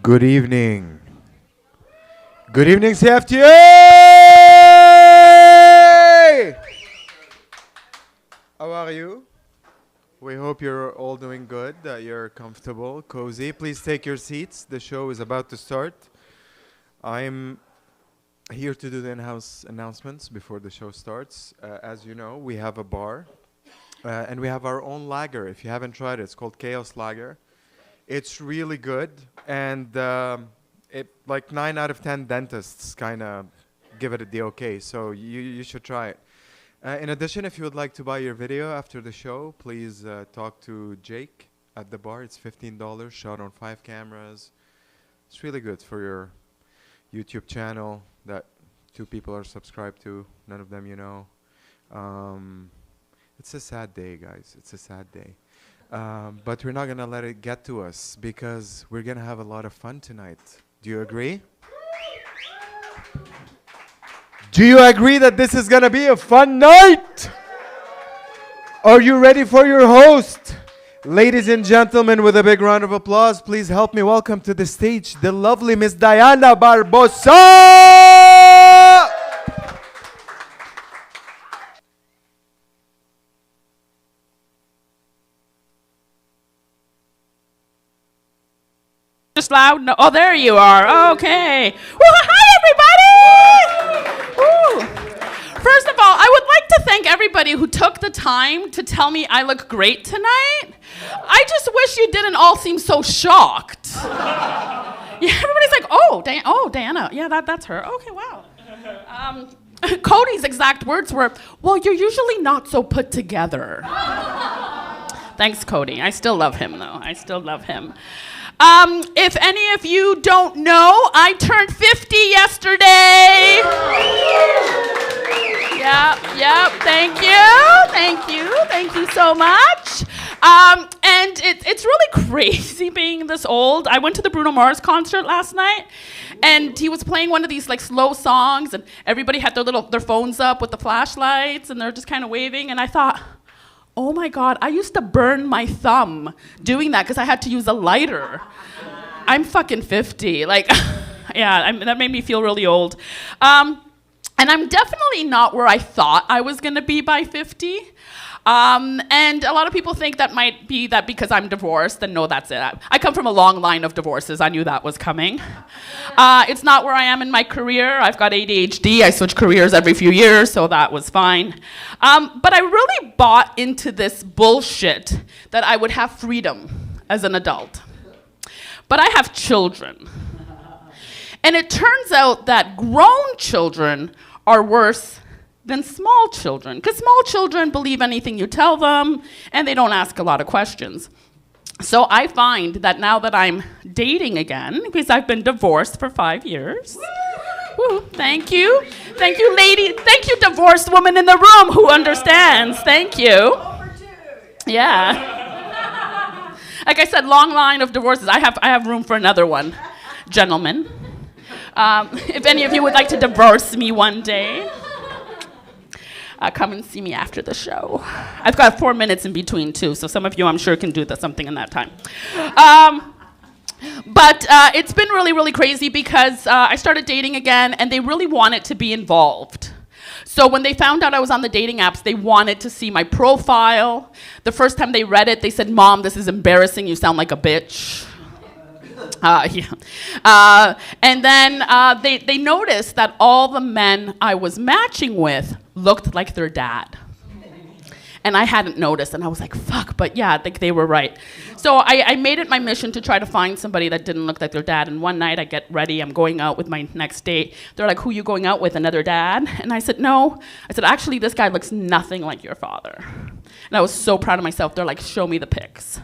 Good evening. Good evening, CFTA! How are you? We hope you're all doing good, that you're comfortable, cozy. Please take your seats. The show is about to start. I'm here to do the in-house announcements before the show starts. As you know, we have a bar, and we have our own lager. If you haven't tried it, it's called Chaos Lager. It's really good, and like 9 out of 10 dentists kind of give it the okay, so you should try it. In addition, if you would like to buy your video after the show, please talk to Jake at the bar. It's $15, shot on 5 cameras. It's really good for your YouTube channel that 2 people are subscribed to, none of them you know. It's a sad day, guys. It's a sad day. But we're not going to let it get to us because we're going to have a lot of fun tonight. Do you agree? Do you agree that this is going to be a fun night? Are you ready for your host? Ladies and gentlemen, with a big round of applause, please help me welcome to the stage the lovely Miss Diana Barbosa! Just loud? No. Oh, there you are. Okay. Well, hi, everybody! Woo. First of all, I would like to thank everybody who took the time to tell me I look great tonight. I just wish you didn't all seem so shocked. Yeah, everybody's like, oh, Diana. Yeah, that's her. Okay, wow. Cody's exact words were, well, you're usually not so put together. Thanks, Cody. I still love him, though. I still love him. If any of you don't know, I turned 50 yesterday. Yep, thank you so much. And it's really crazy being this old. I went to the Bruno Mars concert last night, and he was playing one of these like slow songs, and everybody had their phones up with the flashlights, and they're just kind of waving, and I thought, oh my God, I used to burn my thumb doing that because I had to use a lighter. I'm fucking 50. Like, yeah, that made me feel really old. And I'm definitely not where I thought I was going to be by 50. And a lot of people think that might be that because I'm divorced, and no, that's it. I come from a long line of divorces. I knew that was coming. It's not where I am in my career. I've got ADHD. I switch careers every few years, so that was fine. But I really bought into this bullshit that I would have freedom as an adult. But I have children. And it turns out that grown children are worse than small children, because small children believe anything you tell them, and they don't ask a lot of questions. So I find that now that I'm dating again, because I've been divorced for 5 years. Woo, thank you, lady. Thank you, divorced woman in the room who understands. Thank you. Yeah. Like I said, long line of divorces. I have room for another one, gentlemen. If any of you would like to divorce me one day, come and see me after the show. I've got 4 minutes in between, too, so some of you, I'm sure, can do something in that time. But it's been really, really crazy because I started dating again, and they really wanted to be involved. So when they found out I was on the dating apps, they wanted to see my profile. The first time they read it, they said, Mom, this is embarrassing. You sound like a bitch. And then they noticed that all the men I was matching with looked like their dad. And I hadn't noticed, and I was like, fuck, but yeah, I think they were right. So I made it my mission to try to find somebody that didn't look like their dad, and one night I get ready, I'm going out with my next date. They're like, who are you going out with, another dad? And I said, no. I said, actually, this guy looks nothing like your father. And I was so proud of myself. They're like, show me the pics.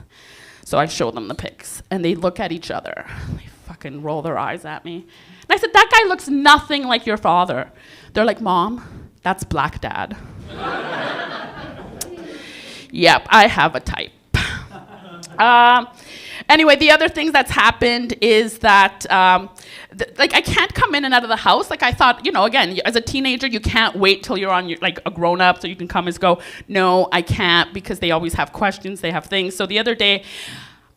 So I showed them the pics, and they look at each other. They fucking roll their eyes at me. And I said, that guy looks nothing like your father. They're like, Mom, that's black dad. Yep, I have a type. Anyway, the other thing that's happened is that, I can't come in and out of the house. Like I thought, again, as a teenager, you can't wait till you're on a grown up so you can come and go. No, I can't, because they always have questions, they have things. So the other day,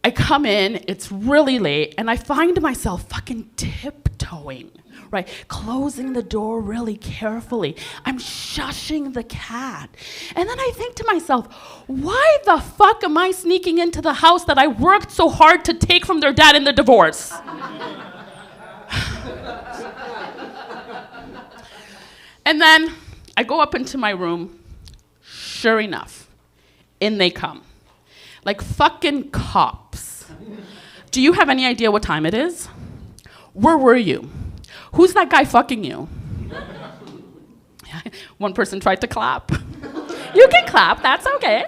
I come in, it's really late, and I find myself fucking tiptoeing, right? Closing the door really carefully. I'm shushing the cat. And then I think to myself, why the fuck am I sneaking into the house that I worked so hard to take from their dad in the divorce? And then I go up into my room. Sure enough, in they come. Like fucking cops. Do you have any idea what time it is? Where were you? Who's that guy fucking you? One person tried to clap. You can clap, that's okay.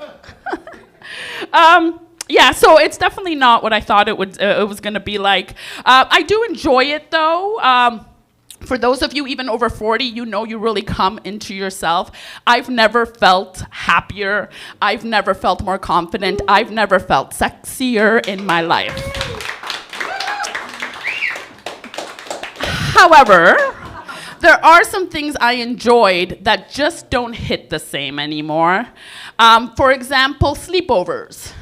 Yeah, so it's definitely not what I thought it was gonna be like. I do enjoy it though. For those of you even over 40, you know you really come into yourself. I've never felt happier. I've never felt more confident. I've never felt sexier in my life. However, there are some things I enjoyed that just don't hit the same anymore. For example, sleepovers.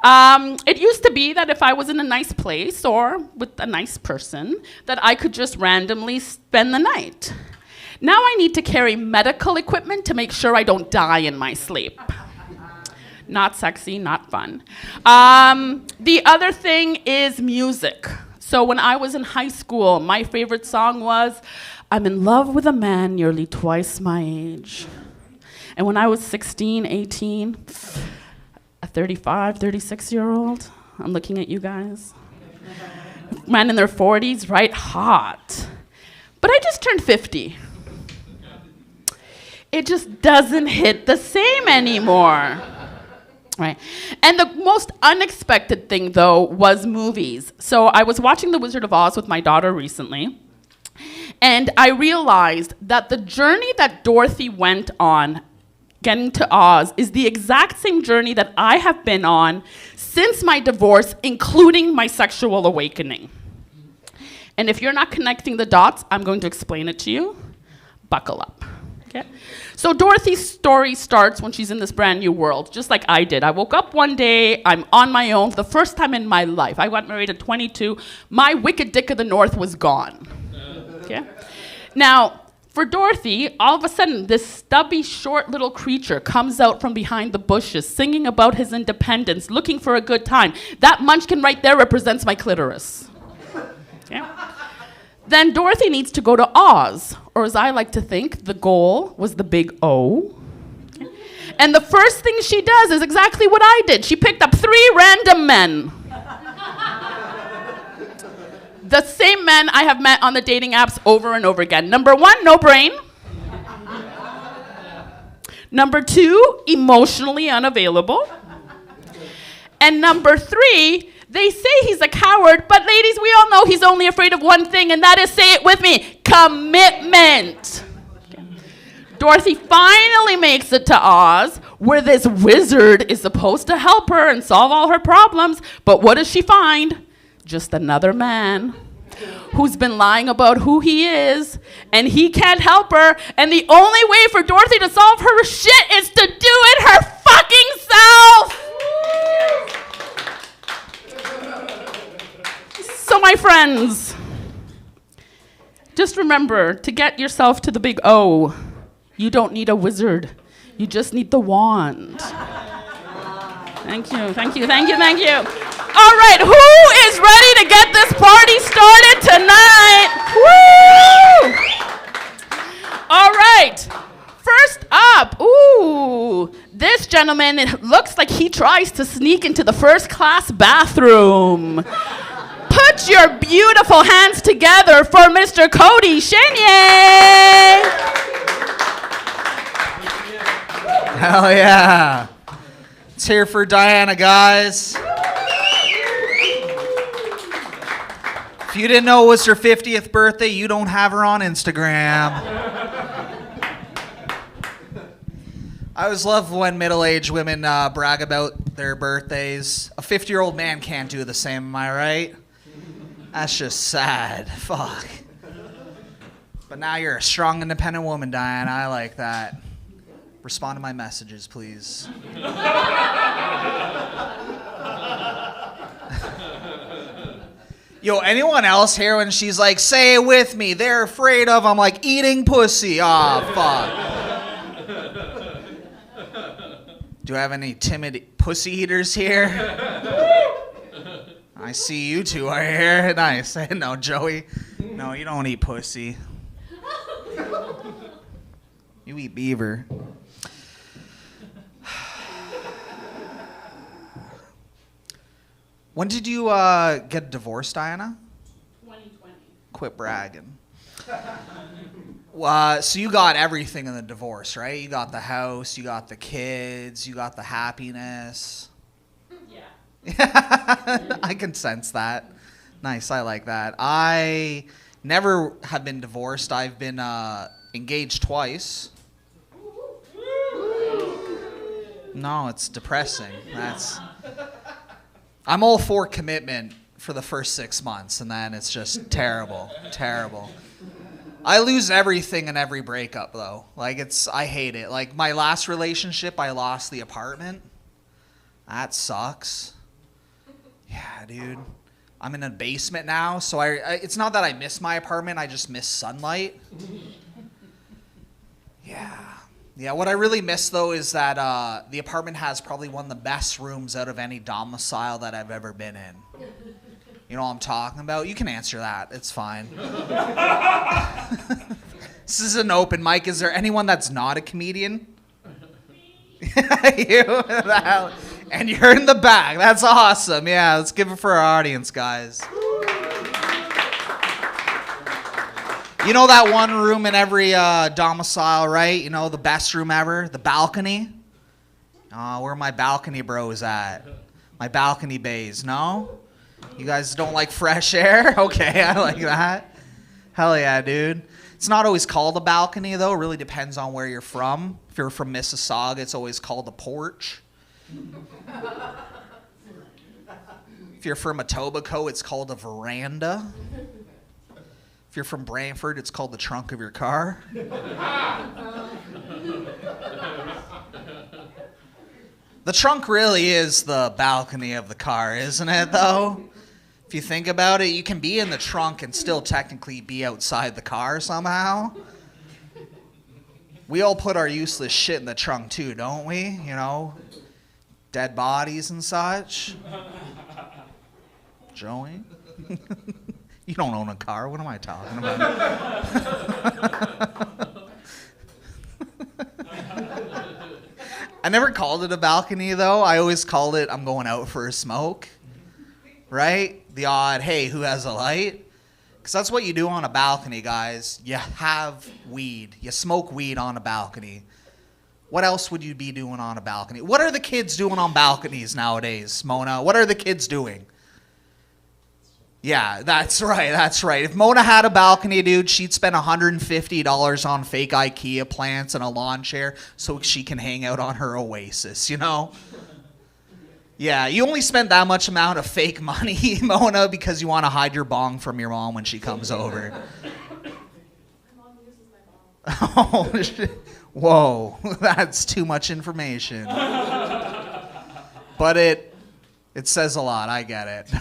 It used to be that if I was in a nice place or with a nice person, that I could just randomly spend the night. Now I need to carry medical equipment to make sure I don't die in my sleep. Not sexy, not fun. The other thing is music. So when I was in high school, my favorite song was, "I'm in love with a man nearly twice my age." And when I was 16, 18, a 35, 36-year-old, I'm looking at you guys. Men in their 40s, right? Hot. But I just turned 50. It just doesn't hit the same anymore. Right. And the most unexpected thing, though, was movies. So I was watching The Wizard of Oz with my daughter recently, and I realized that the journey that Dorothy went on getting to Oz is the exact same journey that I have been on since my divorce, including my sexual awakening. And if you're not connecting the dots, I'm going to explain it to you. Buckle up. Okay? So Dorothy's story starts when she's in this brand new world, just like I did. I woke up one day, I'm on my own, for the first time in my life. I got married at 22. My wicked dick of the north was gone. Okay? Now, for Dorothy, all of a sudden, this stubby, short little creature comes out from behind the bushes, singing about his independence, looking for a good time. That munchkin right there represents my clitoris. Okay? Then Dorothy needs to go to Oz, or as I like to think, the goal was the big O. Okay? And the first thing she does is exactly what I did. She picked up 3 random men. The same men I have met on the dating apps over and over again. Number 1, no brain. Number 2, emotionally unavailable. And number 3, they say he's a coward, but ladies, we all know he's only afraid of one thing, and that is, say it with me, commitment. Okay. Dorothy finally makes it to Oz, where this wizard is supposed to help her and solve all her problems, but what does she find? Just another man who's been lying about who he is, and he can't help her, and the only way for Dorothy to solve her shit is to do it her fucking self! So my friends, just remember, to get yourself to the big O, you don't need a wizard, you just need the wand. Thank you, thank you, thank you, thank you. All right, who is ready to get this party started tonight? Woo! All right, first up, ooh, this gentleman, it looks like he tries to sneak into the first-class bathroom. Put your beautiful hands together for Mr. Cody Chenier. Hell yeah. It's here for Diana, guys. If you didn't know it was her 50th birthday, you don't have her on Instagram. I always love when middle-aged women brag about their birthdays. A 50-year-old man can't do the same, am I right? That's just sad. Fuck. But now you're a strong, independent woman, Diana. I like that. Respond to my messages, please. Yo, anyone else here when she's like, say it with me, they're afraid of, I'm like, eating pussy. Fuck. Do I have any timid pussy eaters here? I see you two are here. Nice. No, Joey. No, you don't eat pussy. You eat beaver. When did you get divorced, Diana? 2020. Quit bragging. So you got everything in the divorce, right? You got the house, you got the kids, you got the happiness. Yeah. I can sense that. Nice, I like that. I never have been divorced. I've been engaged twice. No, it's depressing. I'm all for commitment for the first 6 months, and then it's just terrible, terrible. I lose everything in every breakup, though. Like, I hate it. Like, my last relationship, I lost the apartment. That sucks. Yeah, dude. I'm in a basement now, so it's not that I miss my apartment, I just miss sunlight. Yeah, what I really miss, though, is that the apartment has probably one of the best rooms out of any domicile that I've ever been in. You know what I'm talking about? You can answer that. It's fine. This is an open mic. Is there anyone that's not a comedian? You? And you're in the back. That's awesome. Yeah, let's give it for our audience, guys. You know that one room in every domicile, right? You know, the best room ever, the balcony? Oh, where my balcony bros at? My balcony bays, no? You guys don't like fresh air? Okay, I like that. Hell yeah, dude. It's not always called a balcony, though. It really depends on where you're from. If you're from Mississauga, it's always called a porch. If you're from Etobicoke, it's called a veranda. If you're from Brantford, it's called the trunk of your car. The trunk really is the balcony of the car, isn't it, though? If you think about it, you can be in the trunk and still technically be outside the car somehow. We all put our useless shit in the trunk too, don't we? You know, dead bodies and such. Joey? You don't own a car. What am I talking about? I never called it a balcony, though. I always called it, I'm going out for a smoke. Right? The odd, hey, who has a light? Because that's what you do on a balcony, guys. You have weed. You smoke weed on a balcony. What else would you be doing on a balcony? What are the kids doing on balconies nowadays, Mona? What are the kids doing? Yeah, that's right, that's right. If Mona had a balcony, dude, she'd spend $150 on fake IKEA plants and a lawn chair so she can hang out on her oasis, you know? Yeah, you only spend that much amount of fake money, Mona, because you want to hide your bong from your mom when she comes over. My mom uses my bong. Oh, shit. Whoa, that's too much information. But it says a lot, I get it.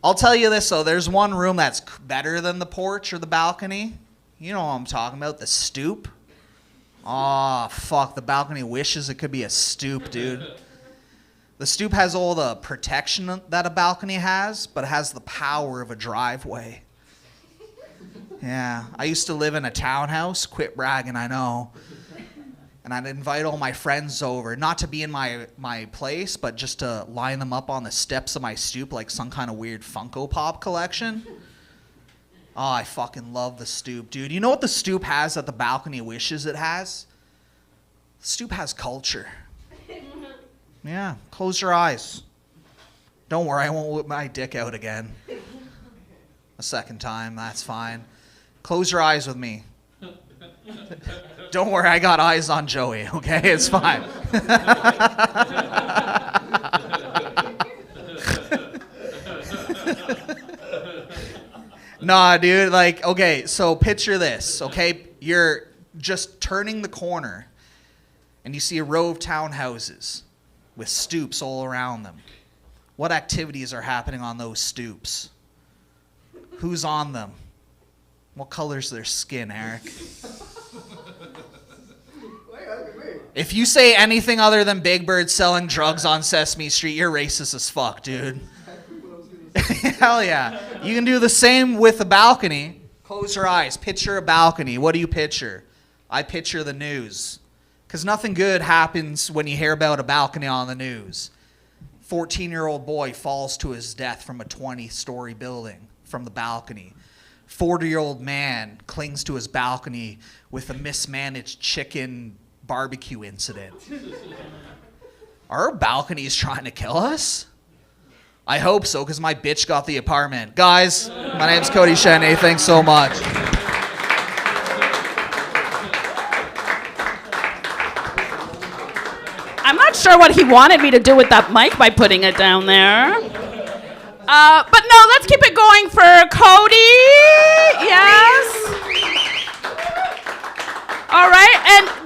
I'll tell you this, though. There's one room that's better than the porch or the balcony. You know what I'm talking about, the stoop. Oh, fuck, the balcony wishes it could be a stoop, dude. The stoop has all the protection that a balcony has, but it has the power of a driveway. Yeah, I used to live in a townhouse. Quit bragging, I know. And I'd invite all my friends over, not to be in my place, but just to line them up on the steps of my stoop like some kind of weird Funko Pop collection. Oh, I fucking love the stoop, dude. You know what the stoop has that the balcony wishes it has? The stoop has culture. Yeah, close your eyes. Don't worry, I won't whip my dick out again. A second time, that's fine. Close your eyes with me. Don't worry, I got eyes on Joey, okay? It's fine. Nah, dude, like, okay, so picture this, okay? You're just turning the corner, and you see a row of townhouses with stoops all around them. What activities are happening on those stoops? Who's on them? What color's their skin, Eric? If you say anything other than Big Bird selling drugs on Sesame Street, you're racist as fuck, dude. Hell yeah. You can do the same with a balcony. Close your eyes. Picture a balcony. What do you picture? I picture the news. Because nothing good happens when you hear about a balcony on the news. 14-year-old boy falls to his death from a 20-story building from the balcony. 40-year-old man clings to his balcony with a mismanaged chicken barbecue incident. Are our balconies trying to kill us? I hope so, because my bitch got the apartment. Guys, my name's Cody Chenet. Thanks so much. I'm not sure what he wanted me to do with that mic by putting it down there. But no, let's keep it going for Cody. Yes. All right, and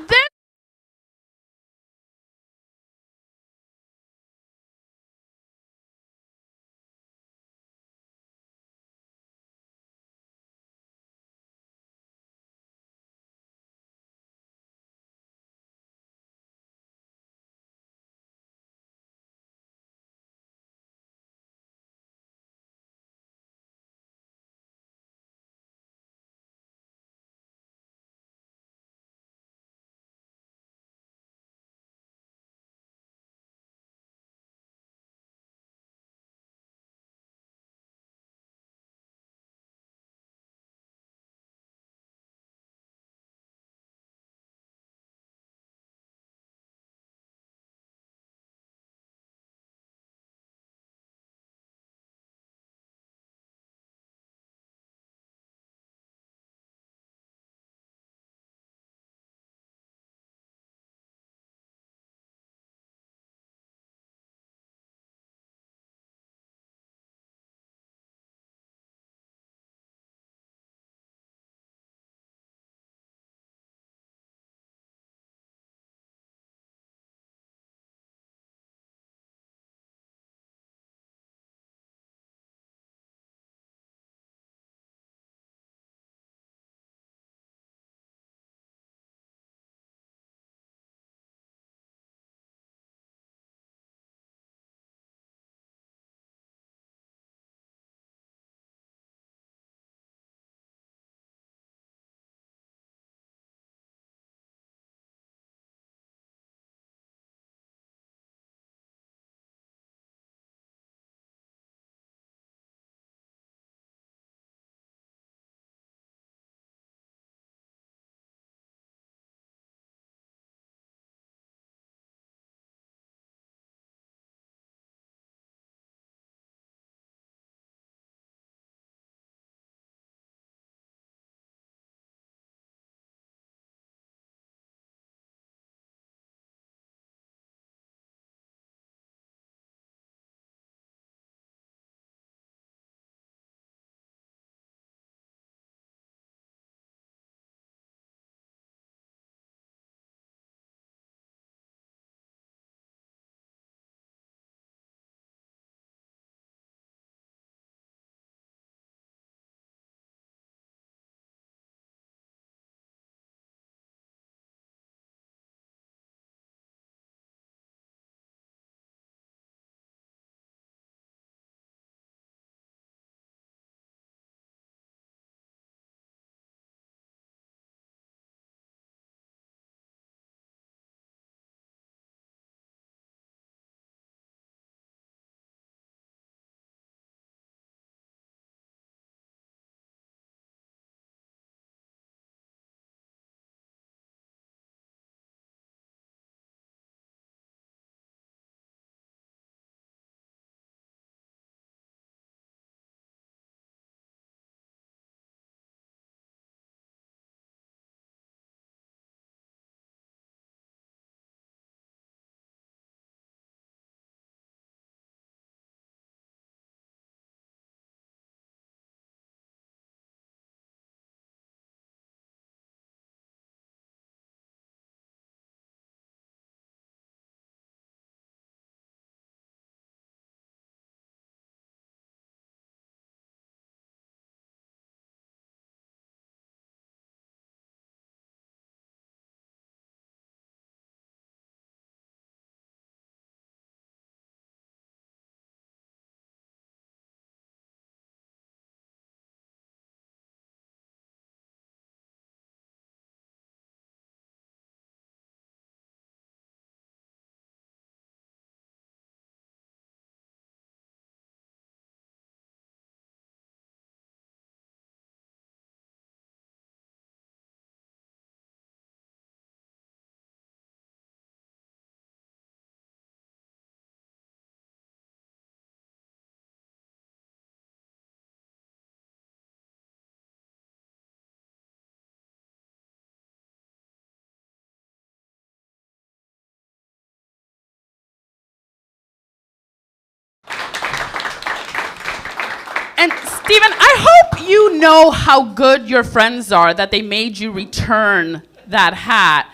Steven, I hope you know how good your friends are that they made you return that hat.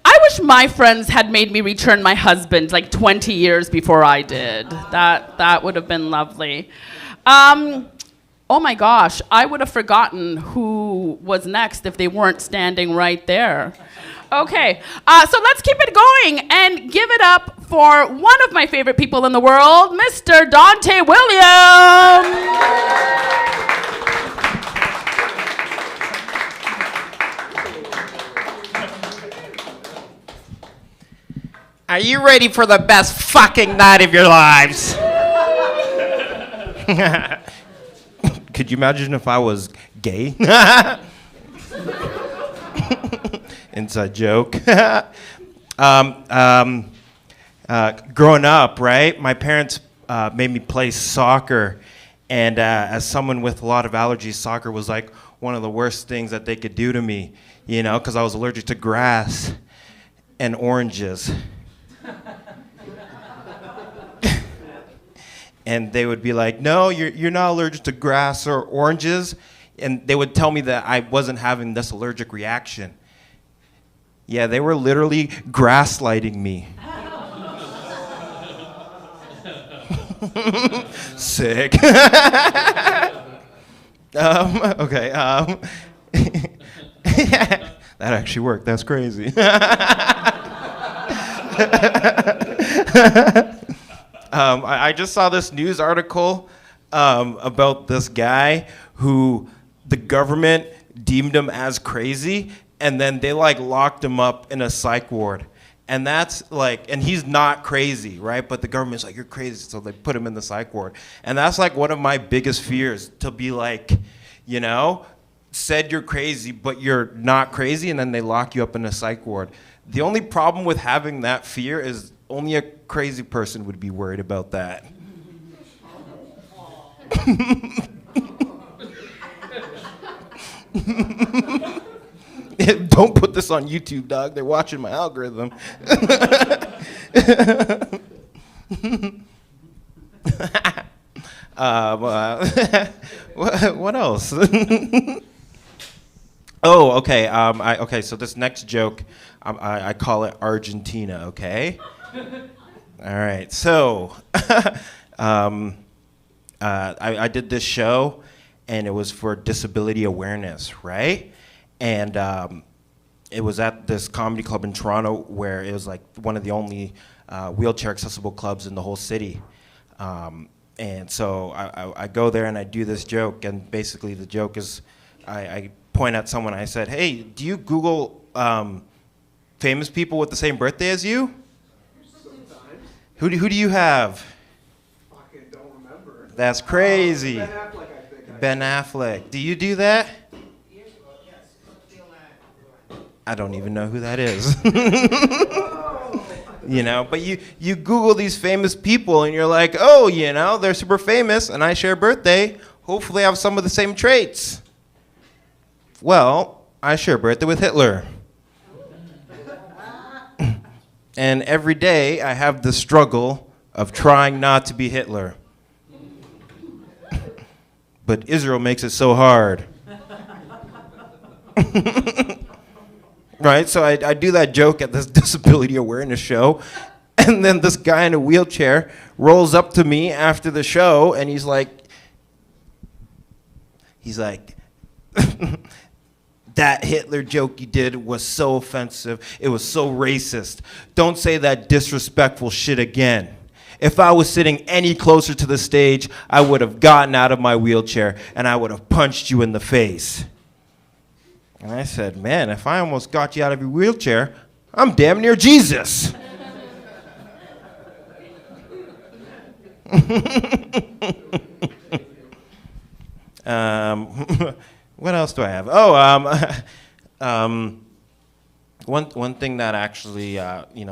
I wish my friends had made me return my husband like 20 years before I did. That would have been lovely. Oh my gosh, I would have forgotten who was next if they weren't standing right there. Okay, so let's keep it going and give it up for one of my favorite people in the world, Mr. Dante Williams. Are you ready for the best fucking night of your lives? Could you imagine if I was gay? Inside joke. Growing up, right, my parents made me play soccer. And as someone with a lot of allergies, soccer was like one of the worst things that they could do to me, you know, because I was allergic to grass and oranges. And they would be like, no, you're not allergic to grass or oranges. And they would tell me that I wasn't having this allergic reaction. Yeah, they were literally grass-lighting me. Sick. Okay. That actually worked. That's crazy. I just saw this news article about this guy who the government deemed him as crazy, and then they like locked him up in a psych ward. And that's like, and he's not crazy, right? But the government's like, you're crazy, so they put him in the psych ward. And that's like one of my biggest fears, to be like, you know, said you're crazy, but you're not crazy, and then they lock you up in a psych ward. The only problem with having that fear is only a crazy person would be worried about that. Don't put this on YouTube, dog. They're watching my algorithm. What else? Oh, okay. Okay. So this next joke, I call it Argentina. Okay. All right. So, I did this show, and it was for disability awareness, right? And it was at this comedy club in Toronto where it was like one of the only wheelchair accessible clubs in the whole city. And so I go there and I do this joke, and basically the joke is I point at someone and I said, hey, do you Google famous people with the same birthday as you? Sometimes. Who do you have? Fucking don't remember. That's crazy. Ben Affleck, I think. Ben Affleck. Do you do that? I don't even know who that is. You know, but you Google these famous people and you're like, oh, you know, they're super famous and I share a birthday. Hopefully I have some of the same traits. Well, I share a birthday with Hitler. And every day I have the struggle of trying not to be Hitler. But Israel makes it so hard. Right, so I do that joke at this disability awareness show, and then this guy in a wheelchair rolls up to me after the show, and he's like, that Hitler joke you did was so offensive, it was so racist. Don't say that disrespectful shit again. If I was sitting any closer to the stage, I would have gotten out of my wheelchair, and I would have punched you in the face. And I said, man, if I almost got you out of your wheelchair, I'm damn near Jesus. What else do I have? One thing that actually,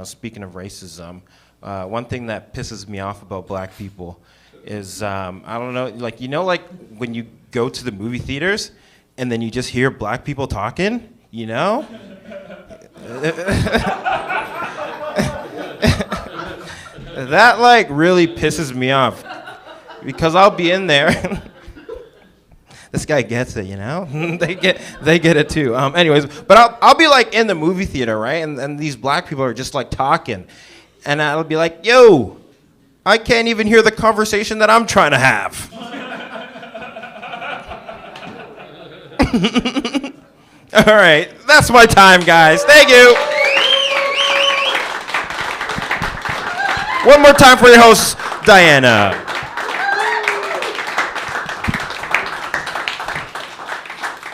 speaking of racism, one thing that pisses me off about black people is, I don't know, like when you go to the movie theaters, and then you just hear black people talking, you know? That like really pisses me off because I'll be in there this guy gets it, you know? they get it too. Anyways, but I'll be like in the movie theater, right? And these black people are just like talking. And I'll be like, yo, I can't even hear the conversation that I'm trying to have. All right, that's my time, guys. Thank you. One more time for your host, Diana.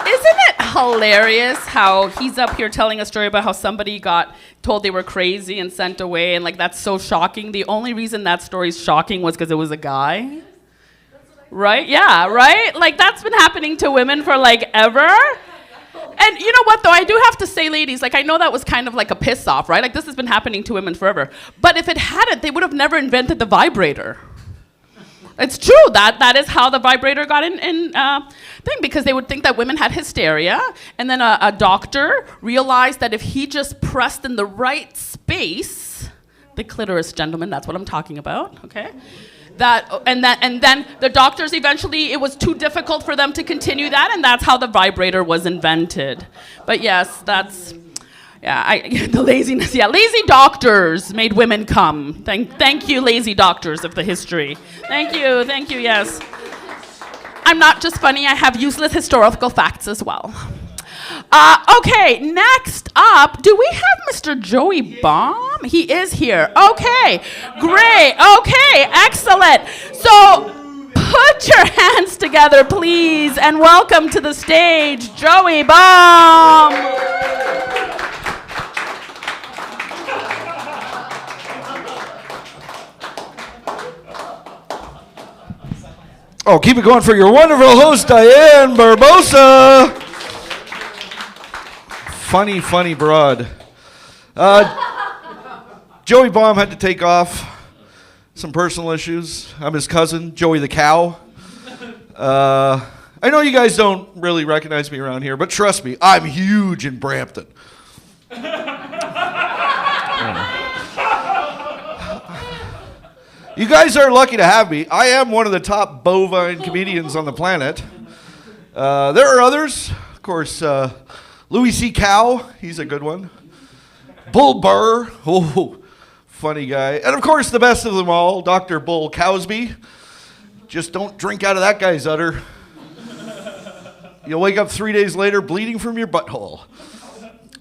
Isn't it hilarious how he's up here telling a story about how somebody got told they were crazy and sent away, and like that's so shocking. The only reason that story's shocking was because it was a guy. Right? Yeah, right? Like that's been happening to women for like ever. And you know what though, I do have to say, ladies, like I know that was kind of like a piss off, right? Like this has been happening to women forever. But if it hadn't, they would have never invented the vibrator. It's true, that is how the vibrator got in thing, because they would think that women had hysteria, and then a doctor realized that if he just pressed in the right space, the clitoris, gentlemen, that's what I'm talking about, okay? And then the doctors eventually, it was too difficult for them to continue that, and that's how the vibrator was invented. But yes, that's, yeah, the laziness, yeah, lazy doctors made women come. Thank you, lazy doctors of the history. Thank you, yes. I'm not just funny, I have useless historical facts as well. Okay, next up, do we have Mr. Joey Baum? He is here. Okay, great. Okay, excellent. So put your hands together, please, and welcome to the stage, Joey Baum. Oh, keep it going for your wonderful host, Diane Barbosa. Funny broad. Joey Baum had to take off. Some personal issues. I'm his cousin, Joey the cow. I know you guys don't really recognize me around here, but trust me, I'm huge in Brampton. You guys are lucky to have me. I am one of the top bovine comedians on the planet. There are others. Of course, Louis C. Cow, he's a good one. Bull Burr, oh, funny guy. And of course, the best of them all, Dr. Bull Cowsby. Just don't drink out of that guy's udder. You'll wake up 3 days later bleeding from your butthole.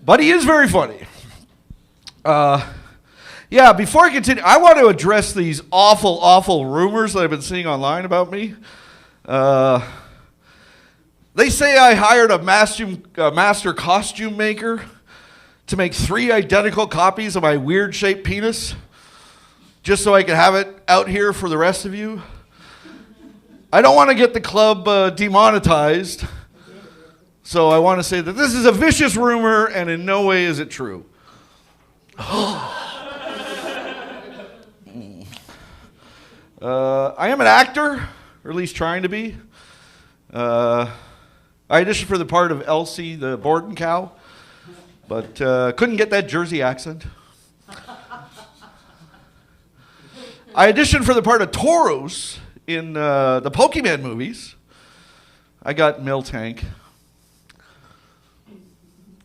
But he is very funny. Yeah, before I continue, I want to address these awful rumors that I've been seeing online about me. They say I hired a master costume maker to make 3 identical copies of my weird-shaped penis just so I can have it out here for the rest of you. I don't want to get the club demonetized, so I want to say that this is a vicious rumor and in no way is it true. I am an actor, or at least trying to be. I auditioned for the part of Elsie, the Borden cow, but couldn't get that Jersey accent. I auditioned for the part of Tauros in the Pokemon movies. I got Miltank.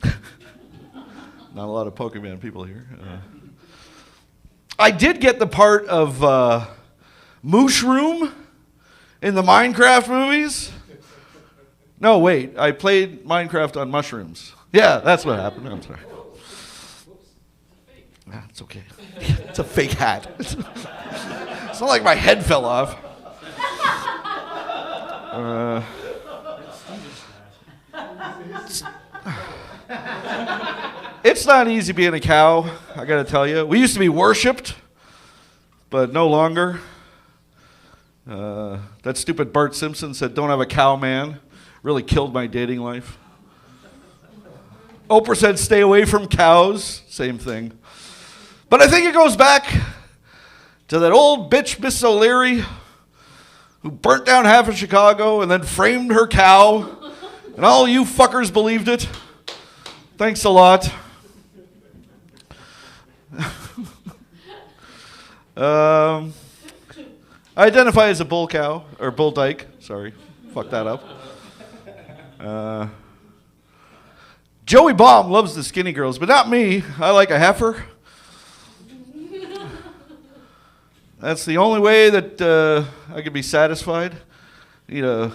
Not a lot of Pokemon people here. I did get the part of Mushroom in the Minecraft movies. No, wait. I played Minecraft on mushrooms. Yeah, that's what happened. I'm sorry. Ah, it's okay. It's a fake hat. It's not like my head fell off. It's not easy being a cow, I gotta tell you. We used to be worshipped, but no longer. That stupid Bart Simpson said, "Don't have a cow, man." Really killed my dating life. Oprah said, "Stay away from cows." Same thing. But I think it goes back to that old bitch, Miss O'Leary, who burnt down half of Chicago and then framed her cow, and all you fuckers believed it. Thanks a lot. I identify as a bull cow, or bull dyke. Sorry, fuck that up. Joey Baum loves the skinny girls, but not me. I like a heifer. That's the only way that I could be satisfied. Need a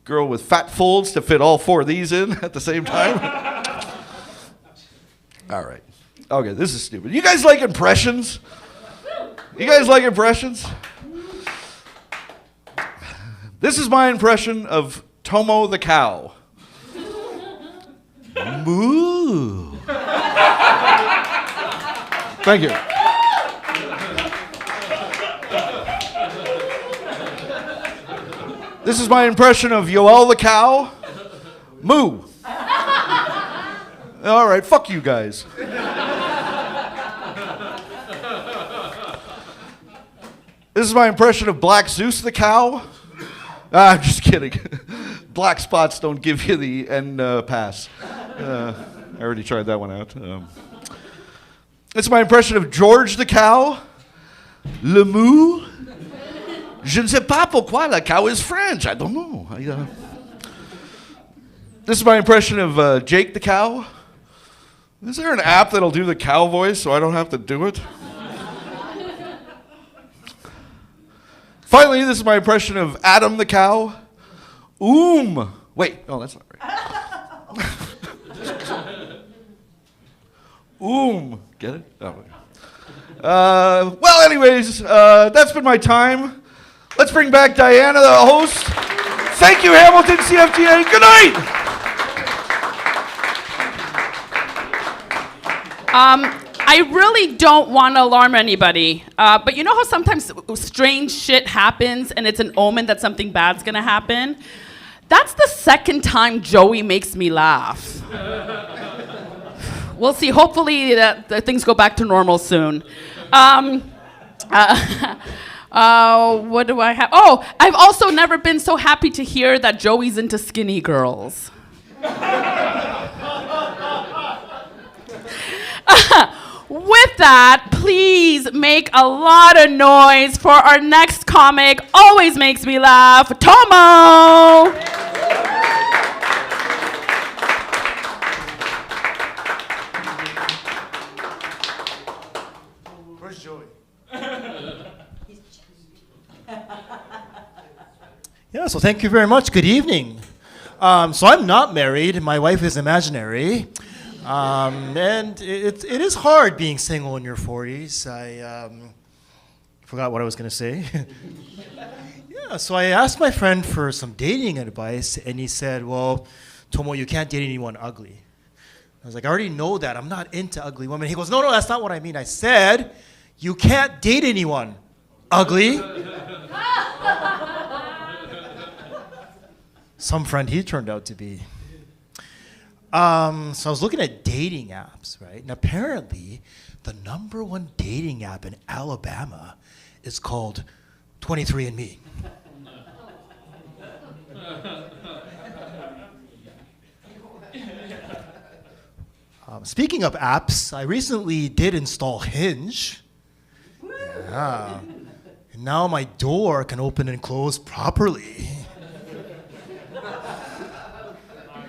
girl with fat folds to fit all four of these in at the same time. All right. Okay, this is stupid. You guys like impressions? You guys like impressions? This is my impression of Tomo the cow. Moo. Thank you. This is my impression of Yoel the cow. Moo. All right, fuck you guys. This is my impression of Black Zeus the cow. I'm just kidding. Black spots don't give you the end pass. I already tried that one out. This is my impression of George the cow. Le mou. Je ne sais pas pourquoi la cow is French. I don't know. This is my impression of Jake the cow. Is there an app that'll do the cow voice so I don't have to do it? Finally, this is my impression of Adam the cow. Wait, oh, that's not right. Get it? Oh, okay. Well, anyways, that's been my time. Let's bring back Diana, the host. Thank you, Hamilton CFTA. Good night. I really don't want to alarm anybody, but you know how sometimes strange shit happens and it's an omen that something bad's gonna happen? That's the second time Joey makes me laugh. We'll see. Hopefully that things go back to normal soon. What do I have? Oh, I've also never been so happy to hear that Joey's into skinny girls. With that, please make a lot of noise for our next comic. Always makes me laugh, Tomo! Where's Joey? Yeah, so thank you very much. Good evening. So I'm not married. My wife is imaginary. And it is hard being single in your 40s. I forgot what I was going to say. Yeah, so I asked my friend for some dating advice, and he said, well, Tomo, you can't date anyone ugly. I was like, I already know that. I'm not into ugly women. He goes, no, that's not what I mean. I said, you can't date anyone ugly. Some friend he turned out to be. So I was looking at dating apps, right? And apparently, the #1 dating app in Alabama is called 23andMe. Speaking of apps, I recently did install Hinge. Yeah. And now my door can open and close properly.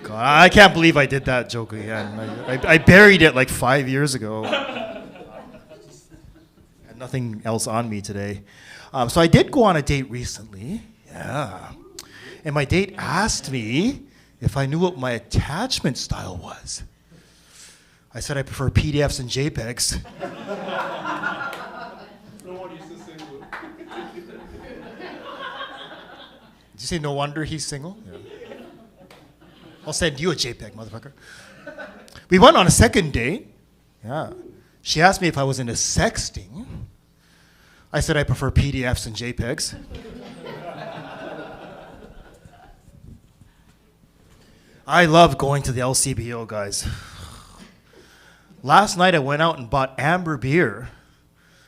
God, I can't believe I did that joke again. I buried it like 5 years ago. Had nothing else on me today. So I did go on a date recently. Yeah. And my date asked me if I knew what my attachment style was. I said I prefer PDFs and JPEGs. No one used to sing with. Did you say no wonder he's single? Yeah. I'll send you a JPEG, motherfucker. We went on a second date. Yeah. She asked me if I was into sexting. I said I prefer PDFs and JPEGs. I love going to the LCBO, guys. Last night I went out and bought amber beer,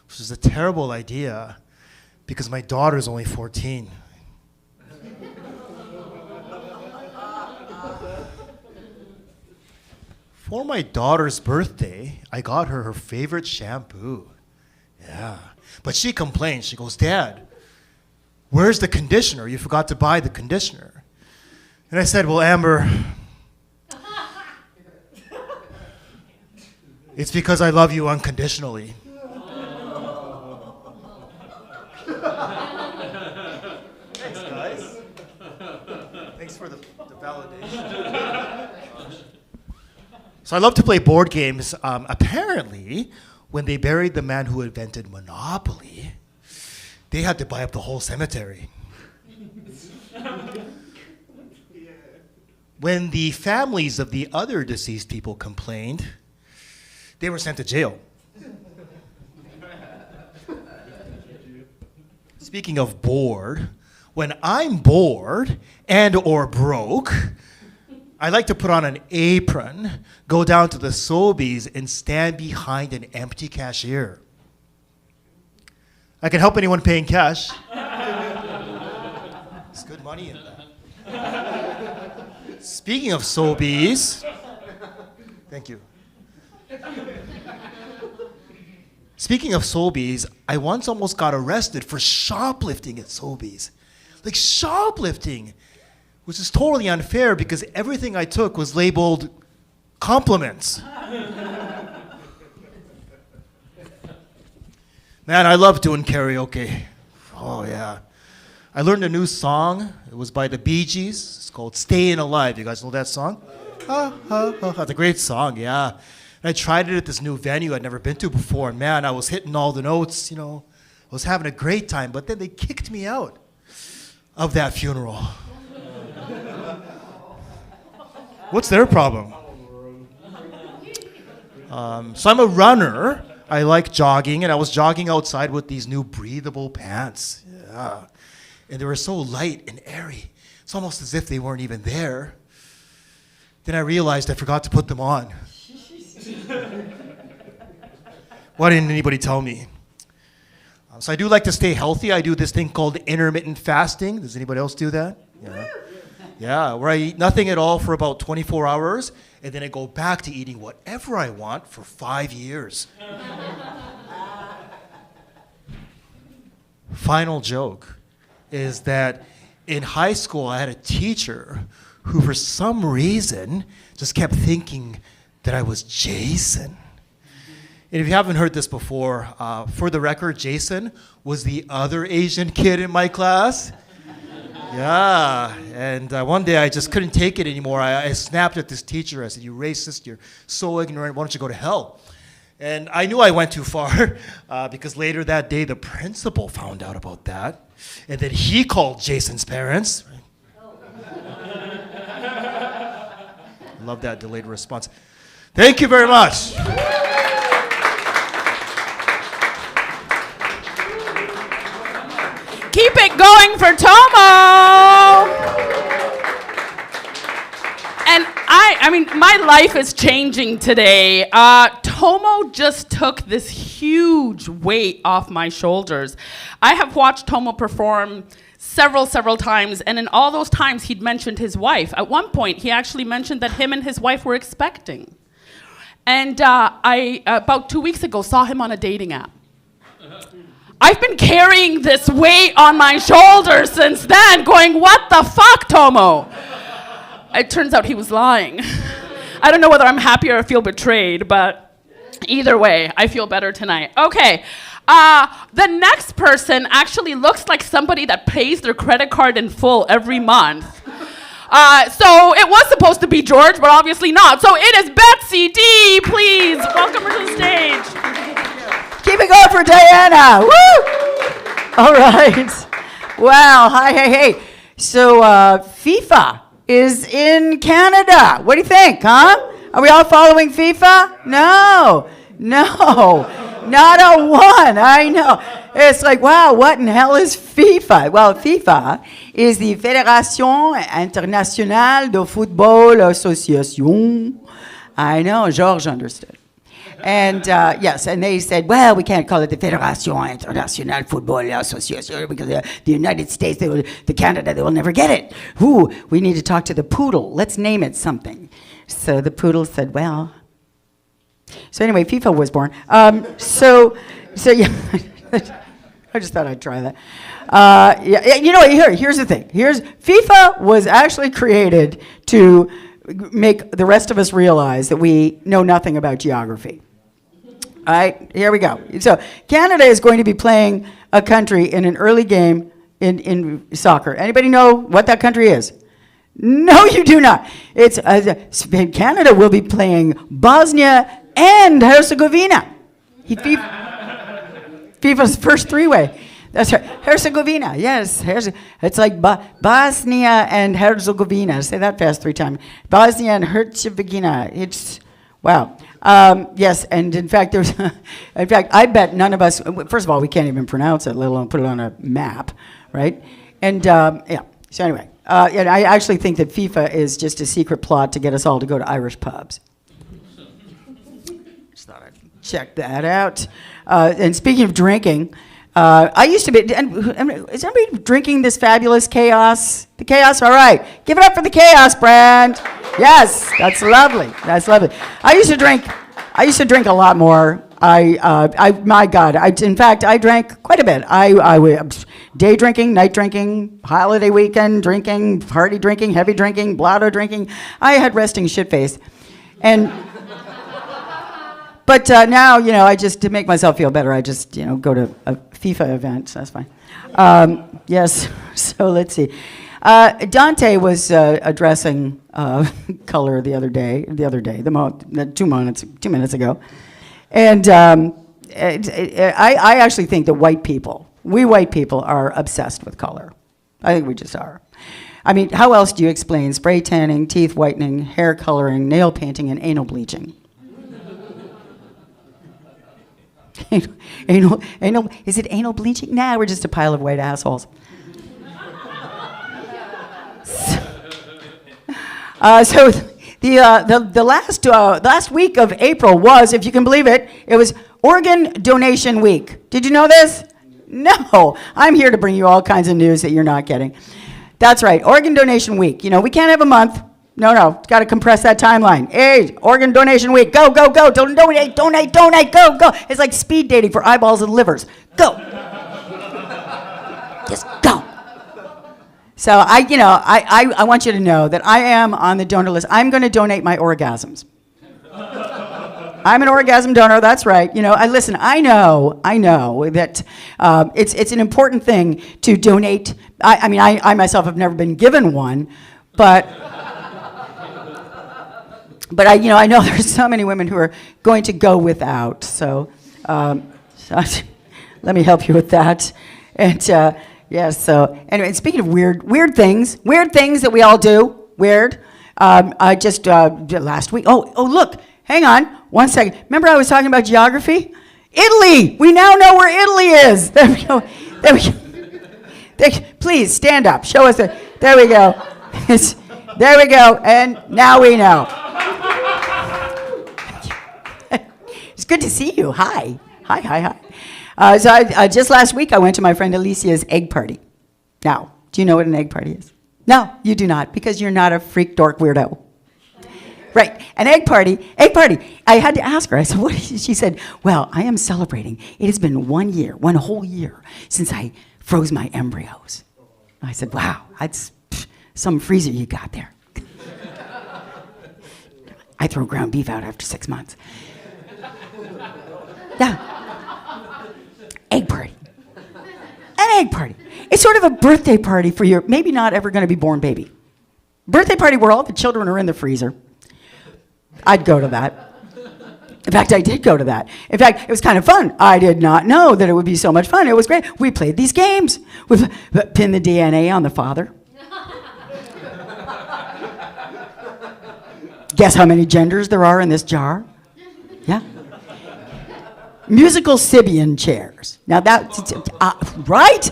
which is a terrible idea because my daughter's only 14. For my daughter's birthday, I got her favorite shampoo. Yeah. But she complained. She goes, Dad, where's the conditioner? You forgot to buy the conditioner. And I said, well, Amber, it's because I love you unconditionally. Thanks, guys. Thanks for the validation. So I love to play board games. Apparently, when they buried the man who invented Monopoly, they had to buy up the whole cemetery. When the families of the other deceased people complained, they were sent to jail. Speaking of bored, when I'm bored and or broke, I like to put on an apron, go down to the Sobeys, and stand behind an empty cashier. I can help anyone paying cash. There's good money in that. Speaking of Sobeys, thank you. Speaking of Sobeys, I once almost got arrested for shoplifting at Sobeys. Like shoplifting, which is totally unfair because everything I took was labeled compliments. Man, I love doing karaoke. Oh yeah. I learned a new song. It was by the Bee Gees. It's called Stayin' Alive. You guys know that song? That's a great song, yeah. And I tried it at this new venue I'd never been to before, and man, I was hitting all the notes, you know. I was having a great time, but then they kicked me out of that funeral. What's their problem? So I'm a runner. I like jogging, and I was jogging outside with these new breathable pants. Yeah. And they were so light and airy. It's almost as if they weren't even there. Then I realized I forgot to put them on. Why didn't anybody tell me? So I do like to stay healthy. I do this thing called intermittent fasting. Does anybody else do that? Yeah. Yeah, where I eat nothing at all for about 24 hours, and then I go back to eating whatever I want for 5 years. Final joke is that in high school, I had a teacher who, for some reason, just kept thinking that I was Jason. And if you haven't heard this before, for the record, Jason was the other Asian kid in my class. Yeah, and one day I just couldn't take it anymore. I snapped at this teacher. I said, "You racist, you're so ignorant, why don't you go to hell?" And I knew I went too far because later that day the principal found out about that, and then he called Jason's parents. Love that delayed response. Thank you very much. Keep it going for Tomo. And I mean, my life is changing today. Tomo just took this huge weight off my shoulders. I have watched Tomo perform several times, and in all those times, he'd mentioned his wife. At one point, he actually mentioned that him and his wife were expecting. And I, about 2 weeks ago, saw him on a dating app. I've been carrying this weight on my shoulders since then, going, what the fuck, Tomo? It turns out he was lying. I don't know whether I'm happy or I feel betrayed, but either way, I feel better tonight. Okay, the next person actually looks like somebody that pays their credit card in full every month. So it was supposed to be George, but obviously not. So it is Betsy D, please. Welcome her to the stage. Keep it going for Diana. Woo! All right. Wow. Hi, hey. So FIFA is in Canada. What do you think, huh? Are we all following FIFA? No. Not a one. I know. It's like, wow, what in hell is FIFA? Well, FIFA is the Fédération Internationale de Football Association. I know, Georges understood. And yes, and they said, well, we can't call it the Fédération Internationale Football Association because the United States, the Canada, they will never get it. Ooh, we need to talk to the poodle. Let's name it something. So the poodle said, well. So anyway, FIFA was born. So yeah. I just thought I'd try that. You know, here's the thing. FIFA was actually created to make the rest of us realize that we know nothing about geography. All right, here we go. So Canada is going to be playing a country in an early game in soccer. Anybody know what that country is? No, you do not. It's Canada will be playing Bosnia and Herzegovina. FIFA's first three-way. That's right. Herzegovina, yes. It's like Bosnia and Herzegovina. Say that fast 3 times. Bosnia and Herzegovina. It's, wow. Yes, and in fact, I bet none of us, first of all, we can't even pronounce it, let alone put it on a map, right? And, yeah, so anyway. And I actually think that FIFA is just a secret plot to get us all to go to Irish pubs. Just thought I'd check that out. And speaking of drinking, I used to be, is anybody drinking this fabulous Chaos? The Chaos? All right. Give it up for the Chaos brand. Yes, that's lovely. That's lovely. I used to drink a lot more. My God, in fact, I drank quite a bit. I day drinking, night drinking, holiday weekend drinking, party drinking, heavy drinking, blotto drinking. I had resting shit face. But now, you know, I just, to make myself feel better, I just, you know, go to a FIFA event, so that's fine. Yes, so let's see. Dante was addressing color the other day, 2 minutes ago. And I actually think that we white people are obsessed with color. I think we just are. I mean, how else do you explain spray tanning, teeth whitening, hair coloring, nail painting, and anal bleaching? Is it anal bleaching? Nah, we're just a pile of white assholes. So the last week of April was, if you can believe it, it was Organ Donation Week. Did you know this? No. I'm here to bring you all kinds of news that you're not getting. That's right, Organ Donation Week. You know, we can't have a month. No, got to compress that timeline. Hey, Organ Donation Week, go, donate, go. It's like speed dating for eyeballs and livers. Go. Just go. So I want you to know that I am on the donor list. I'm going to donate my orgasms. I'm an orgasm donor, that's right. You know, I know that it's an important thing to donate. I mean, I myself have never been given one, but I know there's so many women who are going to go without. So let me help you with that. And yes. So anyway, speaking of weird things that we all do. Weird. I just last week. Oh, look. Hang on. 1 second. Remember I was talking about geography? Italy. We now know where Italy is. There we go. Please stand up. Show us the. There we go. There we go. And now we know. It's good to see you. Hi. So just last week, I went to my friend Alicia's egg party. Now, do you know what an egg party is? No, you do not, because you're not a freak dork weirdo. Right, an egg party. I had to ask her. I said, what is it? She said, well, I am celebrating. It has been 1 year, 1 whole year, since I froze my embryos. I said, wow, that's some freezer you got there. I throw ground beef out after 6 months. Yeah. Egg party. An egg party. It's sort of a birthday party for your maybe not ever going to be born baby. Birthday party where all the children are in the freezer. I'd go to that. In fact, I did go to that. In fact, it was kind of fun. I did not know that it would be so much fun. It was great. We played these games. We pinned the DNA on the father. Guess how many genders there are in this jar? Yeah. Musical Sibian chairs. Now that's right?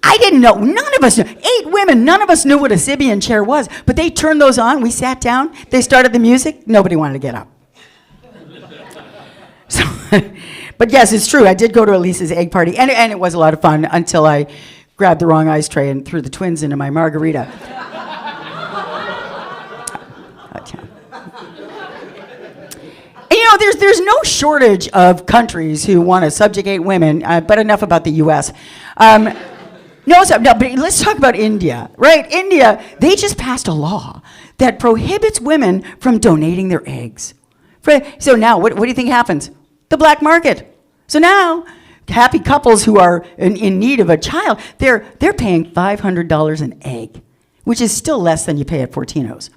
I didn't know. None of us knew. 8 women, none of us knew what a Sibian chair was. But they turned those on. We sat down. They started the music. Nobody wanted to get up. So, but yes, it's true. I did go to Elisa's egg party. And it was a lot of fun until I grabbed the wrong ice tray and threw the twins into my margarita. There's no shortage of countries who want to subjugate women, but enough about the U.S. But let's talk about India, right? India, they just passed a law that prohibits women from donating their eggs. So now, what do you think happens? The black market. So now, happy couples who are in need of a child, they're paying $500 an egg, which is still less than you pay at Fortino's.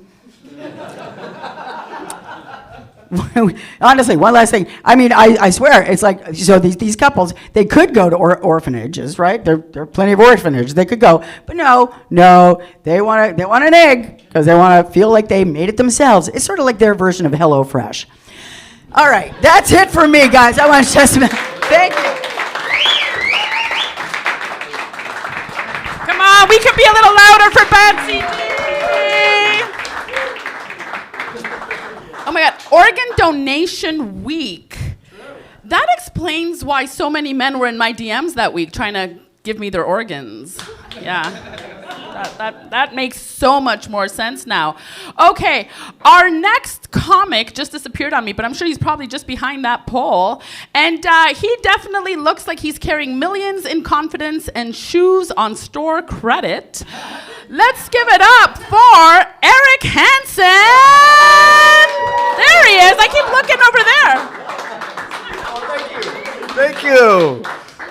Honestly, one last thing. I mean, I swear, it's like, so these couples, they could go to orphanages, right? There are plenty of orphanages they could go, but no, they want an egg because they want to feel like they made it themselves. It's sort of like their version of HelloFresh. All right, that's it for me, guys. I want to just thank you. Come on, we could be a little louder for Betsy D. Oh my God, Organ Donation Week. That explains why so many men were in my DMs that week trying to give me their organs. Yeah. That makes so much more sense now. Okay, our next comic just disappeared on me, but I'm sure he's probably just behind that pole. And he definitely looks like he's carrying millions in confidence and shoes on store credit. Let's give it up for Eric Hansen. There he is. I keep looking over there. Thank you.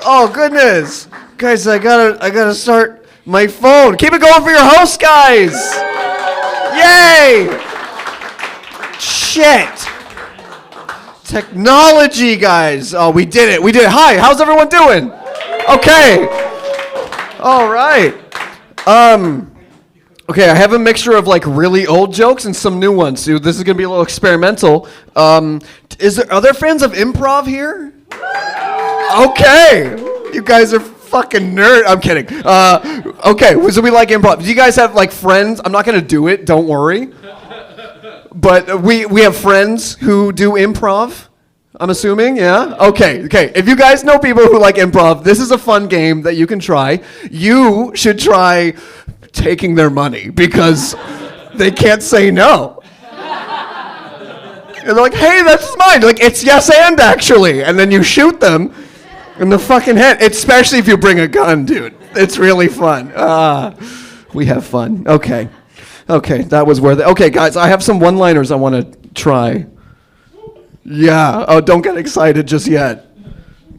Oh goodness, guys! I gotta start my phone. Keep it going for your host, guys. Yay! Shit. Technology, guys. Oh, we did it. Hi, how's everyone doing? Okay. All right. Okay, I have a mixture of like really old jokes and some new ones. So this is gonna be a little experimental. Are there fans of improv here? Okay, you guys are fucking nerd. I'm kidding. Okay, so we like improv. Do you guys have like friends? I'm not gonna do it. Don't worry. But we have friends who do improv. I'm assuming, yeah? Okay. If you guys know people who like improv, this is a fun game that you can try. You should try taking their money because they can't say no. And they're like, hey, that's mine. Like, it's yes and actually. And then you shoot them in the fucking head. Especially if you bring a gun, dude. It's really fun. We have fun. Okay, that was worth it. Okay, guys, I have some one-liners I want to try. Yeah. Oh, don't get excited just yet.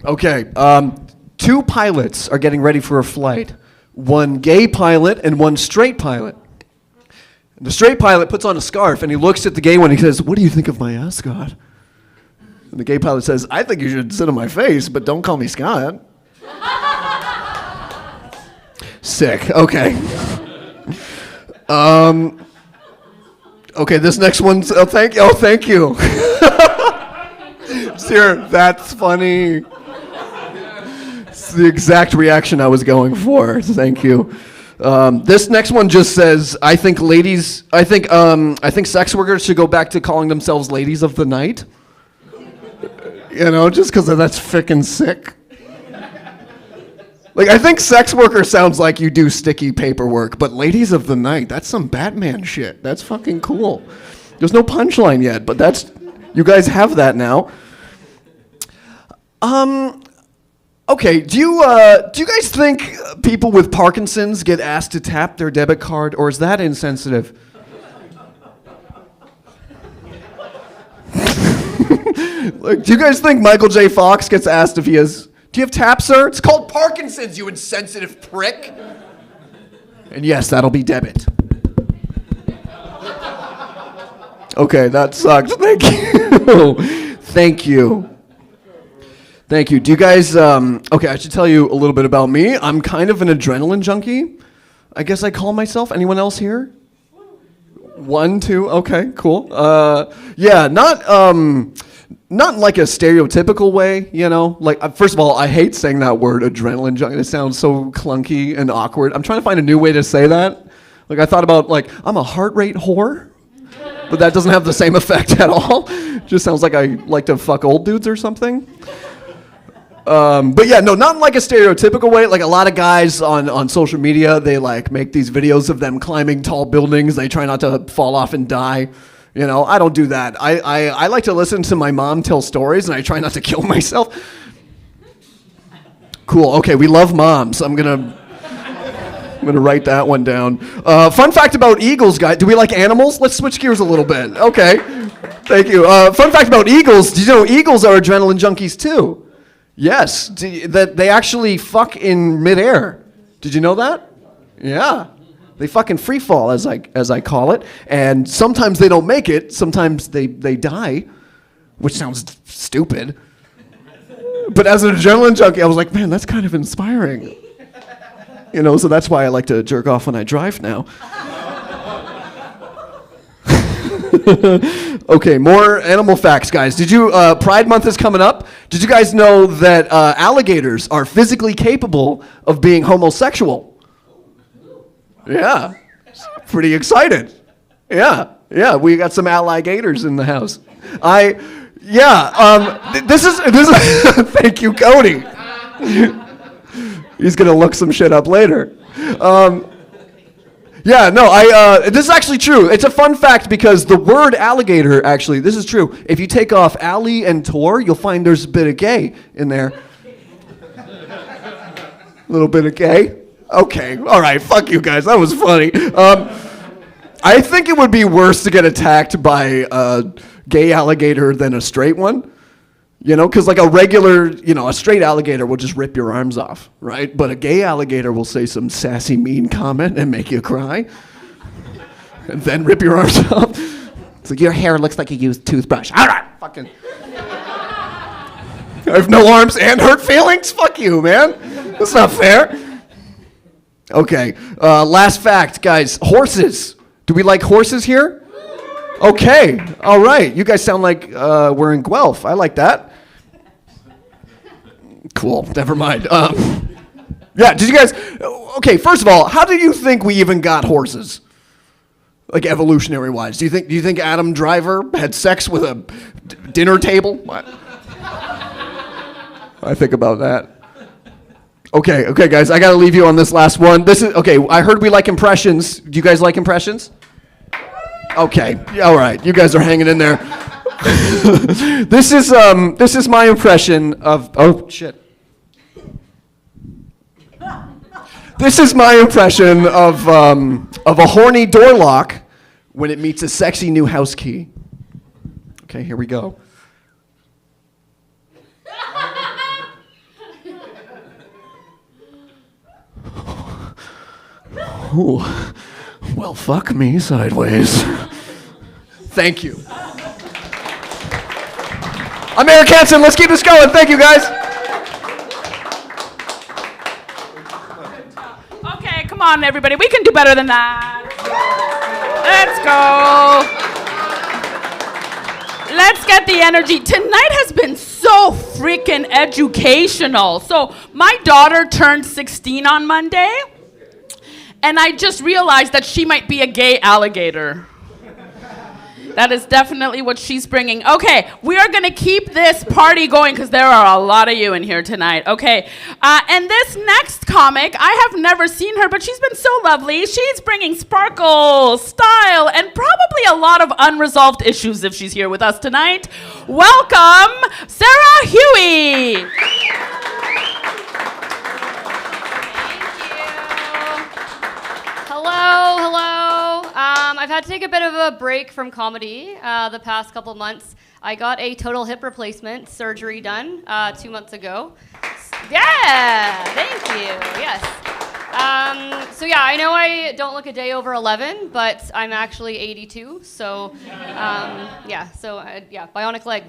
Okay. Two pilots are getting ready for a flight. One gay pilot and one straight pilot. The straight pilot puts on a scarf and he looks at the gay one and he says, what do you think of my ascot? And the gay pilot says, I think you should sit on my face, but don't call me Scott. Sick. Okay. Okay, this next one's, thank you. Here, that's funny. It's the exact reaction I was going for. Thank you. This next one just says, I think sex workers should go back to calling themselves ladies of the night. You know, just because that's frickin' sick. Like, I think sex worker sounds like you do sticky paperwork, but ladies of the night, that's some Batman shit. That's fucking cool. There's no punchline yet, but you guys have that now. Okay, do you guys think people with Parkinson's get asked to tap their debit card, or is that insensitive? Like, do you guys think Michael J. Fox gets asked if he has... Do you have tap, sir? It's called Parkinson's, you insensitive prick. And yes, that'll be debit. Okay, that sucks. Thank you. Thank you. Thank you. Do you guys... okay, I should tell you a little bit about me. I'm kind of an adrenaline junkie. I guess I call myself. Anyone else here? 1, 2. Okay, cool. Yeah, not in like a stereotypical way, you know? Like, first of all, I hate saying that word, adrenaline junkie. It sounds so clunky and awkward. I'm trying to find a new way to say that. Like, I thought about, like, I'm a heart rate whore, but that doesn't have the same effect at all. Just sounds like I like to fuck old dudes or something. But yeah, no, not in like a stereotypical way. Like, a lot of guys on social media, they like make these videos of them climbing tall buildings. They try not to fall off and die. You know, I don't do that. I like to listen to my mom tell stories, and I try not to kill myself. Cool. Okay, we love moms. I'm gonna write that one down. Fun fact about eagles, guys. Do we like animals? Let's switch gears a little bit. Okay. Thank you. Fun fact about eagles. Do you know eagles are adrenaline junkies too? Yes. That they actually fuck in midair. Did you know that? Yeah. They fucking free fall, as I call it. And sometimes they don't make it. Sometimes they die, which sounds stupid. But as an adrenaline junkie, I was like, man, that's kind of inspiring. You know, so that's why I like to jerk off when I drive now. Okay, more animal facts, guys. Did you, Pride Month is coming up. Did you guys know that alligators are physically capable of being homosexual? Yeah, pretty excited. Yeah, we got some alligators in the house. This is thank you, Cody. He's gonna look some shit up later. This is actually true. It's a fun fact because the word alligator, actually, this is true. If you take off alli and tor, you'll find there's a bit of gay in there. A little bit of gay. Okay, all right, fuck you guys. That was funny. I think it would be worse to get attacked by a gay alligator than a straight one. You know, because like a straight alligator will just rip your arms off, right? But a gay alligator will say some sassy, mean comment and make you cry, and then rip your arms off. It's like, your hair looks like a used toothbrush. All right, fucking. I have no arms and hurt feelings? Fuck you, man. That's not fair. Okay, last fact, guys. Horses. Do we like horses here? Okay, all right. You guys sound like we're in Guelph. I like that. Cool, never mind. Did you guys... Okay, first of all, how do you think we even got horses? Like, evolutionary-wise. Do you think Adam Driver had sex with a dinner table? What? I think about that. Okay, guys, I gotta leave you on this last one. I heard we like impressions. Do you guys like impressions? Okay, all right, you guys are hanging in there. This is my impression of, oh shit. This is my impression of a horny door lock when it meets a sexy new house key. Okay, here we go. Ooh. Well, fuck me sideways. Thank you. I'm Eric Hansen. Let's keep this going. Thank you, guys. Okay, come on, everybody. We can do better than that. Let's go. Let's get the energy. Tonight has been so freaking educational. So my daughter turned 16 on Monday. And I just realized that she might be a gay alligator. That is definitely what she's bringing. Okay, we are going to keep this party going because there are a lot of you in here tonight. Okay, and this next comic, I have never seen her, but she's been so lovely. She's bringing sparkle, style, and probably a lot of unresolved issues if she's here with us tonight. Welcome, Sarah Huey. Hello. I've had to take a bit of a break from comedy the past couple months. I got a total hip replacement surgery done 2 months ago. Yeah, thank you. Yes. I know I don't look a day over 11, but I'm actually 82. So, bionic leg.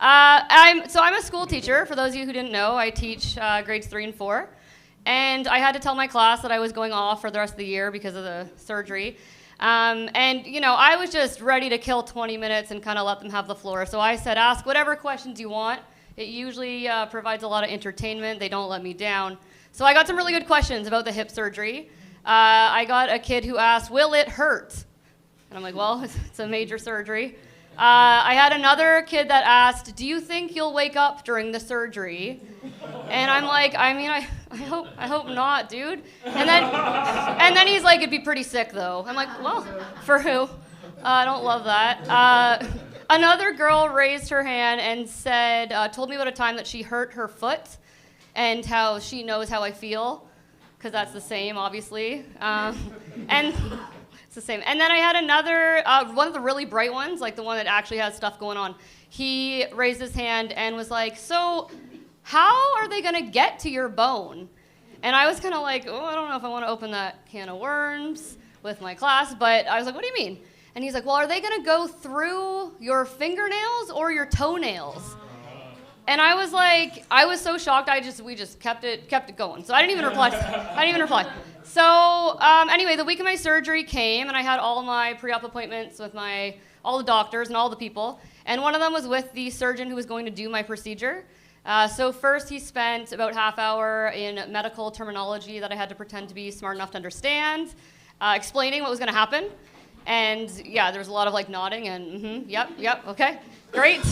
I'm a school teacher. For those of you who didn't know, I teach grades 3 and 4. And I had to tell my class that I was going off for the rest of the year because of the surgery. I was just ready to kill 20 minutes and kind of let them have the floor. So I said, ask whatever questions you want. It usually provides a lot of entertainment. They don't let me down. So I got some really good questions about the hip surgery. I got a kid who asked, will it hurt? And I'm like, well, it's a major surgery. I had another kid that asked, do you think you'll wake up during the surgery? And I'm like, I hope not, dude. And then he's like, it'd be pretty sick though. I'm like, well, for who? I don't love that. Another girl raised her hand and said, told me about a time that she hurt her foot and how she knows how I feel, because that's the same, obviously. And it's the same. And then I had another, one of the really bright ones, like the one that actually has stuff going on. He raised his hand and was like, so how are they going to get to your bone? And I was kind of like, oh, I don't know if I want to open that can of worms with my class, but I was like, what do you mean? And he's like, well, are they going to go through your fingernails or your toenails? And I was like, I was so shocked. We just kept it going. So I didn't even reply. So anyway, the week of my surgery came, and I had all my pre-op appointments with all the doctors and all the people. And one of them was with the surgeon who was going to do my procedure. So first he spent about half hour in medical terminology that I had to pretend to be smart enough to understand, explaining what was going to happen. And yeah, there was a lot of like nodding and yep, okay, great.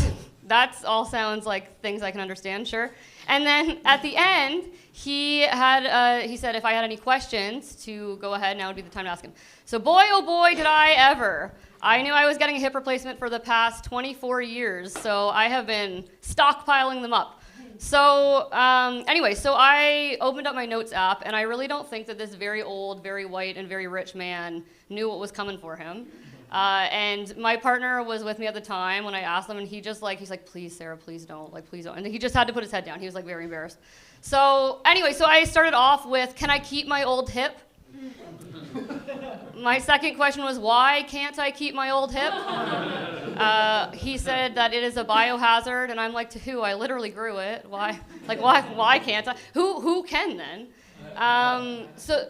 That all sounds like things I can understand, sure. And then at the end, he said if I had any questions to go ahead, now would be the time to ask him. So boy, oh boy, did I ever. I knew I was getting a hip replacement for the past 24 years, so I have been stockpiling them up. So anyway, so I opened up my notes app, and I really don't think that this very old, very white, and very rich man knew what was coming for him. And my partner was with me at the time when I asked him, and he's like, please, Sarah, please don't, like, please don't. And he just had to put his head down. He was like very embarrassed. So anyway, so I started off with, can I keep my old hip? My second question was, why can't I keep my old hip? He said that it is a biohazard, and I'm like, to who? I literally grew it. Why? Like, why can't I? Who can then? So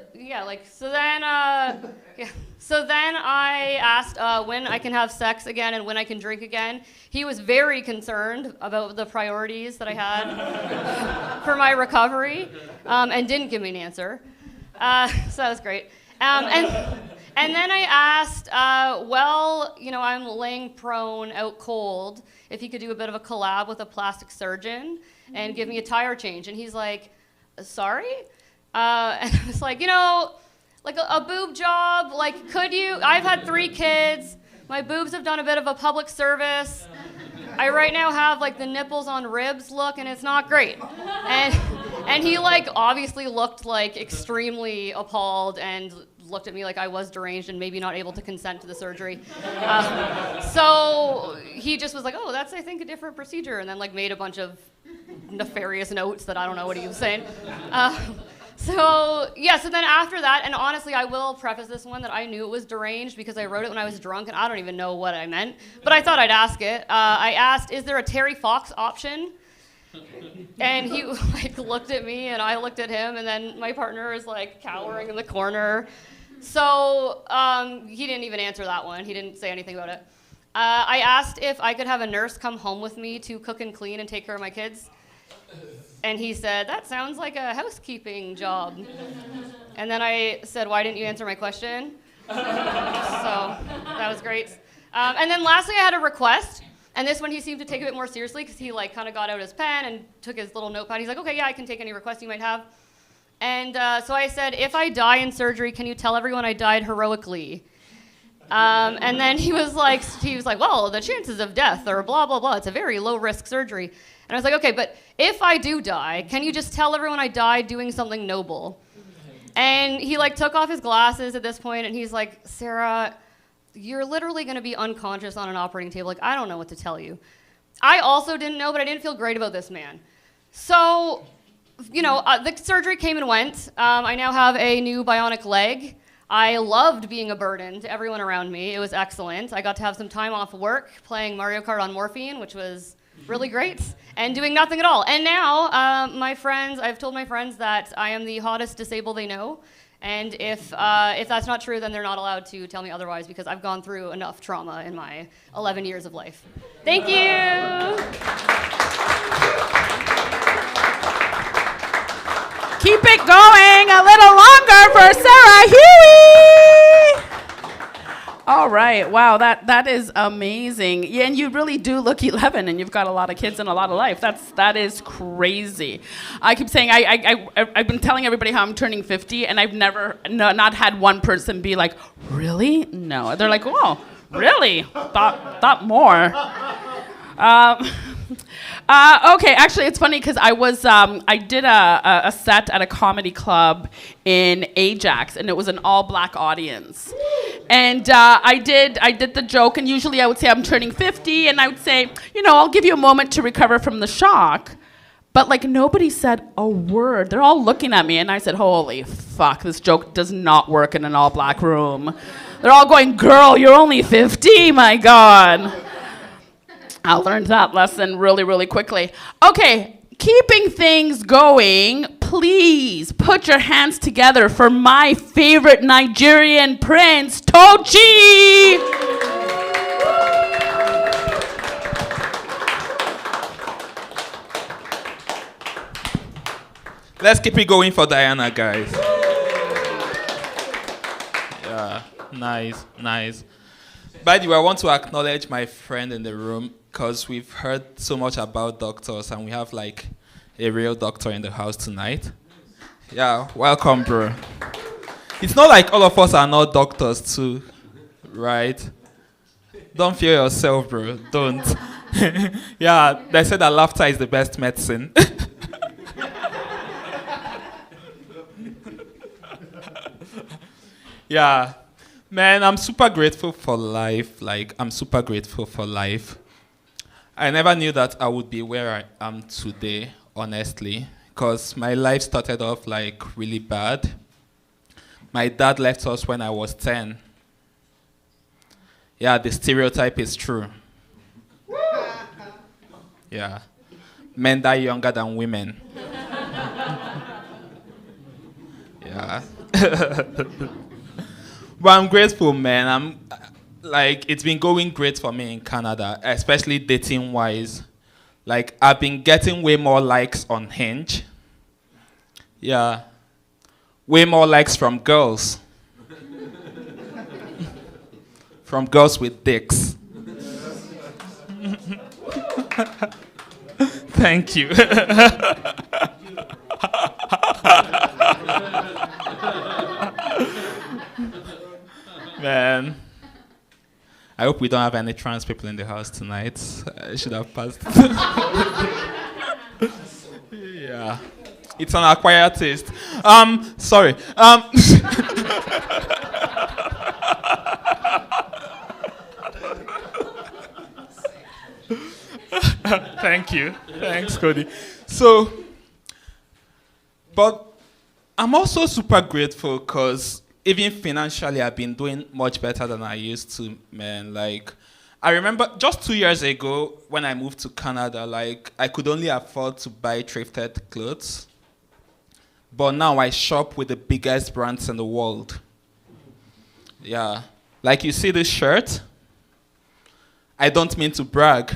then I asked when I can have sex again and when I can drink again. He was very concerned about the priorities that I had for my recovery, and didn't give me an answer. So that was great. And then I asked, I'm laying prone out cold, if he could do a bit of a collab with a plastic surgeon and give me a tire change. And he's like, sorry? And I was like, like a boob job, like, could you? I've had 3 kids. My boobs have done a bit of a public service. I right now have like the nipples on ribs look, and it's not great. And he like obviously looked like extremely appalled and looked at me like I was deranged and maybe not able to consent to the surgery. So he just was like, oh, that's, I think, a different procedure, and then like made a bunch of nefarious notes that I don't know what he was saying. So then after that, and honestly, I will preface this one that I knew it was deranged because I wrote it when I was drunk, and I don't even know what I meant, but I thought I'd ask it. I asked, is there a Terry Fox option? And he like looked at me, and I looked at him, and then my partner is like cowering in the corner. So he didn't even answer that one. He didn't say anything about it. I asked if I could have a nurse come home with me to cook and clean and take care of my kids. And he said, that sounds like a housekeeping job. And then I said, why didn't you answer my question? So that was great. And then lastly, I had a request. And this one he seemed to take a bit more seriously because he like kind of got out his pen and took his little notepad. He's like, okay, yeah, I can take any request you might have. And so I said, if I die in surgery, can you tell everyone I died heroically? And then he was like, well, the chances of death are blah, blah, blah. It's a very low risk surgery. And I was like, okay, but if I do die, can you just tell everyone I died doing something noble? And he like took off his glasses at this point, and he's like, Sarah, you're literally going to be unconscious on an operating table. Like, I don't know what to tell you. I also didn't know, but I didn't feel great about this man. So, the surgery came and went. I now have a new bionic leg. I loved being a burden to everyone around me. It was excellent. I got to have some time off work playing Mario Kart on morphine, which was really great, and doing nothing at all. And now, I've told my friends that I am the hottest disabled they know. And if that's not true, then they're not allowed to tell me otherwise because I've gone through enough trauma in my 11 years of life. Thank you. Keep it going a little longer for Sarah Huey. All right. Wow, that is amazing. Yeah, and you really do look 11, and you've got a lot of kids and a lot of life. That is crazy. I keep saying I've been telling everybody how I'm turning 50, and I've never not had one person be like, really? No. They're like, oh, Really? Thought more. Okay, actually, it's funny because I did a set at a comedy club in Ajax, and it was an all-black audience. And I did the joke, and usually I would say I'm turning 50, and I would say, I'll give you a moment to recover from the shock. But like nobody said a word. They're all looking at me, and I said, "Holy fuck, this joke does not work in an all-black room." They're all going, "Girl, you're only 50, my God." I learned that lesson really, really quickly. Okay, keeping things going, please put your hands together for my favorite Nigerian prince, Tochi! Let's keep it going for Diana, guys. Yeah, nice. By the way, I want to acknowledge my friend in the room because we've heard so much about doctors and we have like a real doctor in the house tonight. Yeah, welcome, bro. It's not like all of us are not doctors too, right? Don't fear yourself, bro. Don't. Yeah, they said that laughter is the best medicine. Yeah, man, I'm super grateful for life. Like, I'm super grateful for life. I never knew that I would be where I am today, honestly, because my life started off like really bad. My dad left us when I was 10. Yeah, the stereotype is true. Yeah, men die younger than women. Yeah. But I'm grateful, man. It's been going great for me in Canada, especially dating-wise. Like, I've been getting way more likes on Hinge. Yeah. Way more likes from girls. From girls with dicks. Thank you. Man, I hope we don't have any trans people in the house tonight. I should have passed. Yeah, it's an acquired taste. Sorry. Thank you. Thanks, Cody. But I'm also super grateful because even financially, I've been doing much better than I used to, man. Like, I remember just 2 years ago when I moved to Canada, like, I could only afford to buy thrifted clothes. But now I shop with the biggest brands in the world. Yeah. Like, you see this shirt? I don't mean to brag.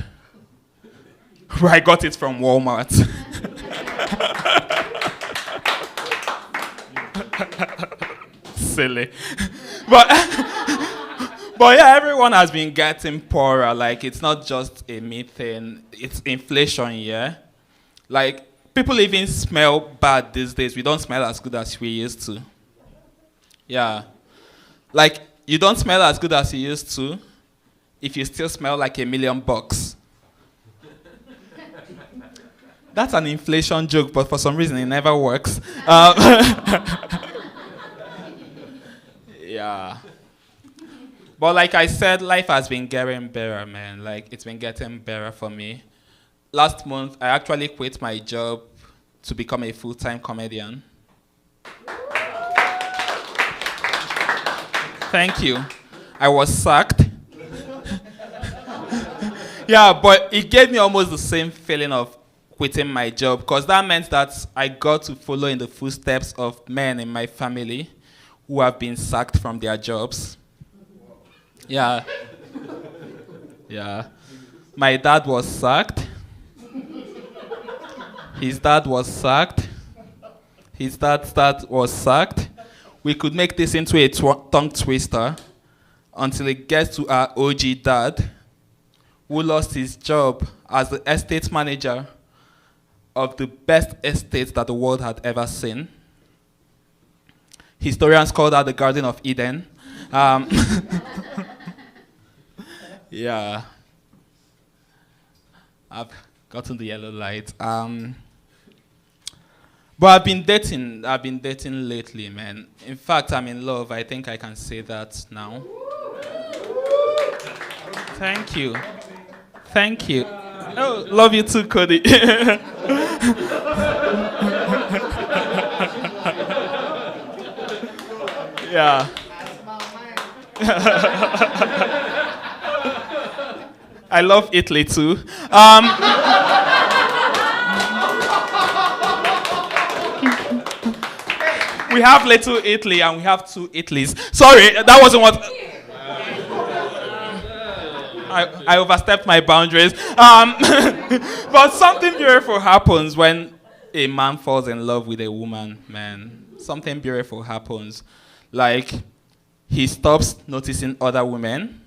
I got it from Walmart. Silly. But yeah, everyone has been getting poorer. Like, it's not just a me thing. It's inflation, yeah? Like, people even smell bad these days. We don't smell as good as we used to. Yeah. Like, you don't smell as good as you used to if you still smell like $1 million. That's an inflation joke, but for some reason it never works. Yeah. But like I said, life has been getting better, man. Like, it's been getting better for me. Last month, I actually quit my job to become a full-time comedian. Thank you. I was sacked. Yeah, but it gave me almost the same feeling of quitting my job, because that meant that I got to follow in the footsteps of men in my family who have been sacked from their jobs. Yeah. Yeah. My dad was sacked. His dad was sacked. His dad's dad was sacked. We could make this into a tongue twister until it gets to our OG dad, who lost his job as the estate manager of the best estate that the world had ever seen. Historians call that the Garden of Eden. Yeah. I've gotten the yellow light. But I've been dating lately, man. In fact, I'm in love. I think I can say that now. Thank you. Thank you. Oh, love you too, Cody. Yeah. I love Italy too. We have Little Italy and we have two Italys. Sorry, that wasn't what. I overstepped my boundaries. But something beautiful happens when a man falls in love with a woman, man. Something beautiful happens. Like, he stops noticing other women,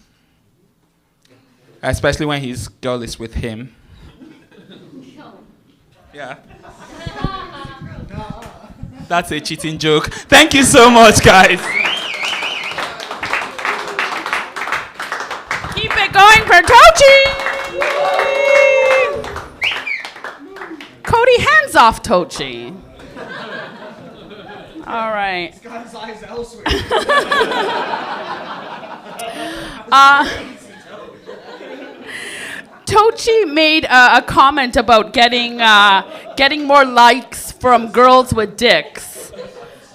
especially when his girl is with him. Yeah. That's a cheating joke. Thank you so much, guys. Keep it going for Tochi. Cody, hands off Tochi. All right. He's got his eyes elsewhere. Tochi made a comment about getting more likes from girls with dicks.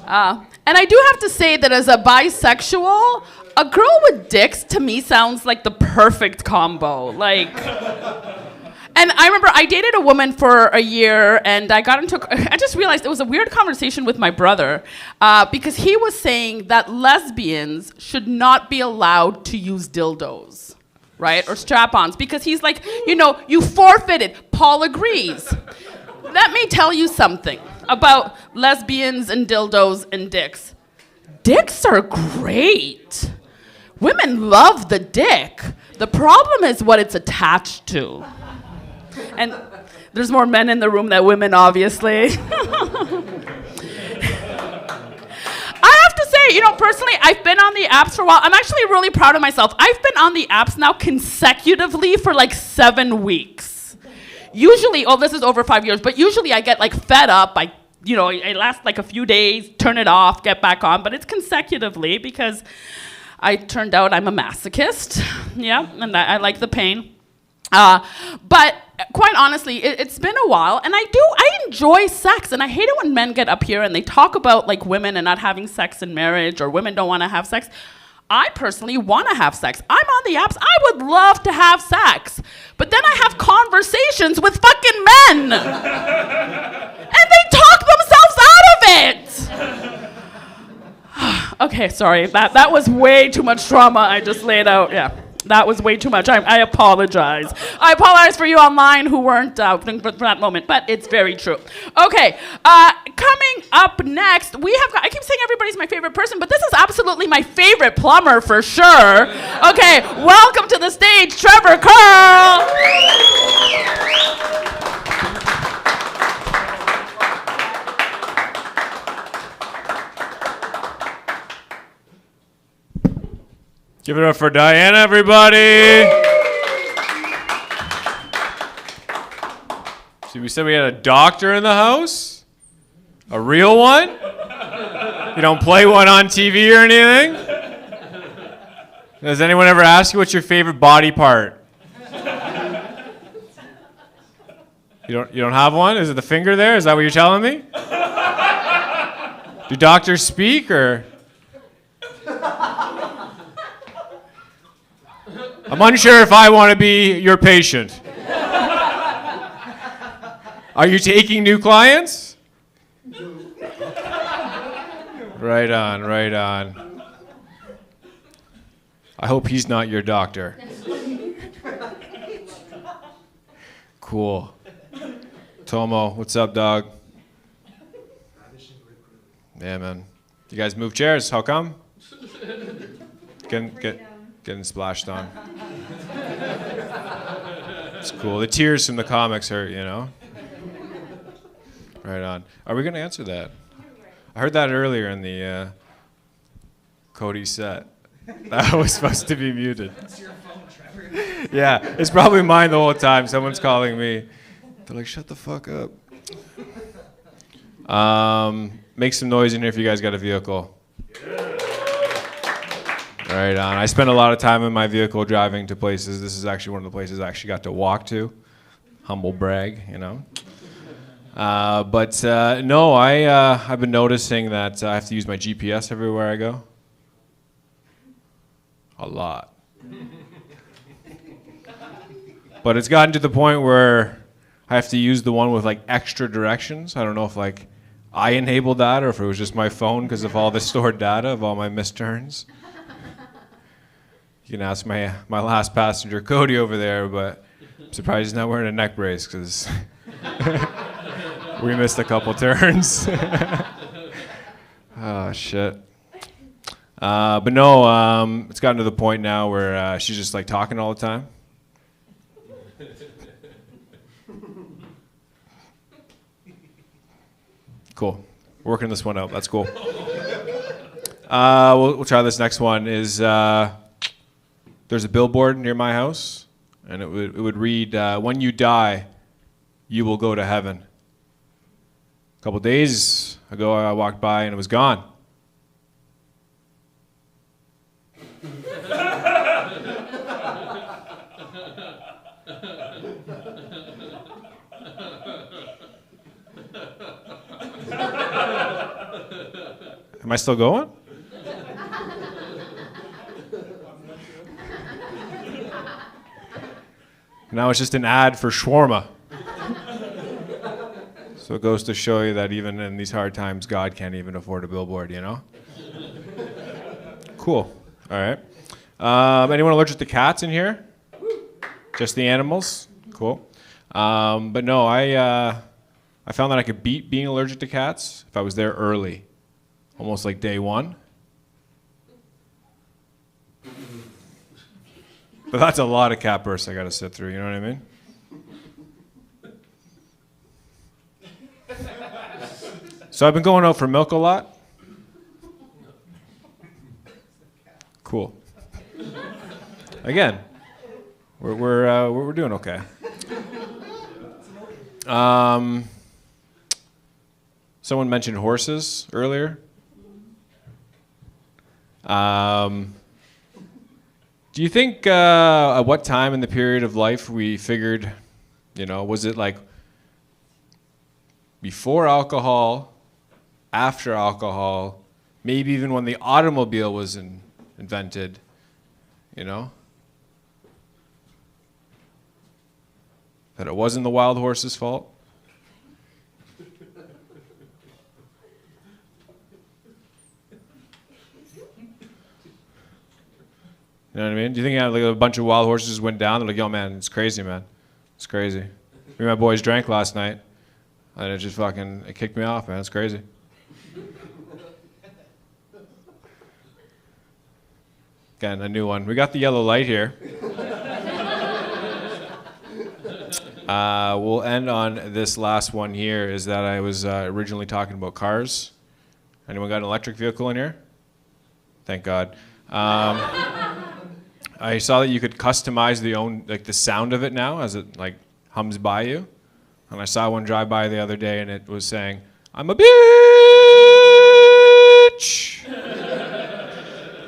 And I do have to say that as a bisexual, a girl with dicks to me sounds like the perfect combo. Like, and I remember I dated a woman for a year, and I just realized it was a weird conversation with my brother because he was saying that lesbians should not be allowed to use dildos, right, or strap-ons, because he's like, you forfeited. Paul agrees. Let me tell you something about lesbians and dildos and dicks. Dicks are great. Women love the dick. The problem is what it's attached to. And there's more men in the room than women, obviously. I have to say, personally, I've been on the apps for a while. I'm actually really proud of myself. I've been on the apps now consecutively for like 7 weeks. Usually, this is over 5 years, but usually I get like fed up. I last like a few days, turn it off, get back on, but it's consecutively because I turned out I'm a masochist. Yeah, and I like the pain. But quite honestly, it's been a while, and I enjoy sex, and I hate it when men get up here and they talk about like women and not having sex in marriage, or women don't want to have sex. I personally want to have sex. I'm on the apps. I would love to have sex, but then I have conversations with fucking men, and they talk themselves out of it. Okay, sorry. That was way too much trauma I just laid out. Yeah. That was way too much. I apologize. I apologize for you online who weren't for that moment, but it's very true. Okay, coming up next, I keep saying everybody's my favorite person, but this is absolutely my favorite plumber for sure. Okay, welcome to the stage, Trevor Curl. Give it up for Diana, everybody. See, we said we had a doctor in the house? A real one? You don't play one on TV or anything? Does anyone ever ask you what's your favorite body part? You don't have one? Is it the finger there? Is that what you're telling me? Do doctors speak, or? I'm unsure if I want to be your patient. Are you taking new clients? Right on, right on. I hope he's not your doctor. Cool. Tomo, what's up, dog? Yeah, man. You guys move chairs, how come? Getting splashed on. It's cool. The tears from the comics hurt, Right on. Are we going to answer that? I heard that earlier in the Cody set. That was supposed to be muted. It's your phone, Trevor. Yeah, it's probably mine the whole time. Someone's calling me. They're like, shut the fuck up. Make some noise in here if you guys got a vehicle. Right on. I spend a lot of time in my vehicle driving to places. This is actually one of the places I actually got to walk to. Humble brag, you know. No, I've been noticing that I have to use my GPS everywhere I go. A lot. But it's gotten to the point where I have to use the one with like extra directions. I don't know if like I enabled that or if it was just my phone because of all the stored data of all my missed turns. You can ask my last passenger, Cody, over there, but I'm surprised he's not wearing a neck brace because we missed a couple turns. Oh, shit. But no, it's gotten to the point now where she's just like talking all the time. Cool. We're working this one out. That's cool. We'll try this next one. Is there's a billboard near my house, and it would read, "When you die, you will go to heaven." A couple days ago, I walked by and it was gone. Am I still going? Now it's just an ad for shawarma. So it goes to show you that even in these hard times, God can't even afford a billboard, you know? Cool. All right. Anyone allergic to cats in here? Just the animals? Cool. But no, I found that I could beat being allergic to cats if I was there early. Almost like day one. But that's a lot of cat bursts I gotta sit through, you know what I mean? So I've been going out for milk a lot. Cool. Again, we're doing okay. Someone mentioned horses earlier. Do you think at what time in the period of life we figured, you know, was it like before alcohol, after alcohol, maybe even when the automobile was invented, you know? That it wasn't the wild horse's fault? You know what I mean? Do you think like a bunch of wild horses went down? They're like, yo, man, it's crazy, man. It's crazy. Me and my boys drank last night, and it just fucking kicked me off, man. It's crazy. Again, a new one. We got the yellow light here. We'll end on this last one here, is that I was originally talking about cars. Anyone got an electric vehicle in here? Thank God. I saw that you could customize the sound of it now as it like hums by you. And I saw one drive by the other day and it was saying, "I'm a bitch."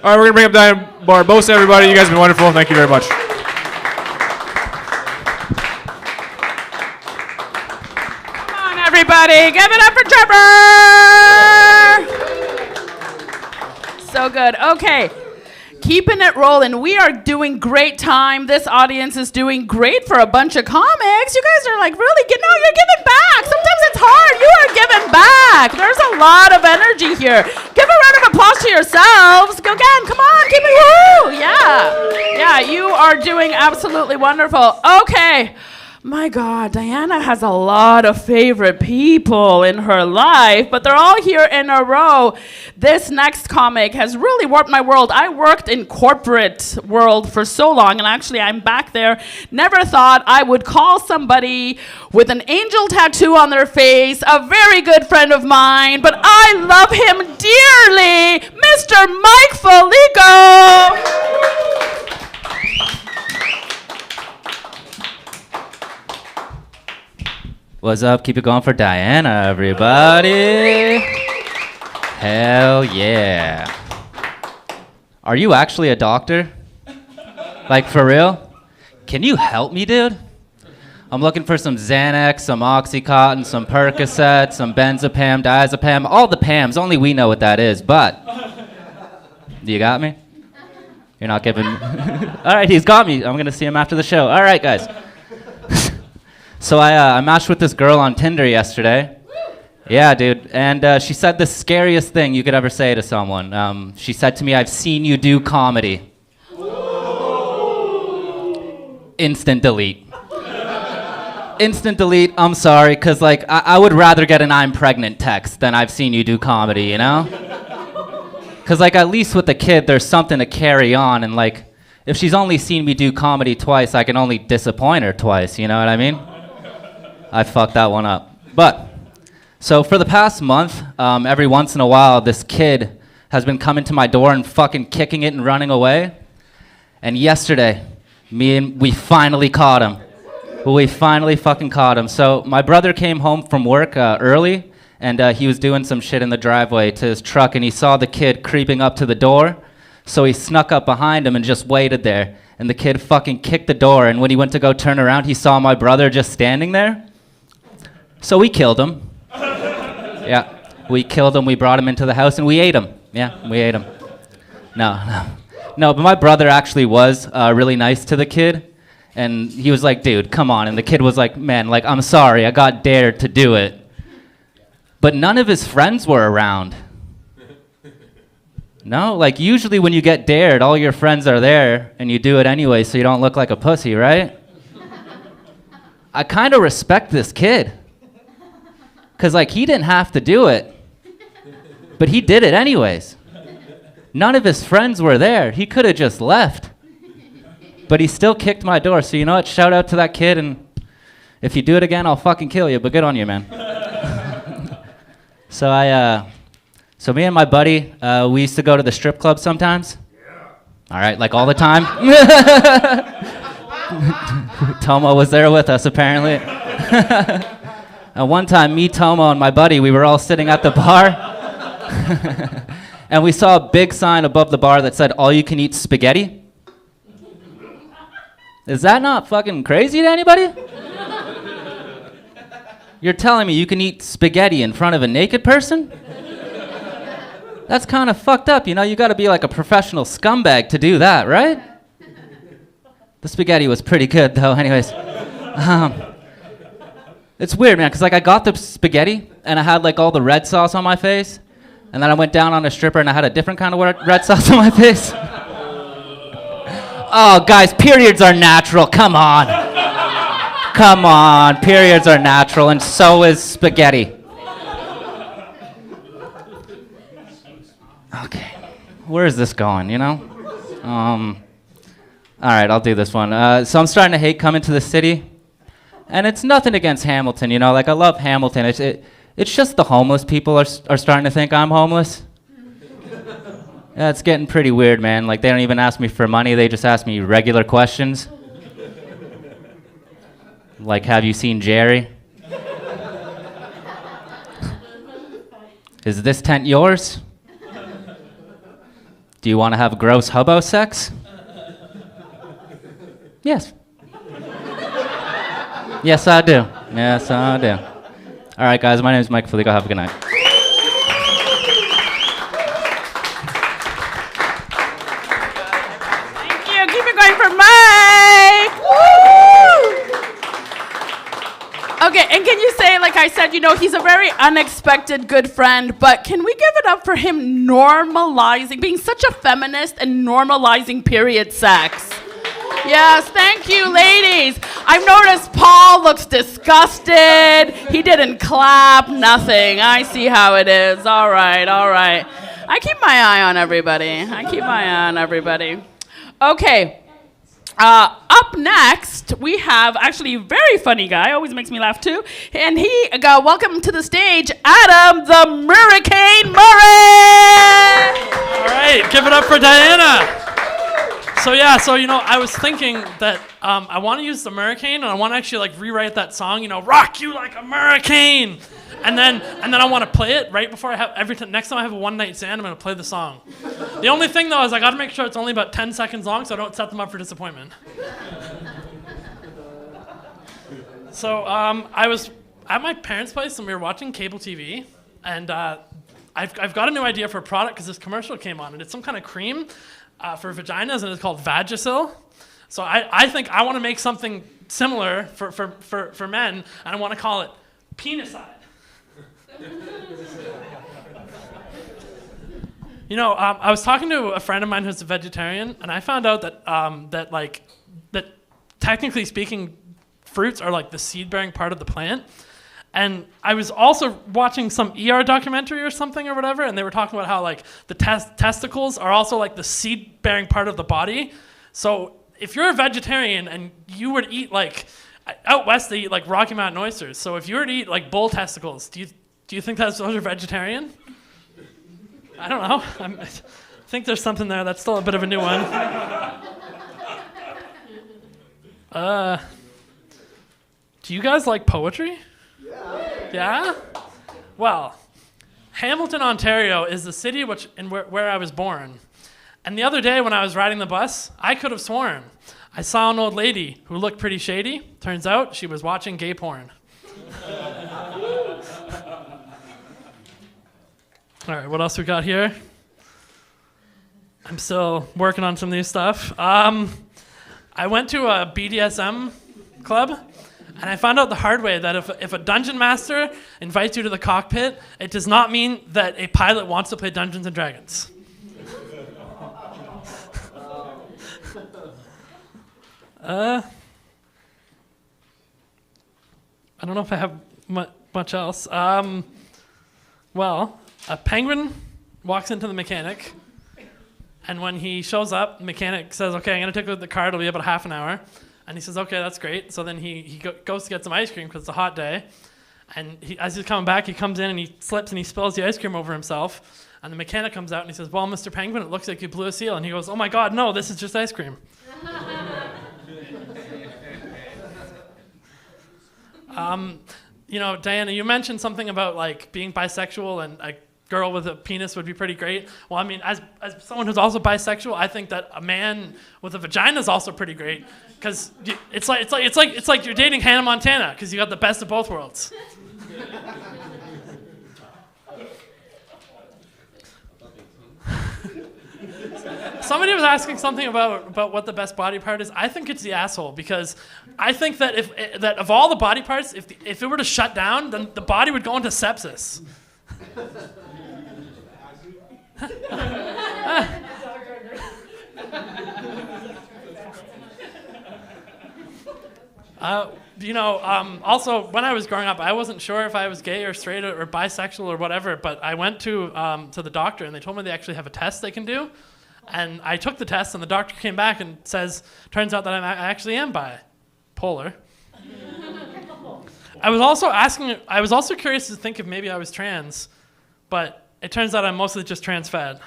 All right, we're gonna bring up Diane Barbosa, everybody. You guys have been wonderful. Thank you very much. Come on, everybody. Give it up for Trevor. So good. Okay. Keeping it rolling. We are doing great time. This audience is doing great for a bunch of comics. You guys are like, really? You're giving back. Sometimes it's hard. You are giving back. There's a lot of energy here. Give a round of applause to yourselves. Go again. Come on. Keep it. Woo. Yeah. Yeah, you are doing absolutely wonderful. Okay. My God, Diana has a lot of favorite people in her life, but they're all here in a row. This next comic has really warped my world. I worked in corporate world for so long, and actually I'm back there. Never thought I would call somebody with an angel tattoo on their face a very good friend of mine, but I love him dearly, Mr. Mike Felico. What's up? Keep it going for Diana, everybody. Hell yeah. Are you actually a doctor? Like, for real? Can you help me, dude? I'm looking for some Xanax, some Oxycontin, some Percocet, some benzopam, diazepam, all the Pams. Only we know what that is, but... You got me? You're not giving... All right, he's got me. I'm going to see him after the show. All right, guys. So I matched with this girl on Tinder yesterday. Yeah, dude. And she said the scariest thing you could ever say to someone. She said to me, "I've seen you do comedy." Instant delete. Instant delete. I'm sorry, because like I would rather get an "I'm pregnant" text than "I've seen you do comedy," you know? Because like at least with the kid, there's something to carry on. And like if she's only seen me do comedy twice, I can only disappoint her twice. You know what I mean? I fucked that one up. But, so for the past month, every once in a while, this kid has been coming to my door and fucking kicking it and running away. And yesterday, we finally caught him. We finally fucking caught him. So my brother came home from work early, and he was doing some shit in the driveway to his truck, and he saw the kid creeping up to the door. So he snuck up behind him and just waited there. And the kid fucking kicked the door, and when he went to go turn around, he saw my brother just standing there. So we killed him. Yeah, we killed him, we brought him into the house, and we ate him. Yeah, we ate him. No, but my brother actually was really nice to the kid, and he was like, "Dude, come on," and the kid was like, "Man, like, I'm sorry, I got dared to do it." But none of his friends were around. No, like, usually when you get dared, all your friends are there, and you do it anyway so you don't look like a pussy, right? I kind of respect this kid. Because, like, he didn't have to do it, but he did it anyways. None of his friends were there. He could have just left, but he still kicked my door. So you know what? Shout out to that kid, and if you do it again, I'll fucking kill you, but good on you, man. So me and my buddy, we used to go to the strip club sometimes. Yeah. All right, like all the time. Tomo was there with us, apparently. One time, me, Tomo, and my buddy, we were all sitting at the bar, and we saw a big sign above the bar that said, "All you can eat spaghetti." Is that not fucking crazy to anybody? You're telling me you can eat spaghetti in front of a naked person? That's kind of fucked up, you know? You gotta be like a professional scumbag to do that, right? The spaghetti was pretty good, though, anyways. It's weird, man, because like I got the spaghetti and I had like all the red sauce on my face, and then I went down on a stripper and I had a different kind of red sauce on my face. Oh, guys, periods are natural. Come on. Come on. Periods are natural, and so is spaghetti. Okay. Where is this going, you know? All right, I'll do this one. So I'm starting to hate coming to the city. And it's nothing against Hamilton, you know? Like, I love Hamilton. It's just the homeless people are starting to think I'm homeless. Yeah, it's getting pretty weird, man. Like, they don't even ask me for money. They just ask me regular questions. Like, have you seen Jerry? Is this tent yours? Do you want to have gross hobo sex? Yes. Yes, I do. Yes, I do. All right, guys, my name is Mike Felico. Have a good night. Thank you. Keep it going for Mike. Woo! Okay, and can you say, like I said, you know, he's a very unexpected good friend, but can we give it up for him normalizing, being such a feminist and normalizing period sex? Yes, thank you, ladies. I've noticed Paul looks disgusted. He didn't clap, nothing. I see how it is. All right, all right. I keep my eye on everybody. Okay. Up next, we have actually a very funny guy, always makes me laugh too. And welcome to the stage, Adam the Hurricane Murray! All right, give it up for Diana. So I was thinking that I want to use the Hurricane, and I want to actually rewrite that song, rock you like a hurricane. And then I want to play it right before next time I have a one night stand, I'm going to play the song. The only thing though is I got to make sure it's only about 10 seconds long so I don't set them up for disappointment. So I was at my parents' place and we were watching cable TV, and I've got a new idea for a product because this commercial came on, and it's some kind of cream for vaginas, and it's called Vagisil. So I think I want to make something similar for men, and I want to call it Penicide. I was talking to a friend of mine who's a vegetarian, and I found out that technically speaking, fruits are like the seed-bearing part of the plant. And I was also watching some ER documentary or something or whatever, and they were talking about how the testicles are also like the seed-bearing part of the body. So if you're a vegetarian and you were to eat out west they eat Rocky Mountain oysters. So if you were to eat bull testicles, do you think those are vegetarian? I don't know. I think there's something there. That's still a bit of a new one. Do you guys like poetry? Yeah? Well, Hamilton, Ontario is the city where I was born. And the other day when I was riding the bus, I could have sworn I saw an old lady who looked pretty shady. Turns out she was watching gay porn. All right, what else we got here? I'm still working on some new stuff. I went to a BDSM club, and I found out the hard way that if a dungeon master invites you to the cockpit, it does not mean that a pilot wants to play Dungeons and Dragons. I don't know if I have much else. Well, a penguin walks into the mechanic, and when he shows up, the mechanic says, okay, I'm going to take a look at the car. It'll be about half an hour. And he says, okay, that's great. So then he goes to get some ice cream because it's a hot day. And as he's coming back, he comes in and he slips and he spills the ice cream over himself. And the mechanic comes out and he says, well, Mr. Penguin, it looks like you blew a seal. And he goes, oh my God, no, this is just ice cream. Diana, you mentioned something about being bisexual and a girl with a penis would be pretty great. Well, I mean, as someone who's also bisexual, I think that a man with a vagina is also pretty great because it's like you're dating Hannah Montana because you got the best of both worlds. Somebody was asking something about what the best body part is. I think it's the asshole because I think that that of all the body parts, if it were to shut down, then the body would go into sepsis. Also, when I was growing up, I wasn't sure if I was gay or straight or bisexual or whatever, but I went to the doctor, and they told me they actually have a test they can do. And I took the test, and the doctor came back and says, turns out that I actually am bipolar. I was also curious to think if maybe I was trans, but it turns out I'm mostly just trans fat.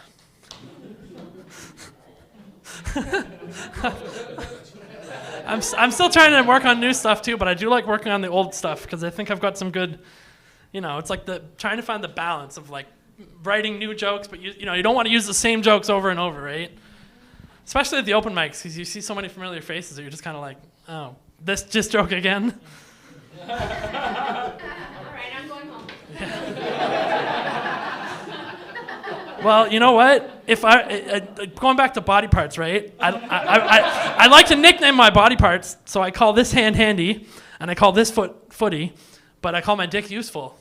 I'm still trying to work on new stuff too, but I do like working on the old stuff because I think I've got some good, it's like trying to find the balance of writing new jokes, but you don't want to use the same jokes over and over, right? Especially at the open mics because you see so many familiar faces that you're just kind of like, oh, this just joke again. All right, I'm going home. Well, you know what? If going back to body parts, right? I like to nickname my body parts, so I call this hand handy, and I call this foot footy, but I call my dick useful,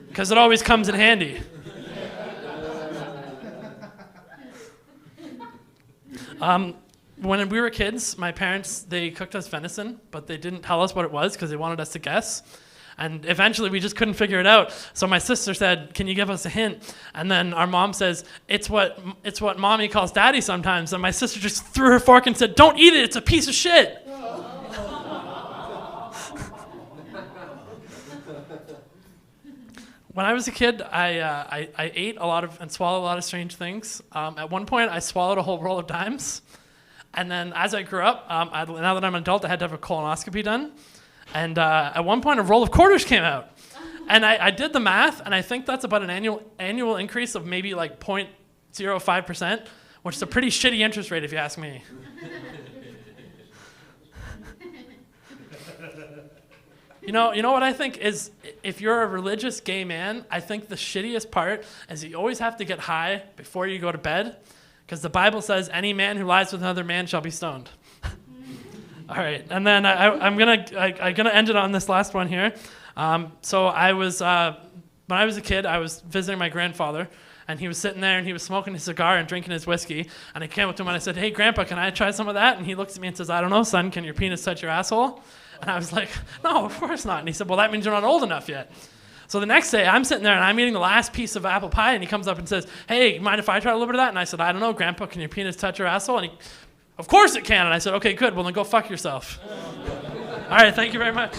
because it always comes in handy. when we were kids, my parents, they cooked us venison, but they didn't tell us what it was because they wanted us to guess. And eventually we just couldn't figure it out. So my sister said, "Can you give us a hint?" And then our mom says, it's what mommy calls daddy sometimes. And my sister just threw her fork and said, "Don't eat it, it's a piece of shit." When I was a kid, I ate a lot of and swallowed a lot of strange things. At one point, I swallowed a whole roll of dimes. And then as I grew up, now that I'm an adult, I had to have a colonoscopy done. And at one point, a roll of quarters came out. And I did the math, and I think that's about an annual increase of maybe like 0.05%, which is a pretty shitty interest rate if you ask me. You know what I think is, if you're a religious gay man, I think the shittiest part is you always have to get high before you go to bed, because the Bible says any man who lies with another man shall be stoned. All right, and then I'm gonna end it on this last one here. So I was when I was a kid, I was visiting my grandfather, and he was sitting there and he was smoking his cigar and drinking his whiskey. And I came up to him and I said, "Hey, Grandpa, can I try some of that?" And he looks at me and says, "I don't know, son. Can your penis touch your asshole?" And I was like, "No, of course not." And he said, "Well, that means you're not old enough yet." So the next day, I'm sitting there and I'm eating the last piece of apple pie, and he comes up and says, "Hey, mind if I try a little bit of that?" And I said, "I don't know, Grandpa. Can your penis touch your asshole?" And he, "Of course it can." And I said, "Okay, good. Well, then go fuck yourself." All right, thank you very much.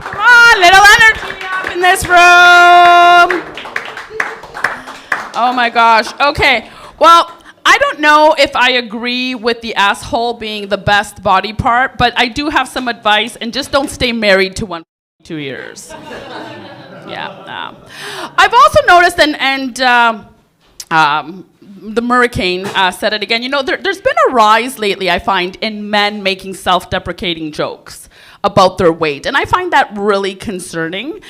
Come on, little energy up in this room. Oh my gosh. Okay. Well, I don't know if I agree with the asshole being the best body part, but I do have some advice, and just don't stay married to one for 2 years. Yeah. I've also noticed, and the Hurricane said it again, there's been a rise lately, I find, in men making self-deprecating jokes about their weight. And I find that really concerning,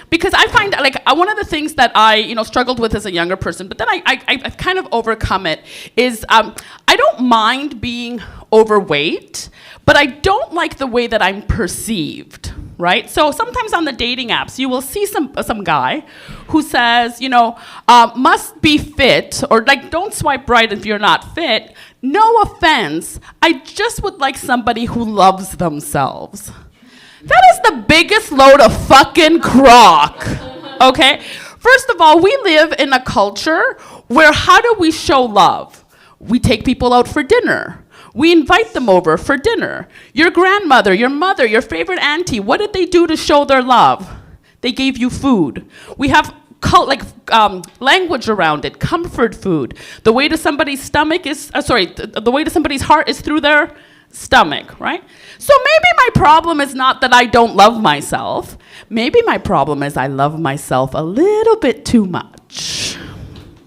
because I find, one of the things that I, struggled with as a younger person, but then I've kind of overcome it, is I don't mind being overweight, but I don't like the way that I'm perceived, right? So sometimes on the dating apps, you will see some guy who says, must be fit, or don't swipe right if you're not fit. No offense, I just would like somebody who loves themselves. That is the biggest load of fucking crock, okay? First of all, we live in a culture where how do we show love? We take people out for dinner. We invite them over for dinner. Your grandmother, your mother, your favorite auntie, what did they do to show their love? They gave you food. We have language around it, comfort food. The way to somebody's stomach is, the way to somebody's heart is through their stomach, right? So maybe my problem is not that I don't love myself. Maybe my problem is I love myself a little bit too much.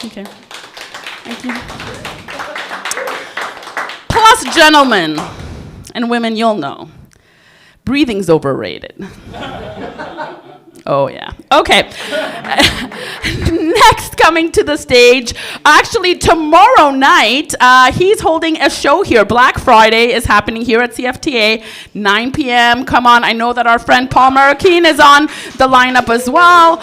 Okay, thank you. Plus, gentlemen and women, you'll know, breathing's overrated. Oh, yeah. Okay. Next coming to the stage, actually tomorrow night, he's holding a show here. Black Friday is happening here at CFTA, 9 p.m. Come on, I know that our friend Paul Marroquin is on the lineup as well.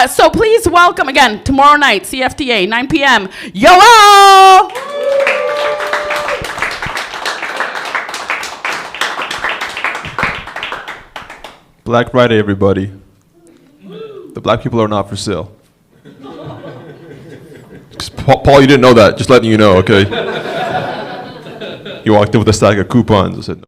So please welcome again, tomorrow night, CFTA, 9 p.m., Yoel! Black Friday, everybody. The black people are not for sale. Paul, you didn't know that. Just letting you know, okay? You walked in with a stack of coupons. I said, no.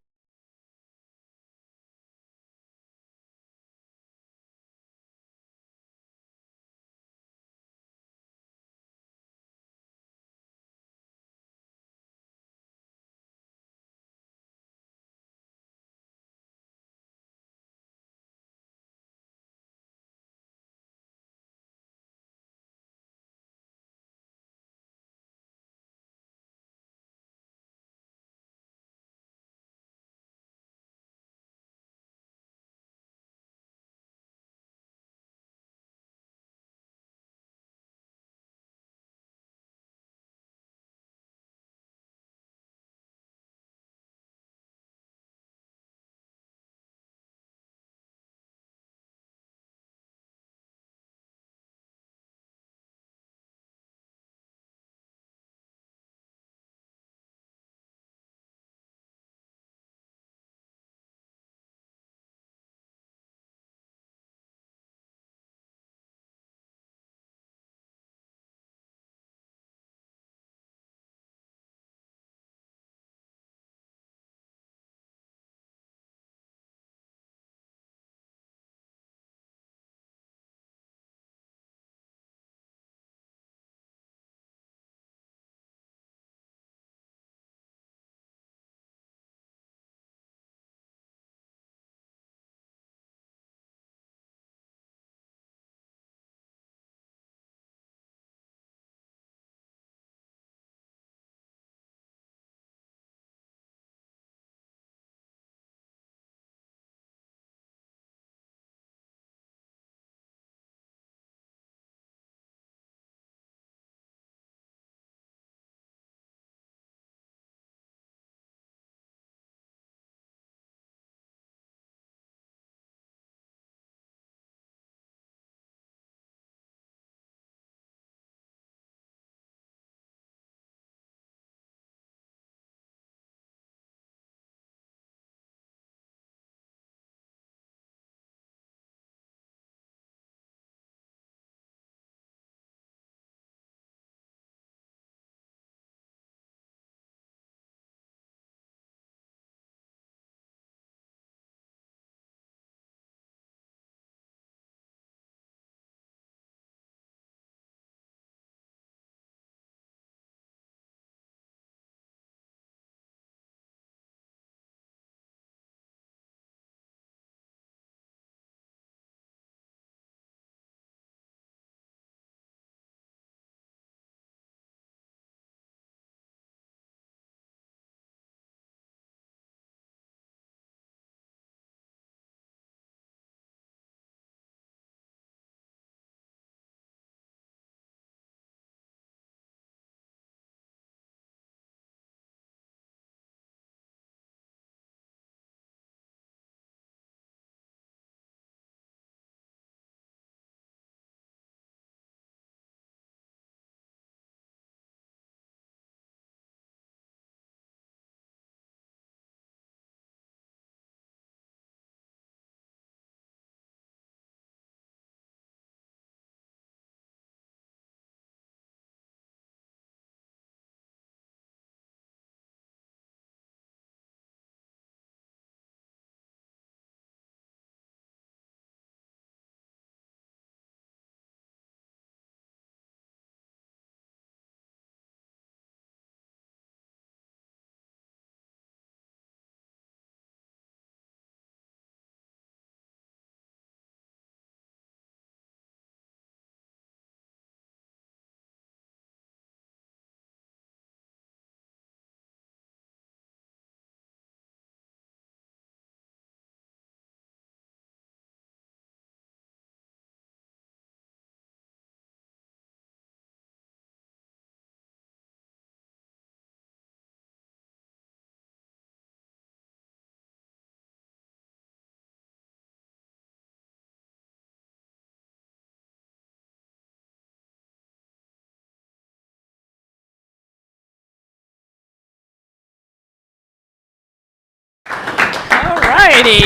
righty.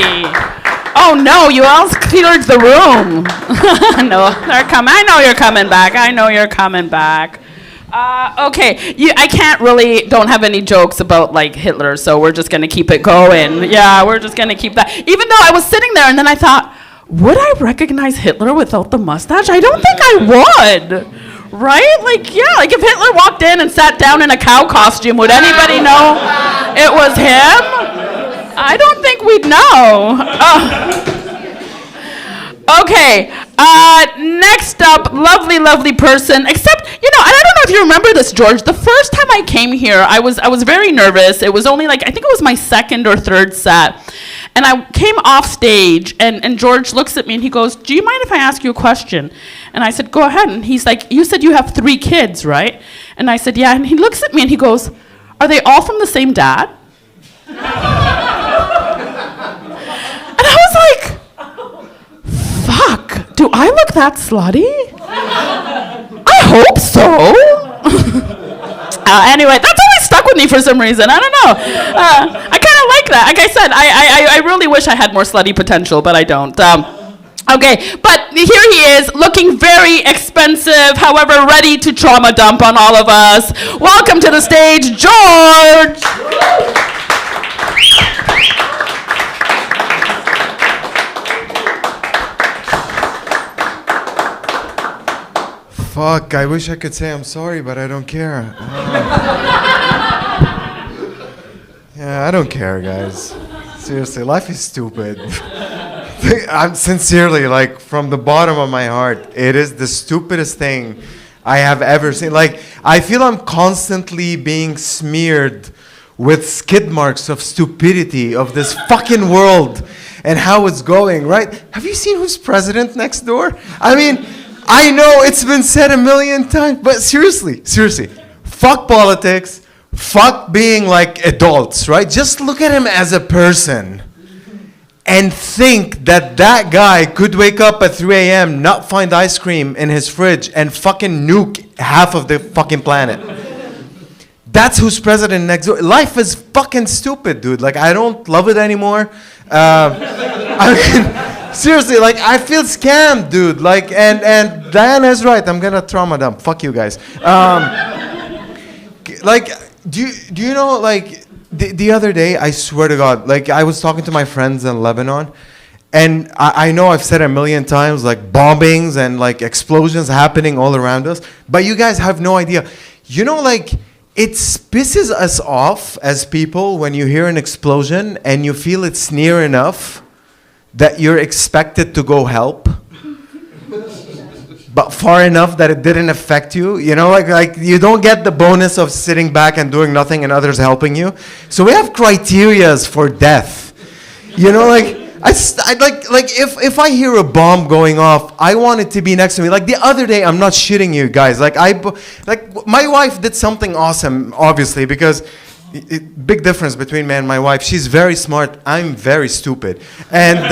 Oh no, you all cleared the room. No, they're coming. I know you're coming back. I know you're coming back. Okay, I can't really, don't have any jokes about like Hitler, so we're just gonna keep it going. Yeah, we're just gonna keep that. Even though I was sitting there and then I thought, would I recognize Hitler without the mustache? I don't think I would. Right? Like, yeah, like if Hitler walked in and sat down in a cow costume, would anybody know it was him? I don't think we'd know. Okay, next up, lovely, lovely person. Except, I don't know if you remember this, George. The first time I came here, I was very nervous. It was only I think it was my second or third set. And I came off stage, and George looks at me and he goes, "Do you mind if I ask you a question?" And I said, "Go ahead." And he's like, "You said you have 3 kids, right?" And I said, "Yeah." And he looks at me and he goes, "Are they all from the same dad?" And I was like, fuck, do I look that slutty? I hope so. Anyway, that's always stuck with me for some reason. I don't know. I kind of like that. Like I said, I really wish I had more slutty potential, but I don't. Okay, but here he is, looking very expensive, however, ready to trauma dump on all of us. Welcome to the stage, George. Fuck, I wish I could say I'm sorry, but I don't care. Yeah, I don't care, guys. Seriously, life is stupid. I'm sincerely, from the bottom of my heart, it is the stupidest thing I have ever seen. I feel I'm constantly being smeared with skid marks of stupidity of this fucking world and how it's going, right? Have you seen who's president next door? I mean, I know it's been said a million times, but seriously, fuck politics, fuck being adults, right? Just look at him as a person and think that guy could wake up at 3 a.m., not find ice cream in his fridge, and fucking nuke half of the fucking planet. That's who's president next door. Life is fucking stupid, dude. I don't love it anymore. I mean, seriously, I feel scammed, dude. And Diana's right. I'm gonna trauma dump. Fuck you guys. Do you know, the other day, I swear to God, I was talking to my friends in Lebanon, and I know I've said it a million times, bombings and explosions happening all around us, but you guys have no idea. You know, it pisses us off as people when you hear an explosion and you feel it's near enough that you're expected to go help, but far enough that it didn't affect you. You know, you don't get the bonus of sitting back and doing nothing and others helping you. So we have criterias for death. You know, if I hear a bomb going off, I want it to be next to me. The other day, I'm not shitting you guys. My wife did something awesome, obviously, because big difference between me and my wife. She's very smart. I'm very stupid. And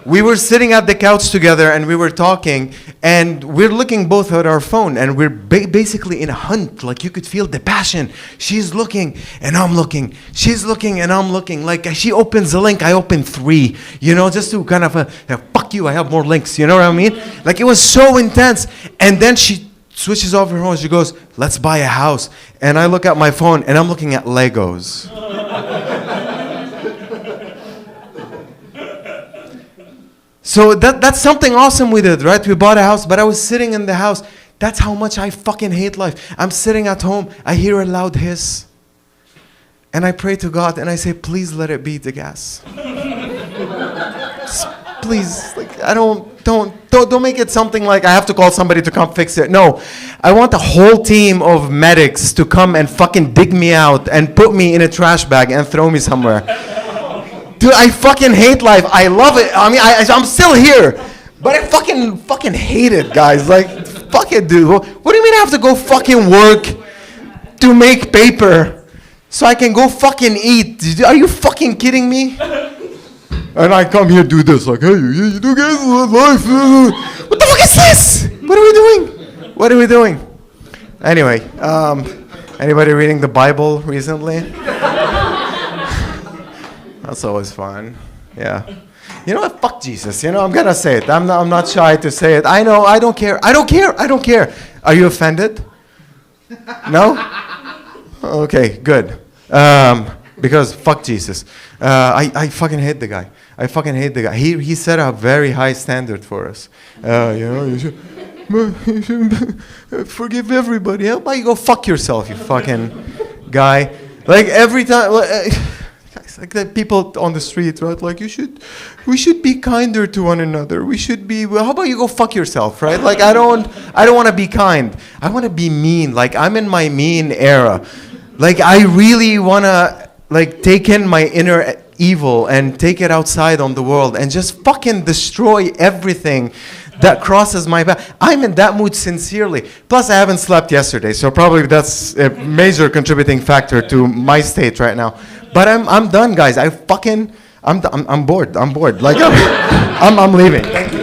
we were sitting at the couch together and we were talking, and we're looking both at our phone, and we're basically in a hunt. You could feel the passion. She's looking and I'm looking. She's looking and I'm looking. She opens a link, I open 3. You know, just to kind of fuck you, I have more links. You know what I mean? It was so intense. And then she switches off her phone. She goes, "Let's buy a house." And I look at my phone and I'm looking at Legos. So that's something awesome we did, right? We bought a house, but I was sitting in the house. That's how much I fucking hate life. I'm sitting at home, I hear a loud hiss, and I pray to God and I say, "Please let it be the gas." Please, don't make it something I have to call somebody to come fix it. No, I want a whole team of medics to come and fucking dig me out and put me in a trash bag and throw me somewhere. Dude, I fucking hate life. I love it. I mean, I'm still here, but I fucking hate it, guys. Fuck it, dude. What do you mean I have to go fucking work to make paper so I can go fucking eat? Are you fucking kidding me? And I come here do this, hey, you do guys life. What the fuck is this? What are we doing? Anyway, anybody reading the Bible recently? That's always fun. Yeah. You know what? Fuck Jesus. You know, I'm gonna say it. I'm not shy to say it. I know. I don't care. I don't care. I don't care. Are you offended? No? Okay, good. Because fuck Jesus. I fucking hate the guy. I fucking hate the guy. He set a very high standard for us. You know, you should forgive everybody. How about you go fuck yourself, you fucking guy? Like every time, guys, like the people on the street, right? Like we should be kinder to one another. We should be. Well, how about you go fuck yourself, right? Like I don't want to be kind. I want to be mean. Like I'm in my mean era. Like I really want to like take in my inner evil and take it outside on the world and just fucking destroy everything that crosses my path. I'm in that mood sincerely. Plus, I haven't slept yesterday, so probably that's a major contributing factor to my state right now. But I'm done, guys. I'm bored. I'm bored. Like I'm leaving. Thank you.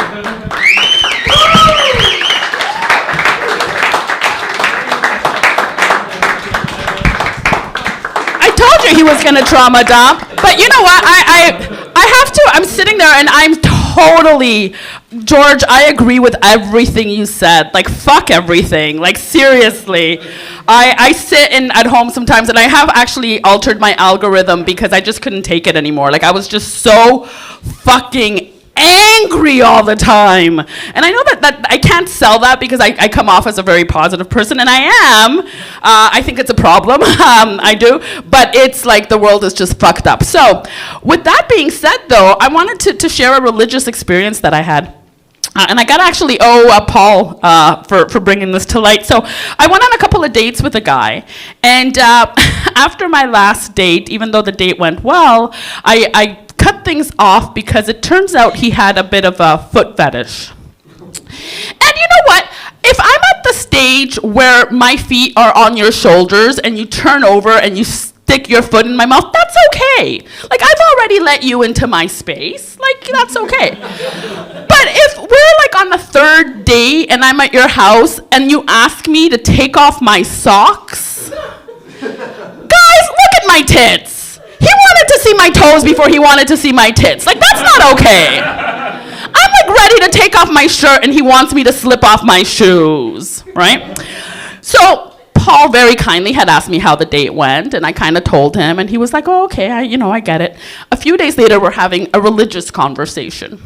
He was gonna trauma dump, but you know what? I have to. I'm sitting there and I'm totally, George. I agree with everything you said. Like fuck everything. Like seriously, I sit at home sometimes and I have actually altered my algorithm because I just couldn't take it anymore. Like I was just so fucking angry all the time. And I know that I can't sell that because I come off as a very positive person, and I am. I think it's a problem. I do. But it's like the world is just fucked up. So with that being said, though, I wanted to share a religious experience that I had. And I gotta actually owe Paul for bringing this to light. So I went on a couple of dates with a guy, and after my last date, even though the date went well, I cut things off because it turns out he had a bit of a foot fetish. And you know what? If I'm at the stage where my feet are on your shoulders and you turn over and you stick your foot in my mouth, that's okay. Like, I've already let you into my space. Like, that's okay. But if we're like on the third day and I'm at your house and you ask me to take off my socks, guys, look at my tits. He wanted to see my toes before he wanted to see my tits. Like, that's not okay. I'm like ready to take off my shirt and he wants me to slip off my shoes, right? So Paul very kindly had asked me how the date went, and I kind of told him, and he was like, oh, okay, I get it. A few days later, we're having a religious conversation.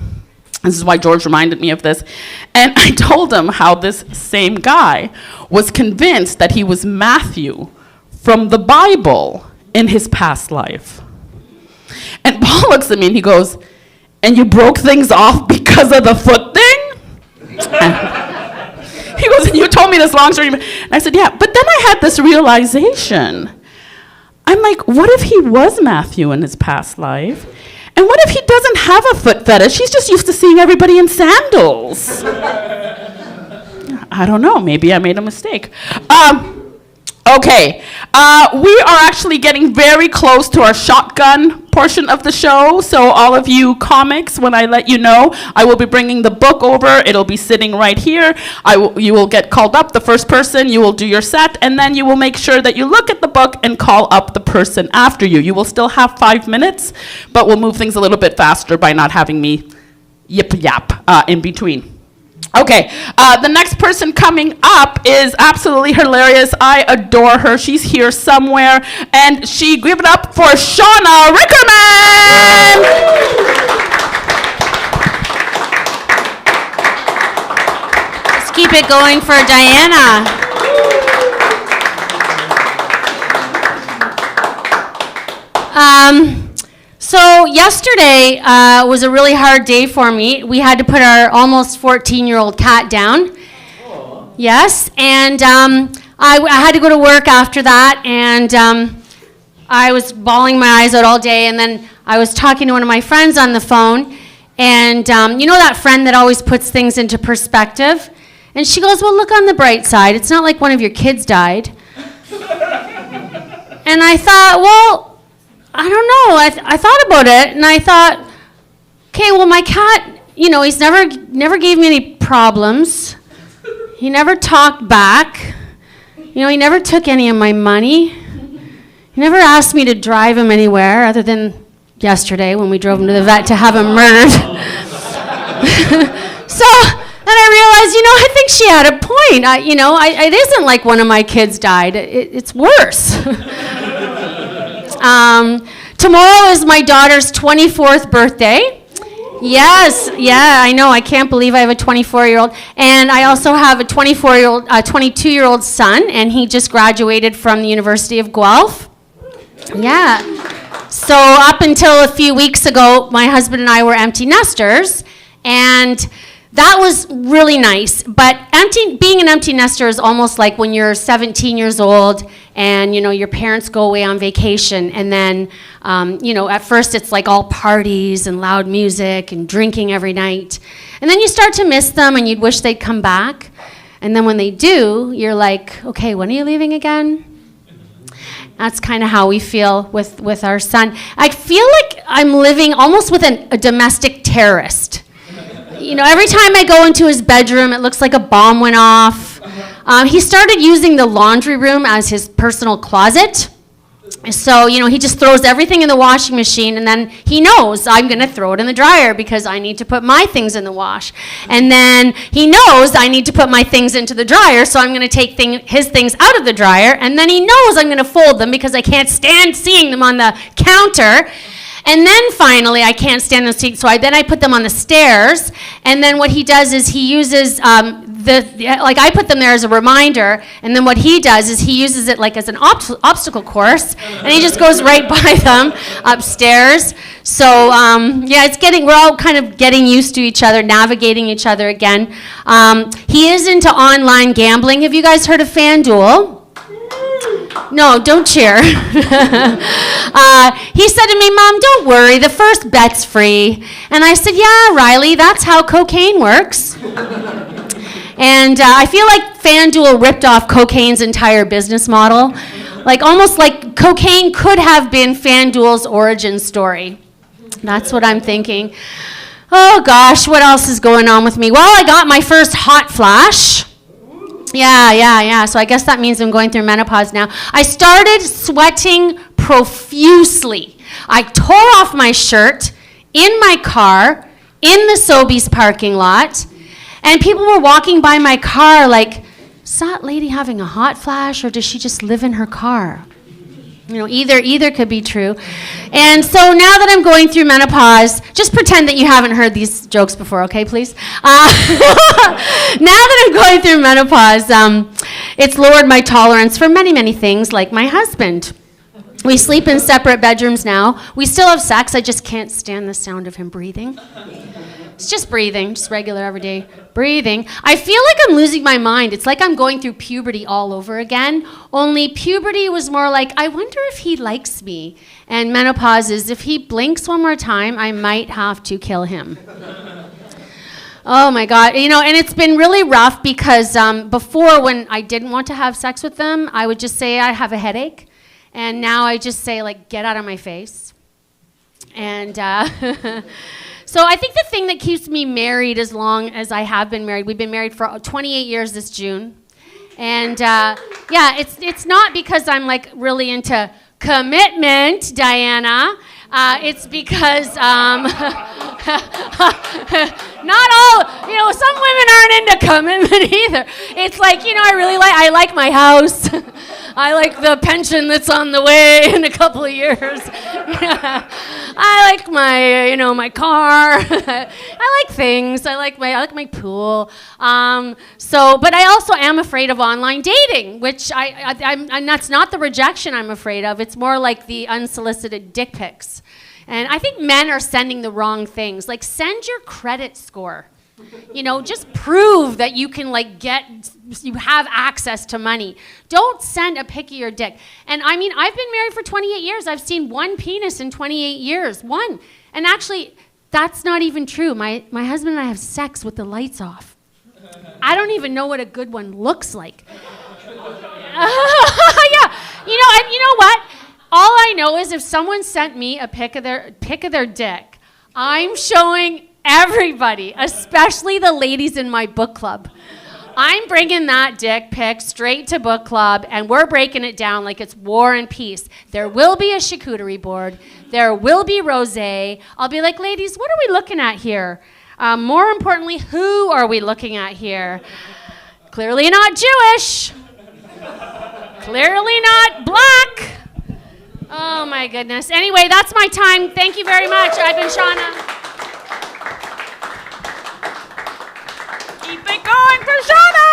This is why George reminded me of this. And I told him how this same guy was convinced that he was Matthew from the Bible in his past life. And Paul looks at me and he goes, and you broke things off because of the foot thing? He goes, and you told me this long story. And I said, yeah, but then I had this realization. I'm like, what if he was Matthew in his past life? And what if he doesn't have a foot fetish? He's just used to seeing everybody in sandals. I don't know, maybe I made a mistake. Okay, we are actually getting very close to our shotgun portion of the show. So all of you comics, when I let you know, I will be bringing the book over. It'll be sitting right here. You will get called up, the first person. You will do your set, and then you will make sure that you look at the book and call up the person after you. You will still have 5 minutes, but we'll move things a little bit faster by not having me yip-yap in between. Okay, the next person coming up is absolutely hilarious. I adore her. She's here somewhere. And give it up for Shauna Rickerman! Let's keep it going for Diana. So yesterday was a really hard day for me. We had to put our almost 14-year-old cat down. Yes, and I had to go to work after that, and I was bawling my eyes out all day, and then I was talking to one of my friends on the phone, and you know that friend that always puts things into perspective? And she goes, well, look on the bright side. It's not like one of your kids died. And I thought, well, I don't know. I thought about it, and I thought, okay, well, my cat, you know, he's never gave me any problems. He never talked back. You know, he never took any of my money. He never asked me to drive him anywhere other than yesterday when we drove him to the vet to have him murdered. So then I realized, I think she had a point. It isn't like one of my kids died. It's worse. Tomorrow is my daughter's 24th birthday. Yes, yeah, I know. I can't believe I have a 24-year-old. And I also have a 22-year-old son, and he just graduated from the University of Guelph. Yeah. So up until a few weeks ago, my husband and I were empty nesters, and that was really nice. But being an empty nester is almost like when you're 17 years old and, your parents go away on vacation, and then, at first it's like all parties and loud music and drinking every night. And then you start to miss them and you'd wish they'd come back. And then when they do, you're like, okay, when are you leaving again? That's kind of how we feel with our son. I feel like I'm living almost with a domestic terrorist. Every time I go into his bedroom, it looks like a bomb went off. He started using the laundry room as his personal closet. So, he just throws everything in the washing machine, and then he knows I'm going to throw it in the dryer because I need to put my things in the wash. And then he knows I need to put my things into the dryer, so I'm going to take his things out of the dryer. And then he knows I'm going to fold them because I can't stand seeing them on the counter. And then finally, I can't stand those seats, so I put them on the stairs. And then what he does is he uses I put them there as a reminder. And then what he does is he uses it like as an obstacle course, and he just goes right by them upstairs. So we're all kind of getting used to each other, navigating each other again. He is into online gambling. Have you guys heard of FanDuel? No, don't cheer. He said to me, Mom, don't worry, the first bet's free. And I said, yeah, Riley, that's how cocaine works. And I feel like FanDuel ripped off cocaine's entire business model. Almost like cocaine could have been FanDuel's origin story. That's what I'm thinking. Oh gosh, what else is going on with me? Well, I got my first hot flash. Yeah. So I guess that means I'm going through menopause now. I started sweating profusely. I tore off my shirt in my car in the Sobeys parking lot, and people were walking by my car like, is that lady having a hot flash, or does she just live in her car? Either could be true. And so now that I'm going through menopause, just pretend that you haven't heard these jokes before, okay, please? Now that I'm going through menopause, it's lowered my tolerance for many, many things, like my husband. We sleep in separate bedrooms now. We still have sex. I just can't stand the sound of him breathing. It's just breathing, just regular, everyday breathing. I feel like I'm losing my mind. It's like I'm going through puberty all over again, only puberty was more like, I wonder if he likes me. And menopause is, if he blinks one more time, I might have to kill him. Oh my God, and it's been really rough because before, when I didn't want to have sex with them, I would just say I have a headache. And now I just say, get out of my face. And so I think the thing that keeps me married as long as I have been married, we've been married for 28 years this June. And it's not because I'm really into commitment, Diana. It's because not all, some women aren't into commitment either. It's I like my house. I like the pension that's on the way in a couple of years. I like my, my car. I like things. I like my pool. But I also am afraid of online dating, which and that's not the rejection I'm afraid of. It's more like the unsolicited dick pics. And I think men are sending the wrong things. Send your credit score. Just prove that you can you have access to money. Don't send a pic of your dick. And I've been married for 28 years. I've seen one penis in 28 years. One. And actually, that's not even true. My husband and I have sex with the lights off. I don't even know what a good one looks like. Yeah. You know what? All I know is if someone sent me a pic of their dick, I'm showing everybody, especially the ladies in my book club. I'm bringing that dick pic straight to book club, and we're breaking it down like it's War and Peace. There will be a charcuterie board. There will be rosé. I'll be like, ladies, what are we looking at here? More importantly, who are we looking at here? Clearly not Jewish. Clearly not black. Oh my goodness. Anyway, that's my time. Thank you very much. I've been Shauna. Keep it going for Shauna!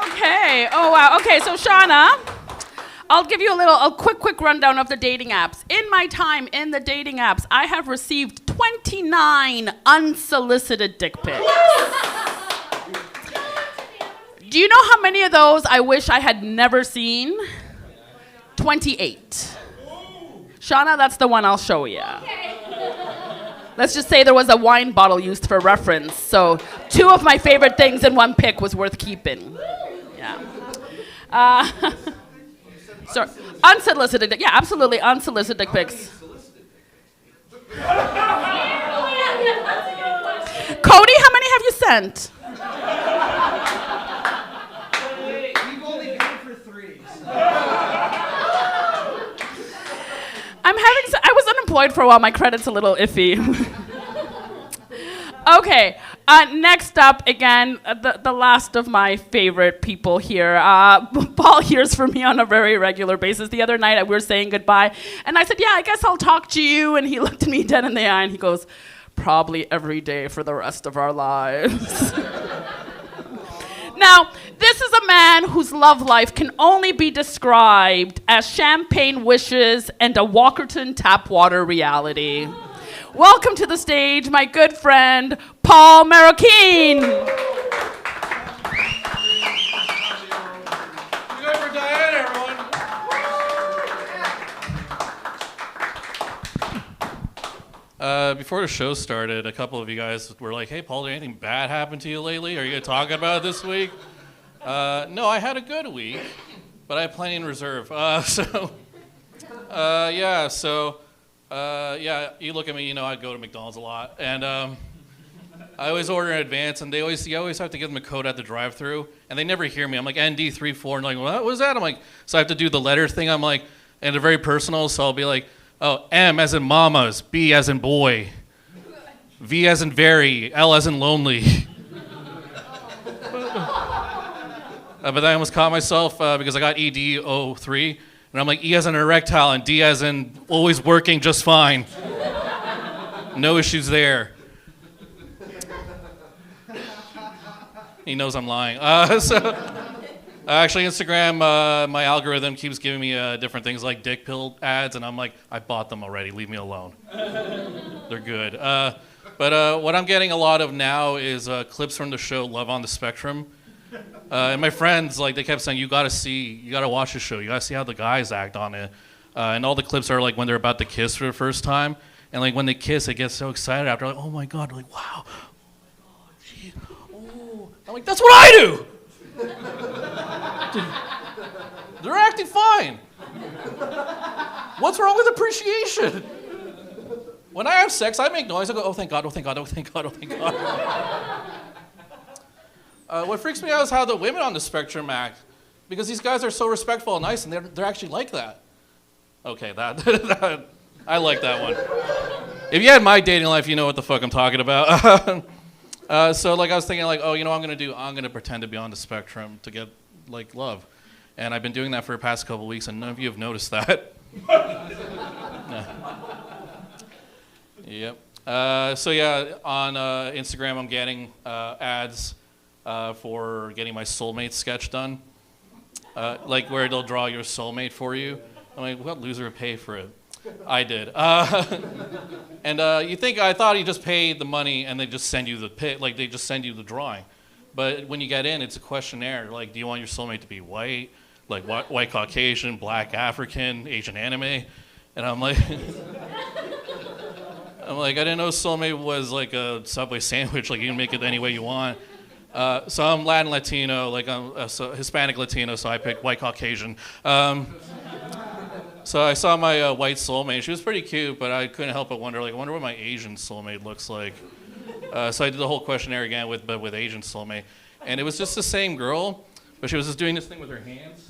Okay. Oh, wow. Okay, so Shauna, I'll give you a quick rundown of the dating apps. In my time in the dating apps, I have received 29 unsolicited dick pics. Do you know how many of those I wish I had never seen? 28. Shauna, that's the one I'll show you. Let's just say there was a wine bottle used for reference. So 2 of my favorite things in one pic was worth keeping. Yeah. So unsolicited, yeah, absolutely unsolicited dick pics. Cody, how many have you sent? We've only paid for 3. I was unemployed for a while. My credit's a little iffy. Okay. Next up, again, the last of my favorite people here. Paul hears from me on a very regular basis. The other night, we were saying goodbye, and I said, yeah, I guess I'll talk to you. And he looked me dead in the eye, and he goes, probably every day for the rest of our lives. Now, this is a man whose love life can only be described as champagne wishes and a Walkerton tap water reality. Welcome to the stage, my good friend, Paul Marroquin. Good for Diane, everyone. Before the show started, a couple of you guys were like, hey, Paul, did anything bad happen to you lately? Are you going to talk about it this week? No, I had a good week, but I have plenty in reserve. You look at me, you know I go to McDonald's a lot, and I always order in advance, and you always have to give them a code at the drive-thru, and they never hear me. I'm like, ND34, and they're like, what was that? I'm like, so I have to do the letter thing. I'm like, and they're very personal, so I'll be like, oh, M as in mamas, B as in boy, V as in very, L as in lonely. But then I almost caught myself because I got ED03, and I'm like, E as in erectile, and D as in always working just fine. No issues there. He knows I'm lying. Actually, Instagram, my algorithm keeps giving me different things like dick pill ads, and I'm like, I bought them already. Leave me alone. They're good. But what I'm getting a lot of now is clips from the show Love on the Spectrum. And my friends, like, they kept saying, you gotta watch the show. You gotta see how the guys act on it. And all the clips are like when they're about to kiss for the first time. And like when they kiss, they get so excited after, like, oh my God, like, wow. Oh my God, gee. Oh. I'm like, that's what I do. They're acting fine. What's wrong with appreciation? When I have sex, I make noise. I go, oh, thank God, oh, thank God, oh, thank God, oh, thank God. What freaks me out is how the women on the spectrum act, because these guys are so respectful and nice, and they're actually like that. Okay, that I like that one. If you had my dating life, you know what the fuck I'm talking about. So like I was thinking, like, oh, you know what I'm gonna pretend to be on the spectrum to get like love, and I've been doing that for the past couple weeks, and none of you have noticed that. Yep. So yeah, on Instagram, I'm getting ads for getting my soulmate sketch done, like where they'll draw your soulmate for you. I'm like, what loser would pay for it? I did. And I thought you just paid the money and they just send you the like they just send you the drawing. But when you get in, it's a questionnaire. Like, do you want your soulmate to be white, like white Caucasian, black African, Asian anime? And I'm like, I didn't know soulmate was like a Subway sandwich. Like you can make it any way you want. So I'm Latin Latino, like I'm Hispanic Latino, so I picked white Caucasian. So I saw my white soulmate. She was pretty cute, but I couldn't help but wonder, like, I wonder what my Asian soulmate looks like. So I did the whole questionnaire again with Asian soulmate, and it was just the same girl, but she was just doing this thing with her hands.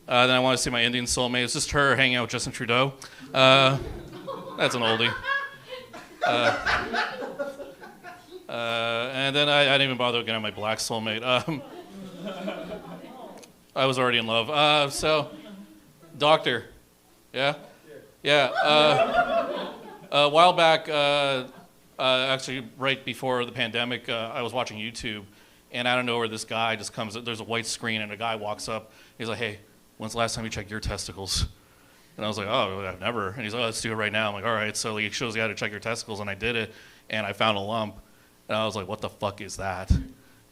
Then I wanted to see my Indian soulmate. It was just her hanging out with Justin Trudeau. That's an oldie. And then I didn't even bother getting my black soulmate. I was already in love. So, doctor, yeah? Yeah. A while back, actually right before the pandemic, I was watching YouTube, and out of nowhere this guy just comes, there's a white screen, and a guy walks up. He's like, hey, when's the last time you checked your testicles? And I was like, oh, I've never. And he's like, oh, let's do it right now. I'm like, all right. So he shows you how to check your testicles, and I did it, and I found a lump. And I was like, what the fuck is that?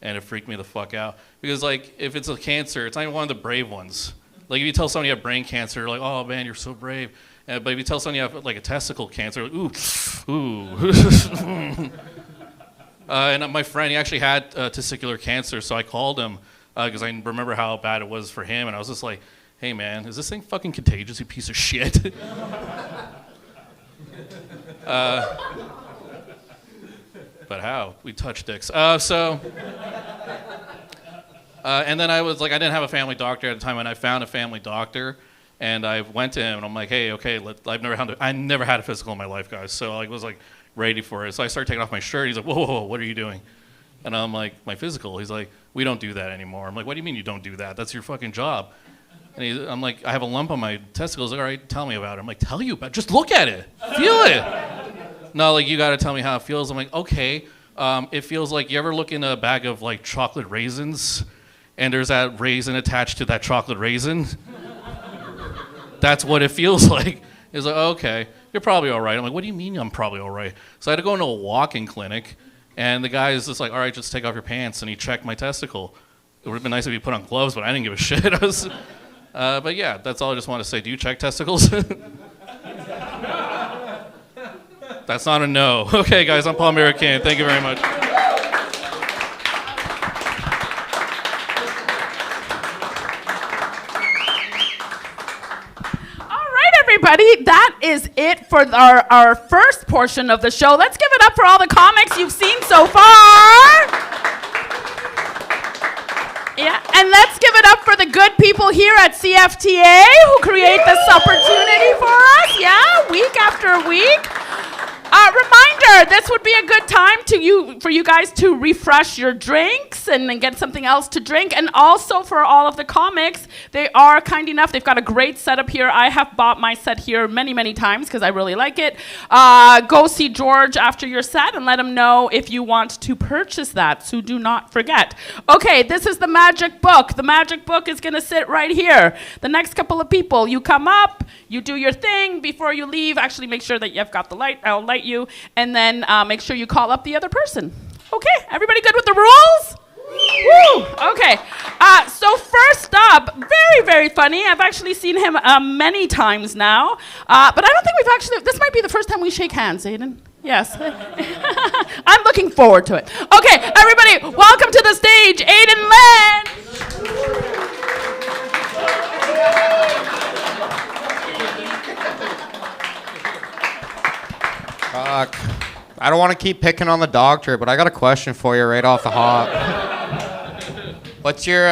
And it freaked me the fuck out. Because, like, if it's a cancer, it's not even one of the brave ones. Like, if you tell somebody you have brain cancer, you're like, oh, man, you're so brave. But if you tell somebody you have, like, a testicle cancer, like, ooh. And my friend, he actually had testicular cancer, so I called him because I remember how bad it was for him. And I was just like, hey, man, is this thing fucking contagious, you piece of shit? But how? We touch dicks. And then I was like, I didn't have a family doctor at the time, and I found a family doctor, and I went to him, and I'm like, hey, okay, I never had a physical in my life, guys, so I was like ready for it. So I started taking off my shirt. He's like, whoa, what are you doing? And I'm like, my physical. He's like, we don't do that anymore. I'm like, what do you mean you don't do that? That's your fucking job. And I'm like, I have a lump on my testicles. Like, all right, tell me about it. I'm like, tell you about it? Just look at it. Feel it. No, like, you got to tell me how it feels. I'm like, okay. It feels like, you ever look in a bag of, like, chocolate raisins, and there's that raisin attached to that chocolate raisin? That's what it feels like. He's like, okay, you're probably all right. I'm like, what do you mean I'm probably all right? So I had to go into a walk-in clinic, and the guy is just like, all right, just take off your pants, and he checked my testicle. It would have been nice if he put on gloves, but I didn't give a shit. But yeah, that's all I just want to say. Do you check testicles? That's not a no. Okay, guys, I'm Paul American. Thank you very much. All right, everybody, that is it for our first portion of the show. Let's give it up for all the comics you've seen so far. Yeah, and let's give it up for the good people here at CFTA who create this opportunity for us, yeah, week after week. Reminder, this would be a good time for you guys to refresh your drinks and then get something else to drink. And also for all of the comics, they are kind enough. They've got a great setup here. I have bought my set here many, many times because I really like it. Go see George after your set and let him know if you want to purchase that. So do not forget. Okay, this is the magic book. The magic book is going to sit right here. The next couple of people, you come up, you do your thing before you leave. Actually, make sure that you've got the light. I'll light you. And then make sure you call up the other person. Okay, everybody good with the rules? Woo! Okay, so first up, very, very funny. I've actually seen him many times now, but I don't think we've actually, this might be the first time we shake hands, Aiden. Yes. I'm looking forward to it. Okay, everybody, welcome to the stage, Aiden Lynch. Fuck. I don't want to keep picking on the doctor, but I got a question for you right off the hop. What's your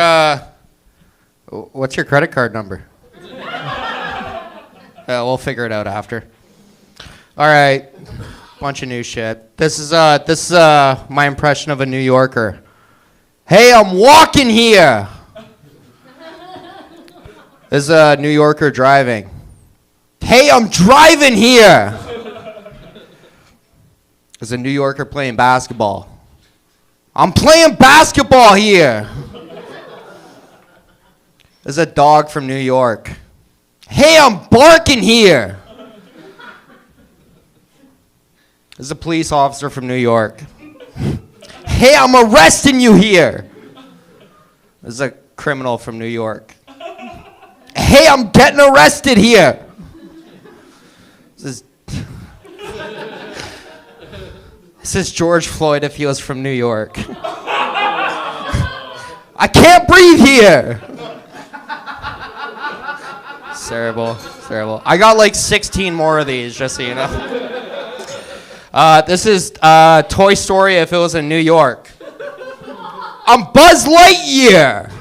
credit card number? We'll figure it out after. All right. Bunch of new shit. This is my impression of a New Yorker. Hey, I'm walking here. This is a New Yorker driving. Hey, I'm driving here. There's a New Yorker playing basketball. I'm playing basketball here. There's a dog from New York. Hey, I'm barking here. There's a police officer from New York. Hey, I'm arresting you here. There's a criminal from New York. Hey, I'm getting arrested here. This is George Floyd if he was from New York. I can't breathe here. terrible. It's terrible. I got like 16 more of these, just so you know. This is Toy Story if it was in New York. I'm Buzz Lightyear.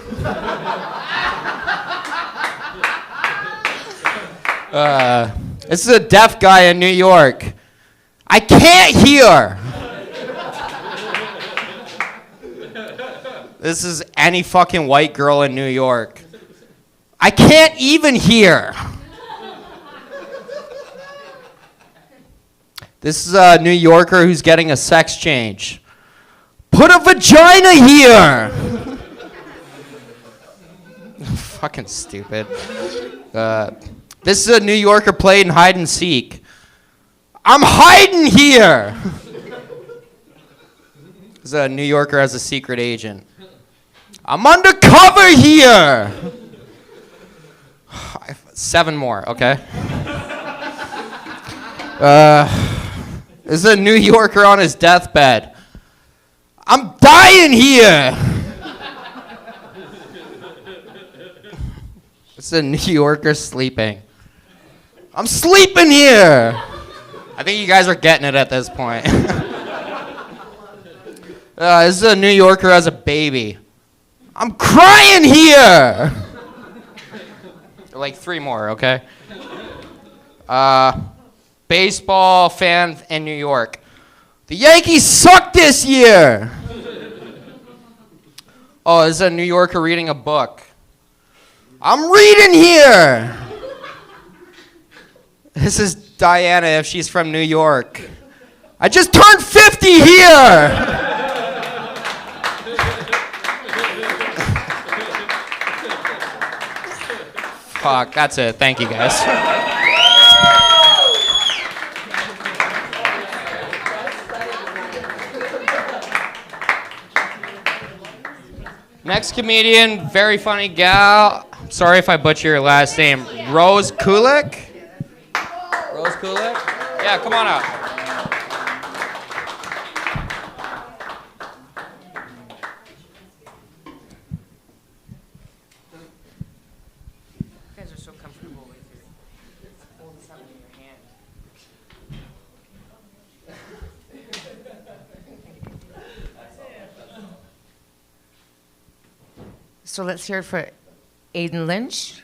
This is a deaf guy in New York. I can't hear. This is any fucking white girl in New York. I can't even hear. This is a New Yorker who's getting a sex change. Put a vagina here. Fucking stupid. This is a New Yorker playing hide and seek. I'm hiding here. This is a New Yorker as a secret agent. I'm undercover here. 7 more, okay? This is a New Yorker on his deathbed. I'm dying here. This is a New Yorker sleeping. I'm sleeping here. I think you guys are getting it at this point. This is a New Yorker as a baby. I'm crying here. Like 3 more, okay? Baseball fan in New York. The Yankees suck this year. Oh, this is a New Yorker reading a book. I'm reading here. This is Diana if she's from New York. I just turned 50 here. Fuck, that's it. Thank you, guys. Next comedian, very funny gal. Sorry if I butcher your last name. Rose Kulik? Rose Kulik? Yeah, come on out. You guys are so comfortable with your holding something in your hand. So let's hear it for Aiden Lynch.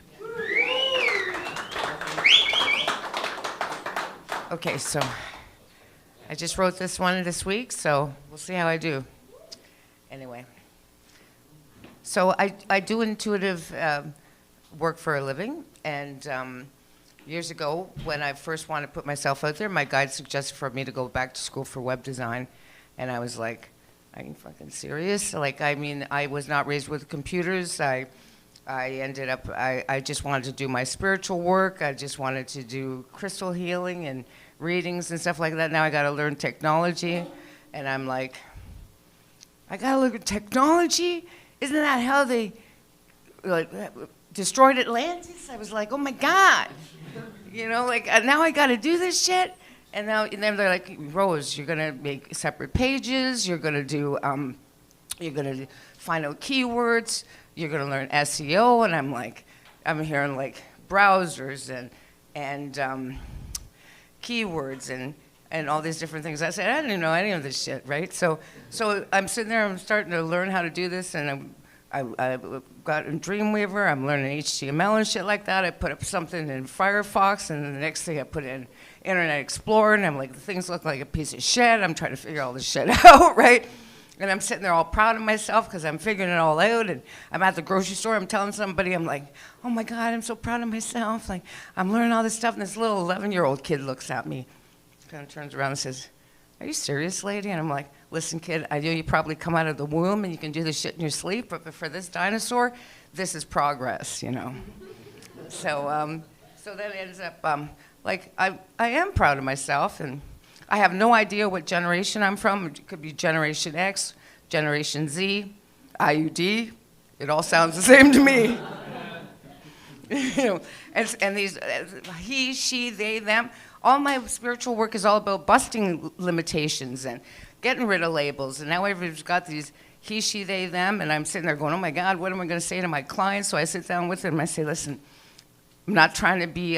Okay, so I just wrote this one this week, so we'll see how I do. Anyway, so I do intuitive work for a living, and years ago, when I first wanted to put myself out there, my guide suggested for me to go back to school for web design, and I was like, are you fucking serious? Like, I mean, I was not raised with computers. I ended up, I just wanted to do my spiritual work. I just wanted to do crystal healing and readings and stuff like that. Now I got to learn technology. And I'm like, I got to look at technology? Isn't that how they like destroyed Atlantis? I was like, oh my God. You know, like now I got to do this shit. And then they're like, Rose, you're gonna make separate pages. You're gonna do, you're gonna find out keywords. You're gonna learn SEO. And I'm like, I'm hearing like browsers and keywords and all these different things. I said, I didn't know any of this shit, right? So I'm sitting there, I'm starting to learn how to do this, and I got in Dreamweaver. I'm learning HTML and shit like that. I put up something in Firefox, and the next thing I put in Internet Explorer, and I'm like, the things look like a piece of shit. I'm trying to figure all this shit out, right? And I'm sitting there all proud of myself because I'm figuring it all out. And I'm at the grocery store. I'm telling somebody, I'm like, oh my God, I'm so proud of myself. Like, I'm learning all this stuff. And this little 11-year-old kid looks at me, kind of turns around and says, are you serious, lady? And I'm like, listen, kid, I know you probably come out of the womb and you can do this shit in your sleep, but for this dinosaur, this is progress, you know? So then it ends up, like, I am proud of myself, and I have no idea what generation I'm from. It could be Generation X, Generation Z, IUD. It all sounds the same to me. You know, and these he, she, they, them. All my spiritual work is all about busting limitations and getting rid of labels. And now everybody's got these he, she, they, them, and I'm sitting there going, oh my God, what am I going to say to my clients? So I sit down with them and I say, listen, not trying to be,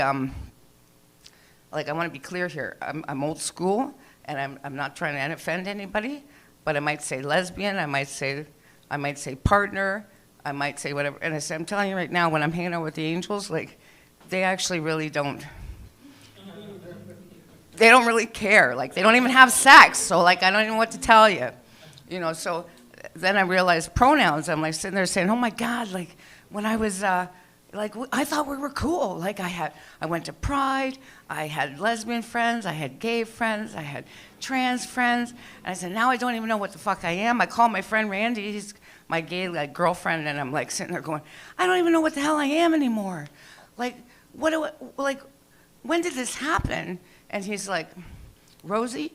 like, I want to be clear here. I'm old school, and I'm not trying to offend anybody, but I might say lesbian, I might say partner, I might say whatever. And I said, I'm telling you right now, when I'm hanging out with the angels, like, they actually really don't. They don't really care. Like, they don't even have sex. So, like, I don't even know what to tell you. You know, so then I realized pronouns. I'm, like, sitting there saying, oh, my God, like, when I was, like, I thought we were cool. Like, I went to Pride. I had lesbian friends. I had gay friends. I had trans friends. And I said, now I don't even know what the fuck I am. I call my friend Randy. He's my gay, like, girlfriend. And I'm, like, sitting there going, I don't even know what the hell I am anymore. Like, when did this happen? And he's like, Rosie,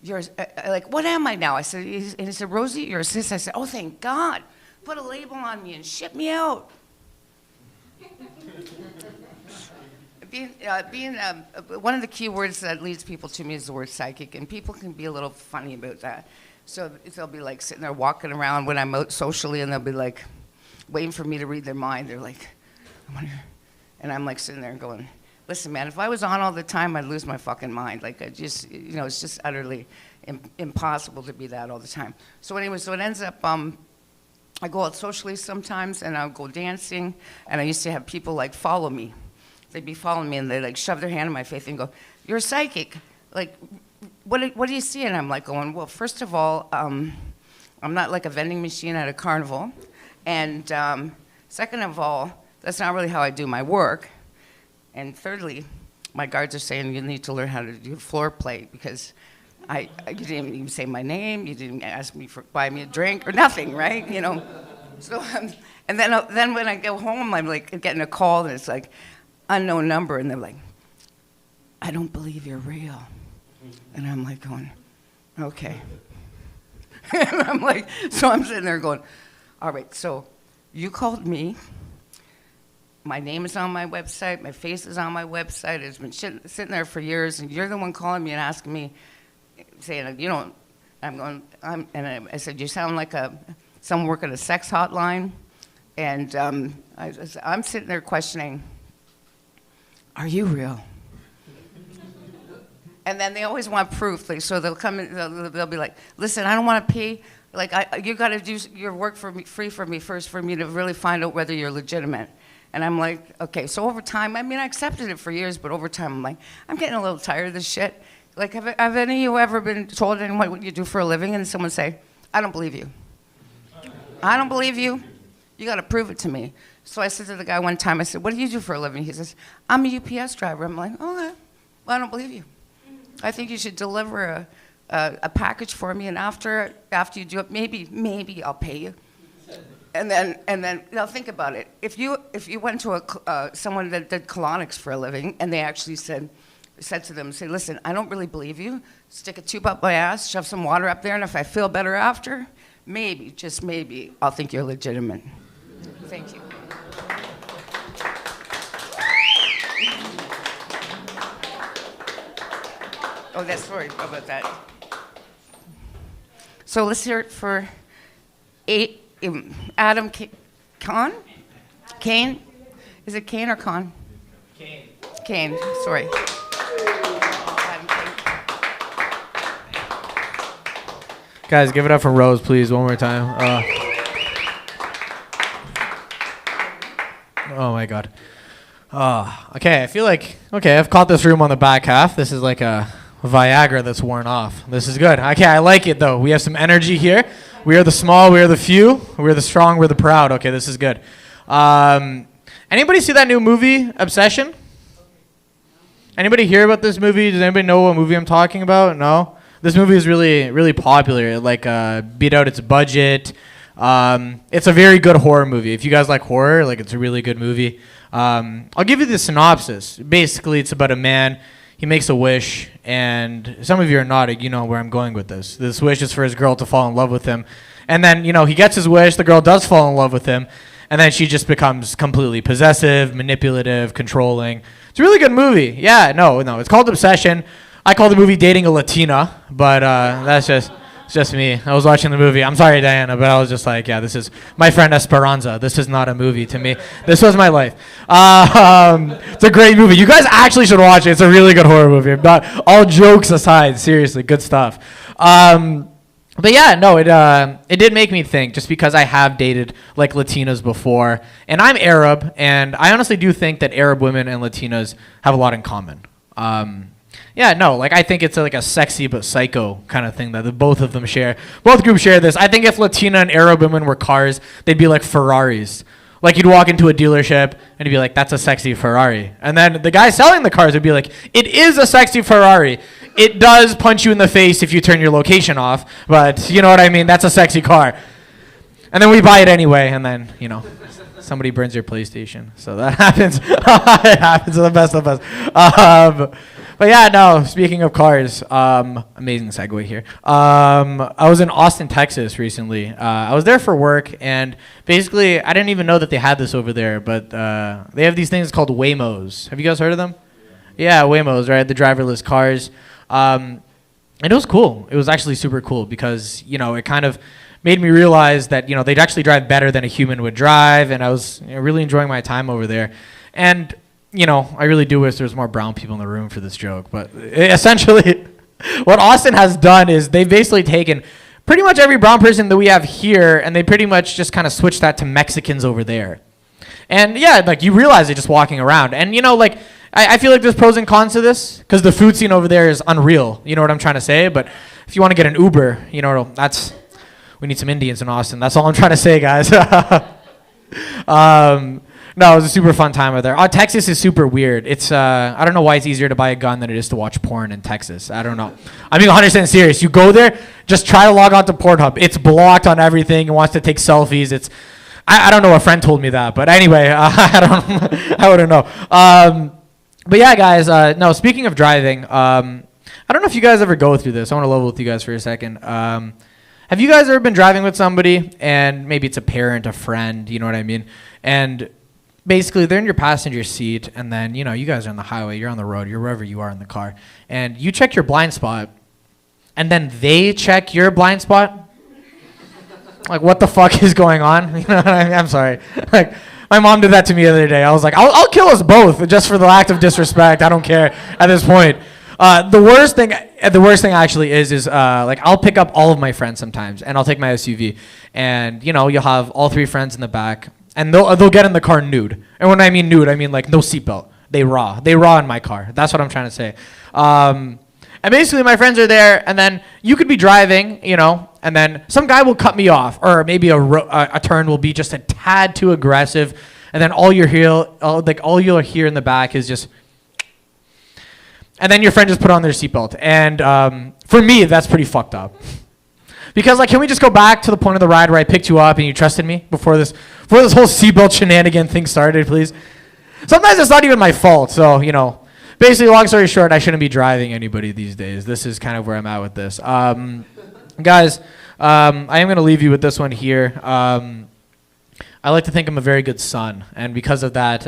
you're, like, what am I now? I said, and he said, Rosie, you're a cis. I said, oh, thank God. Put a label on me and ship me out. One of the key words that leads people to me is the word psychic, and people can be a little funny about that. So they'll be like sitting there walking around when I'm out socially, and they'll be like waiting for me to read their mind. They're like, I wonder. And I'm like sitting there going, listen, man, if I was on all the time, I'd lose my fucking mind. Like, I just, you know, it's just utterly impossible to be that all the time. So anyway, so it ends up, I go out socially sometimes, and I'll go dancing, and I used to have people, like, follow me. They'd be following me, and they'd, like, shove their hand in my face and go, you're psychic. Like, what do you see? And I'm, like, going, well, first of all, I'm not like a vending machine at a carnival. And second of all, that's not really how I do my work. And thirdly, my guards are saying you need to learn how to do floor play, because you didn't even say my name, you didn't ask me for buy me a drink or nothing, right? You know. So and then when I go home, I'm like getting a call, and it's like unknown number, and they're like, I don't believe you're real. And I'm like going, okay. And I'm like, so I'm sitting there going, all right, so you called me. My name is on my website. My face is on my website. It's been sitting there for years, and you're the one calling me and asking me, saying, you know, I said, you sound like someone working a sex hotline. And I'm sitting there questioning, are you real? And then they always want proof. Like, so they'll come in, they'll be like, listen, I don't want to pay. Like, you got to do your work for me, free for me first, for me to really find out whether you're legitimate. And I'm like, okay, so over time, I mean, I accepted it for years, but over time, I'm like, I'm getting a little tired of this shit. Like, have any of you ever been told anyone what you do for a living, and someone say, I don't believe you. I don't believe you. You got to prove it to me. So I said to the guy one time, I said, what do you do for a living? He says, I'm a UPS driver. I'm like, okay, well, I don't believe you. I think you should deliver a package for me, and after you do it, maybe I'll pay you. And then now think about it. If you went to someone that did colonics for a living, and they actually said to them, say, listen, I don't really believe you. Stick a tube up my ass, shove some water up there, and if I feel better after, maybe, just maybe, I'll think you're legitimate. Thank you. Oh, that's sorry about that. So let's hear it for Adam Kahn? Kane? Is it Kane or Kahn? Kane. Kane, sorry. Guys, give it up for Rose, please, one more time. Oh my God. Okay, I feel like, I've caught this room on the back half. This is like a Viagra that's worn off. This is good. Okay, I like it though. We have some energy here. We are the small, we are the few, we are the strong, we're the proud. Okay, this is good. Anybody see that new movie, Obsession? Anybody hear about this movie? Does anybody know what movie I'm talking about? No? This movie is really, really popular. It beat out its budget. It's a very good horror movie. If you guys like horror, it's a really good movie. I'll give you the synopsis. Basically, it's about a man. He makes a wish, and some of you are nodding. You know where I'm going with this. This wish is for his girl to fall in love with him. And then, he gets his wish. The girl does fall in love with him. And then she just becomes completely possessive, manipulative, controlling. It's a really good movie. Yeah, no. It's called Obsession. I call the movie Dating a Latina, but that's just It's just me. I was watching the movie. I'm sorry, Diana, but I was just like, yeah, this is my friend Esperanza. This is not a movie to me. This was my life. It's a great movie. You guys actually should watch it. It's a really good horror movie. Not all jokes aside, seriously, good stuff. But yeah, no, it did make me think, just because I have dated like Latinas before, and I'm Arab, and I honestly do think that Arab women and Latinas have a lot in common. Yeah, no, like I think it's like a sexy but psycho kind of thing that the both of them share. Both groups share this. I think if Latina and Arab women were cars, they'd be like Ferraris. Like you'd walk into a dealership and you'd be like, that's a sexy Ferrari. And then the guy selling the cars would be like, it is a sexy Ferrari. It does punch you in the face if you turn your location off, but you know what I mean? That's a sexy car. And then we buy it anyway, and then, you know, somebody burns your PlayStation. So that happens. It happens to the best of us. But yeah, no, speaking of cars, amazing segue here. I was in Austin, Texas recently. I was there for work, and basically, I didn't even know that they had this over there, but they have these things called Waymos. Have you guys heard of them? Yeah, Waymos, right? The driverless cars. And it was cool. It was actually super cool because, you know, it kind of made me realize that, you know, they'd actually drive better than a human would drive, and I was really enjoying my time over there. And you know, I really do wish there was more brown people in the room for this joke, but essentially what Austin has done is they've basically taken pretty much every brown person that we have here, and they pretty much just kind of switched that to Mexicans over there. And yeah, like you realize it just walking around. And you know, like I feel like there's pros and cons to this because the food scene over there is unreal. You know what I'm trying to say? But if you want to get an Uber, you know, we need some Indians in Austin. That's all I'm trying to say, guys. No, it was a super fun time over there. Texas is super weird. It's I don't know why it's easier to buy a gun than it is to watch porn in Texas. I don't know. I'm being 100% serious. You go there, just try to log on to Pornhub. It's blocked on everything. It wants to take selfies. I don't know. A friend told me that, but anyway, I wouldn't know. But yeah, guys. No, speaking of driving, I don't know if you guys ever go through this. I want to level with you guys for a second. Have you guys ever been driving with somebody, and maybe it's a parent, a friend, you know what I mean, and basically, they're in your passenger seat, and then, you know, you guys are on the highway, you're on the road, you're wherever you are in the car, and you check your blind spot, and then they check your blind spot? Like, what the fuck is going on? You know what I mean? I'm sorry. Like, my mom did that to me the other day. I was like, I'll kill us both just for the act of disrespect. I don't care at this point. The worst thing actually is like I'll pick up all of my friends sometimes, and I'll take my SUV, and, you know, you'll have all three friends in the back. And they'll get in the car nude. And when I mean nude, I mean like no seatbelt. They raw in my car. That's what I'm trying to say. And basically my friends are there, and then you could be driving, you know, and then some guy will cut me off, or maybe a turn will be just a tad too aggressive, and then all you'll hear in the back is just, and then your friend just put on their seatbelt. And for me, that's pretty fucked up. Because, like, can we just go back to the point of the ride where I picked you up and you trusted me before this whole seatbelt shenanigan thing started, please? Sometimes it's not even my fault. So, you know, basically, long story short, I shouldn't be driving anybody these days. This is kind of where I'm at with this. Guys, I am going to leave you with this one here. I like to think I'm a very good son. And because of that,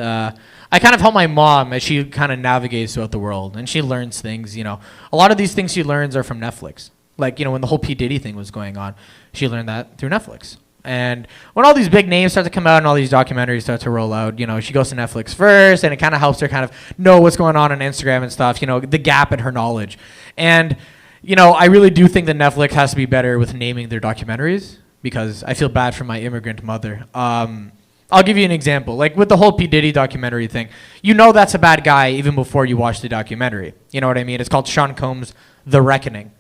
I kind of help my mom as she kind of navigates throughout the world. And she learns things, you know. A lot of these things she learns are from Netflix. Like, you know, when the whole P. Diddy thing was going on, she learned that through Netflix. And when all these big names start to come out and all these documentaries start to roll out, you know, she goes to Netflix first, and it kind of helps her kind of know what's going on Instagram and stuff, you know, the gap in her knowledge. And, you know, I really do think that Netflix has to be better with naming their documentaries, because I feel bad for my immigrant mother. I'll give you an example. Like with the whole P. Diddy documentary thing, you know that's a bad guy even before you watch the documentary. You know what I mean? It's called Sean Combs' The Reckoning.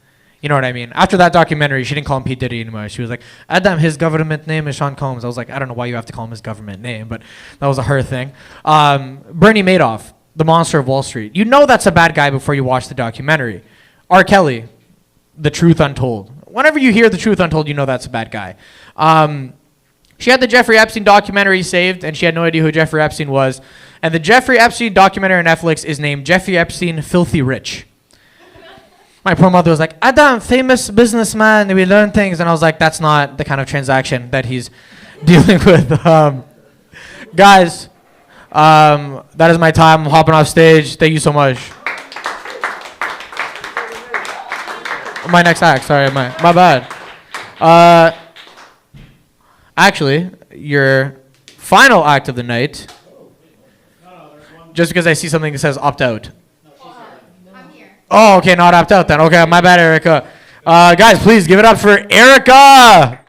You know what I mean? After that documentary, she didn't call him P. Diddy anymore. She was like, Adam, his government name is Sean Combs. I was like, I don't know why you have to call him his government name, but that was a her thing. Bernie Madoff, the monster of Wall Street. You know that's a bad guy before you watch the documentary. R. Kelly, The Truth Untold. Whenever you hear The Truth Untold, you know that's a bad guy. She had the Jeffrey Epstein documentary saved, and she had no idea who Jeffrey Epstein was. And the Jeffrey Epstein documentary on Netflix is named Jeffrey Epstein Filthy Rich. My poor mother was like, Adam, famous businessman, we learn things. And I was like, that's not the kind of transaction that he's dealing with. Guys, that is my time. I'm hopping off stage. Thank you so much. My next act. Sorry, my bad. Actually, your final act of the night. Just because I see something that says opt out. Oh, okay, not opt out then. Okay, my bad, Erica. Guys, please give it up for Erica.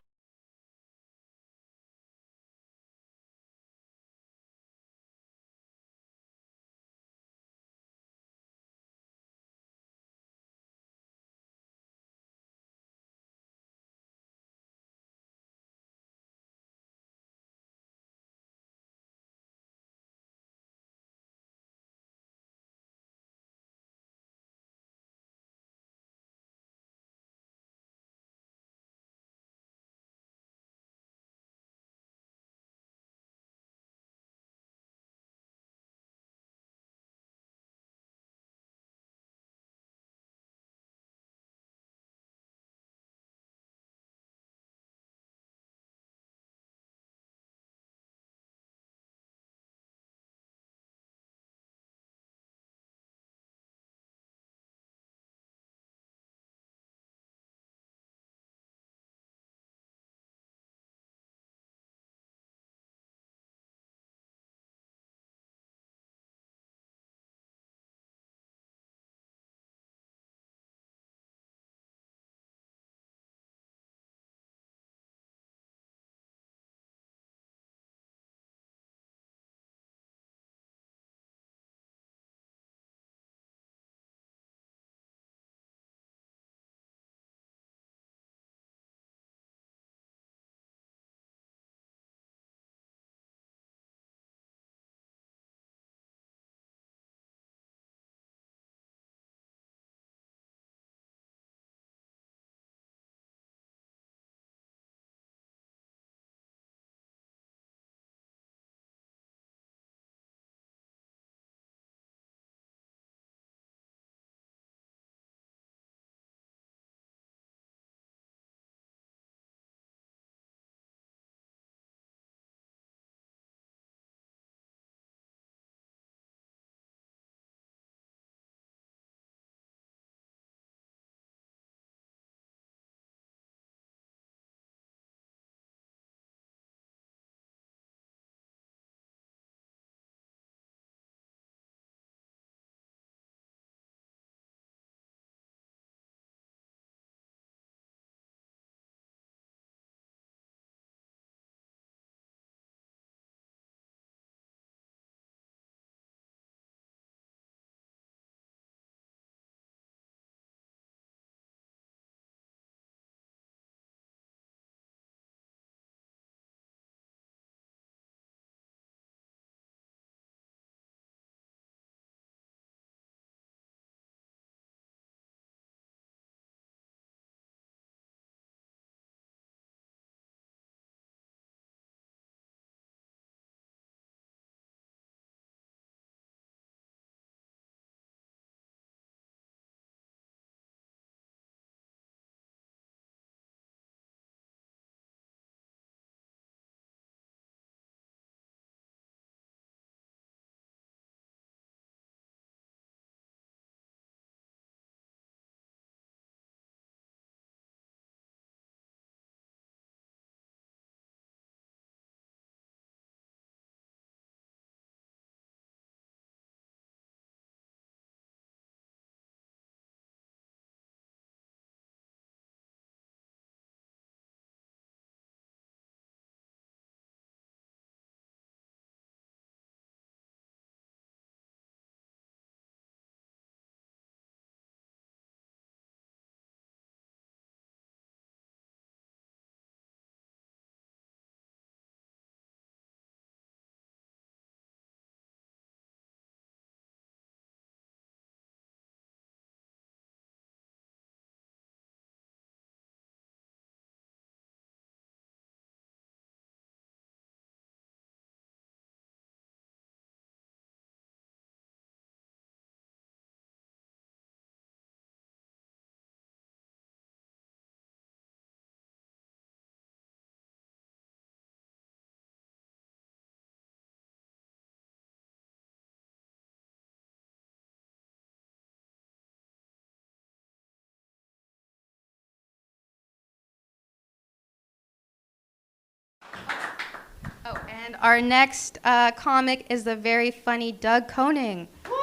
And our next comic is the very funny Doug Koning. Give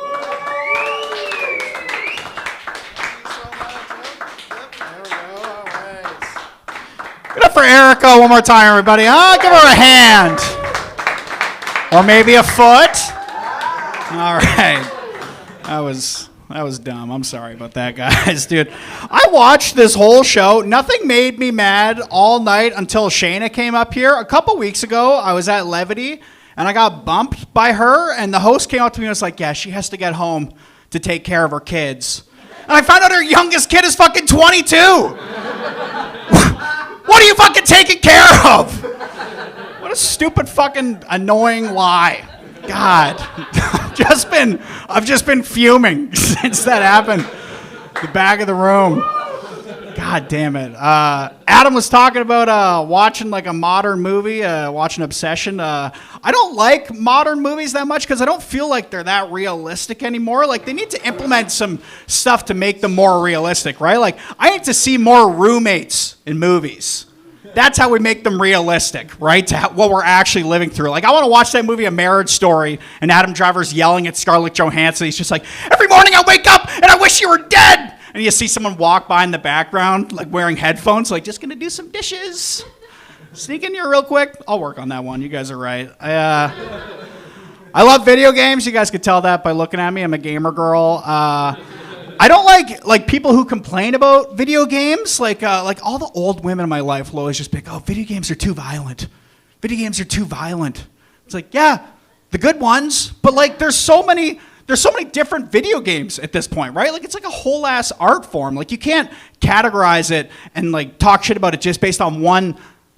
it up for Erica one more time, everybody. Give her a hand. Or maybe a foot. All right. That was dumb. I'm sorry about that, guys. Dude, I watched this whole show. Nothing made me mad all night until Shayna came up here. A couple weeks ago, I was at Levity, and I got bumped by her, and the host came up to me and was like, yeah, she has to get home to take care of her kids. And I found out her youngest kid is fucking 22. What are you fucking taking care of? What a stupid fucking annoying lie. God. I've just been fuming since that happened. The back of the room. God damn it. Adam was talking about watching like a modern movie, watching Obsession. I don't like modern movies that much because I don't feel like they're that realistic anymore. Like they need to implement some stuff to make them more realistic, right? Like I need to see more roommates in movies. That's how we make them realistic, right? To what we're actually living through. Like, I want to watch that movie, A Marriage Story, and Adam Driver's yelling at Scarlett Johansson. He's just like, every morning I wake up and I wish you were dead. And you see someone walk by in the background, like wearing headphones, like, just going to do some dishes. Sneak in here real quick. I'll work on that one. You guys are right. I love video games. You guys could tell that by looking at me. I'm a gamer girl. I don't like people who complain about video games. Like all the old women in my life will always just be like, oh, video games are too violent. Video games are too violent. It's like, yeah, the good ones, but like there's so many different video games at this point, right? Like it's like a whole ass art form. Like you can't categorize it and like talk shit about it just based on one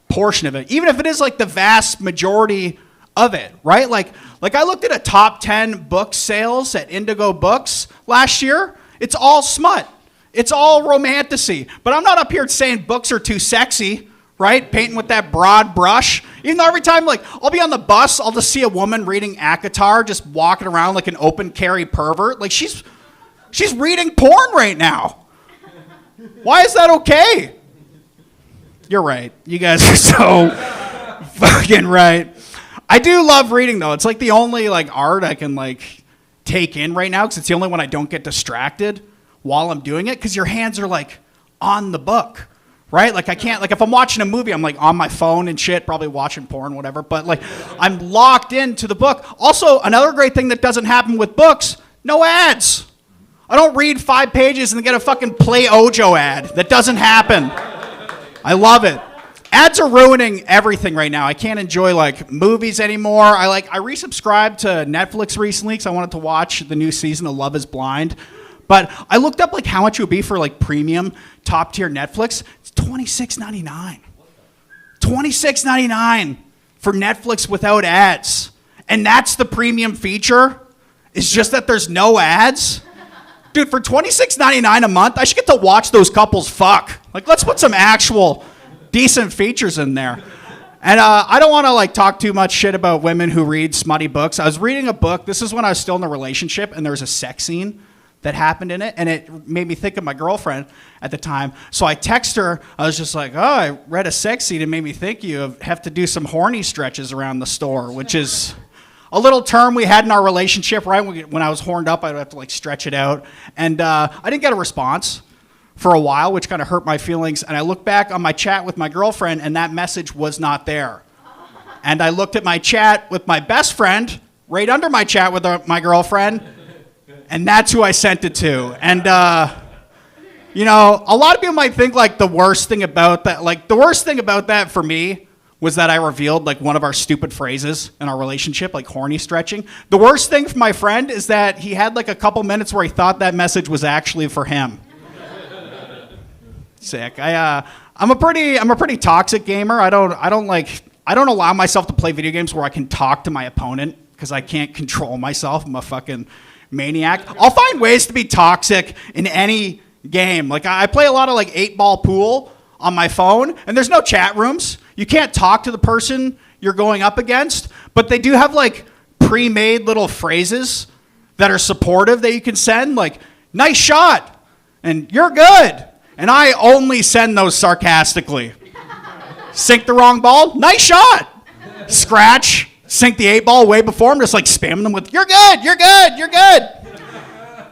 portion of it, even if it is like the vast majority of it, right? Like I looked at a top 10 book sales at Indigo Books last year. It's all smut. It's all romantasy. But I'm not up here saying books are too sexy, right? Painting with that broad brush. Even though every time, like, I'll be on the bus, I'll just see a woman reading ACOTAR, just walking around like an open carry pervert. Like, she's reading porn right now. Why is that okay? You're right. You guys are so fucking right. I do love reading, though. It's like the only, like, art I can, like, take in right now because it's the only one I don't get distracted while I'm doing it because your hands are like on the book, right? Like I can't, like if I'm watching a movie, I'm like on my phone and shit, probably watching porn, whatever, but like I'm locked into the book. Also, another great thing that doesn't happen with books, no ads. I don't read 5 pages and then get a fucking Play Ojo ad. That doesn't happen. I love it. Ads are ruining everything right now. I can't enjoy like movies anymore. I resubscribed to Netflix recently because I wanted to watch the new season of Love is Blind. But I looked up like how much it would be for like premium top tier Netflix. It's $26.99. $26.99 for Netflix without ads. And that's the premium feature? It's just that there's no ads? Dude, for $26.99 a month, I should get to watch those couples fuck. Like, let's put some actual decent features in there. And I don't want to like talk too much shit about women who read smutty books. I was reading a book. This is when I was still in a relationship, and there was a sex scene that happened in it, and it made me think of my girlfriend at the time. So I text her. I was just like, oh, I read a sex scene. It made me think you have to do some horny stretches around the store, which is a little term we had in our relationship, right? When I was horned up, I'd have to like stretch it out. And I didn't get a response for a while, which kind of hurt my feelings. And I looked back on my chat with my girlfriend, and that message was not there. And I looked at my chat with my best friend, right under my chat with my girlfriend, and that's who I sent it to. And, you know, a lot of people might think, like, the worst thing about that for me was that I revealed, like, one of our stupid phrases in our relationship, like horny stretching. The worst thing for my friend is that he had, like, a couple minutes where he thought that message was actually for him. Sick. I'm a pretty toxic gamer. I don't allow myself to play video games where I can talk to my opponent because I can't control myself. I'm a fucking maniac. I'll find ways to be toxic in any game. Like I play a lot of like 8-ball pool on my phone, and there's no chat rooms. You can't talk to the person you're going up against, but they do have like pre-made little phrases that are supportive that you can send, like "nice shot" and "you're good." And I only send those sarcastically. Sink the wrong ball? Nice shot. Scratch. sink the 8 ball way before him, just like spamming them with, you're good, you're good, you're good.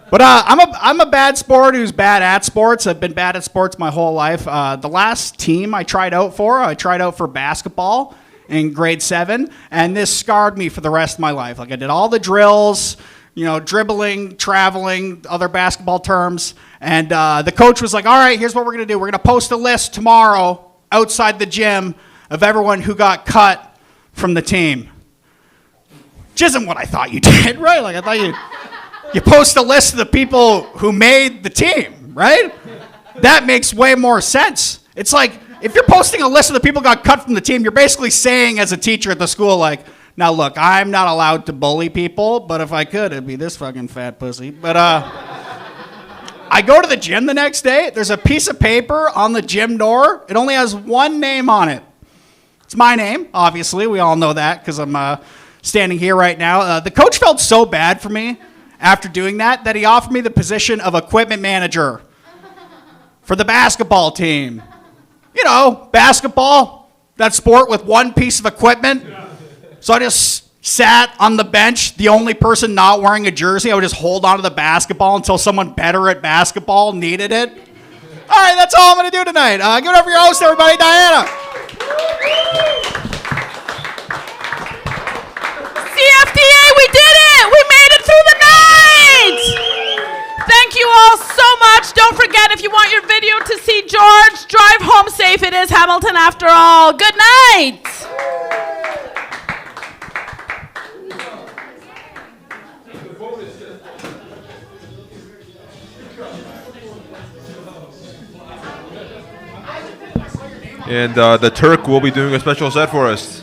But I'm a bad sport who's bad at sports. I've been bad at sports my whole life. The last team I tried out for basketball in grade 7, and this scarred me for the rest of my life. Like I did all the drills, dribbling, traveling, other basketball terms, and the coach was like, all right, here's what we're going to do. We're going to post a list tomorrow outside the gym of everyone who got cut from the team. Which isn't what I thought you did, right? Like I thought you post a list of the people who made the team, right? That makes way more sense. It's like, if you're posting a list of the people who got cut from the team, you're basically saying as a teacher at the school, like, now look, I'm not allowed to bully people, but if I could, it'd be this fucking fat pussy. But I go to the gym the next day. There's a piece of paper on the gym door. It only has one name on it. It's my name, obviously. We all know that because I'm standing here right now. The coach felt so bad for me after doing that he offered me the position of equipment manager for the basketball team. Basketball, that sport with one piece of equipment. So I just sat on the bench, the only person not wearing a jersey. I would just hold onto the basketball until someone better at basketball needed it. All right, that's all I'm going to do tonight. Give it up for your host, everybody, Diana. CFTA, we did it! We made it through the night! Thank you all so much. Don't forget, if you want your video to see George, drive home safe. It is Hamilton after all. Good night! And the Turk will be doing a special set for us.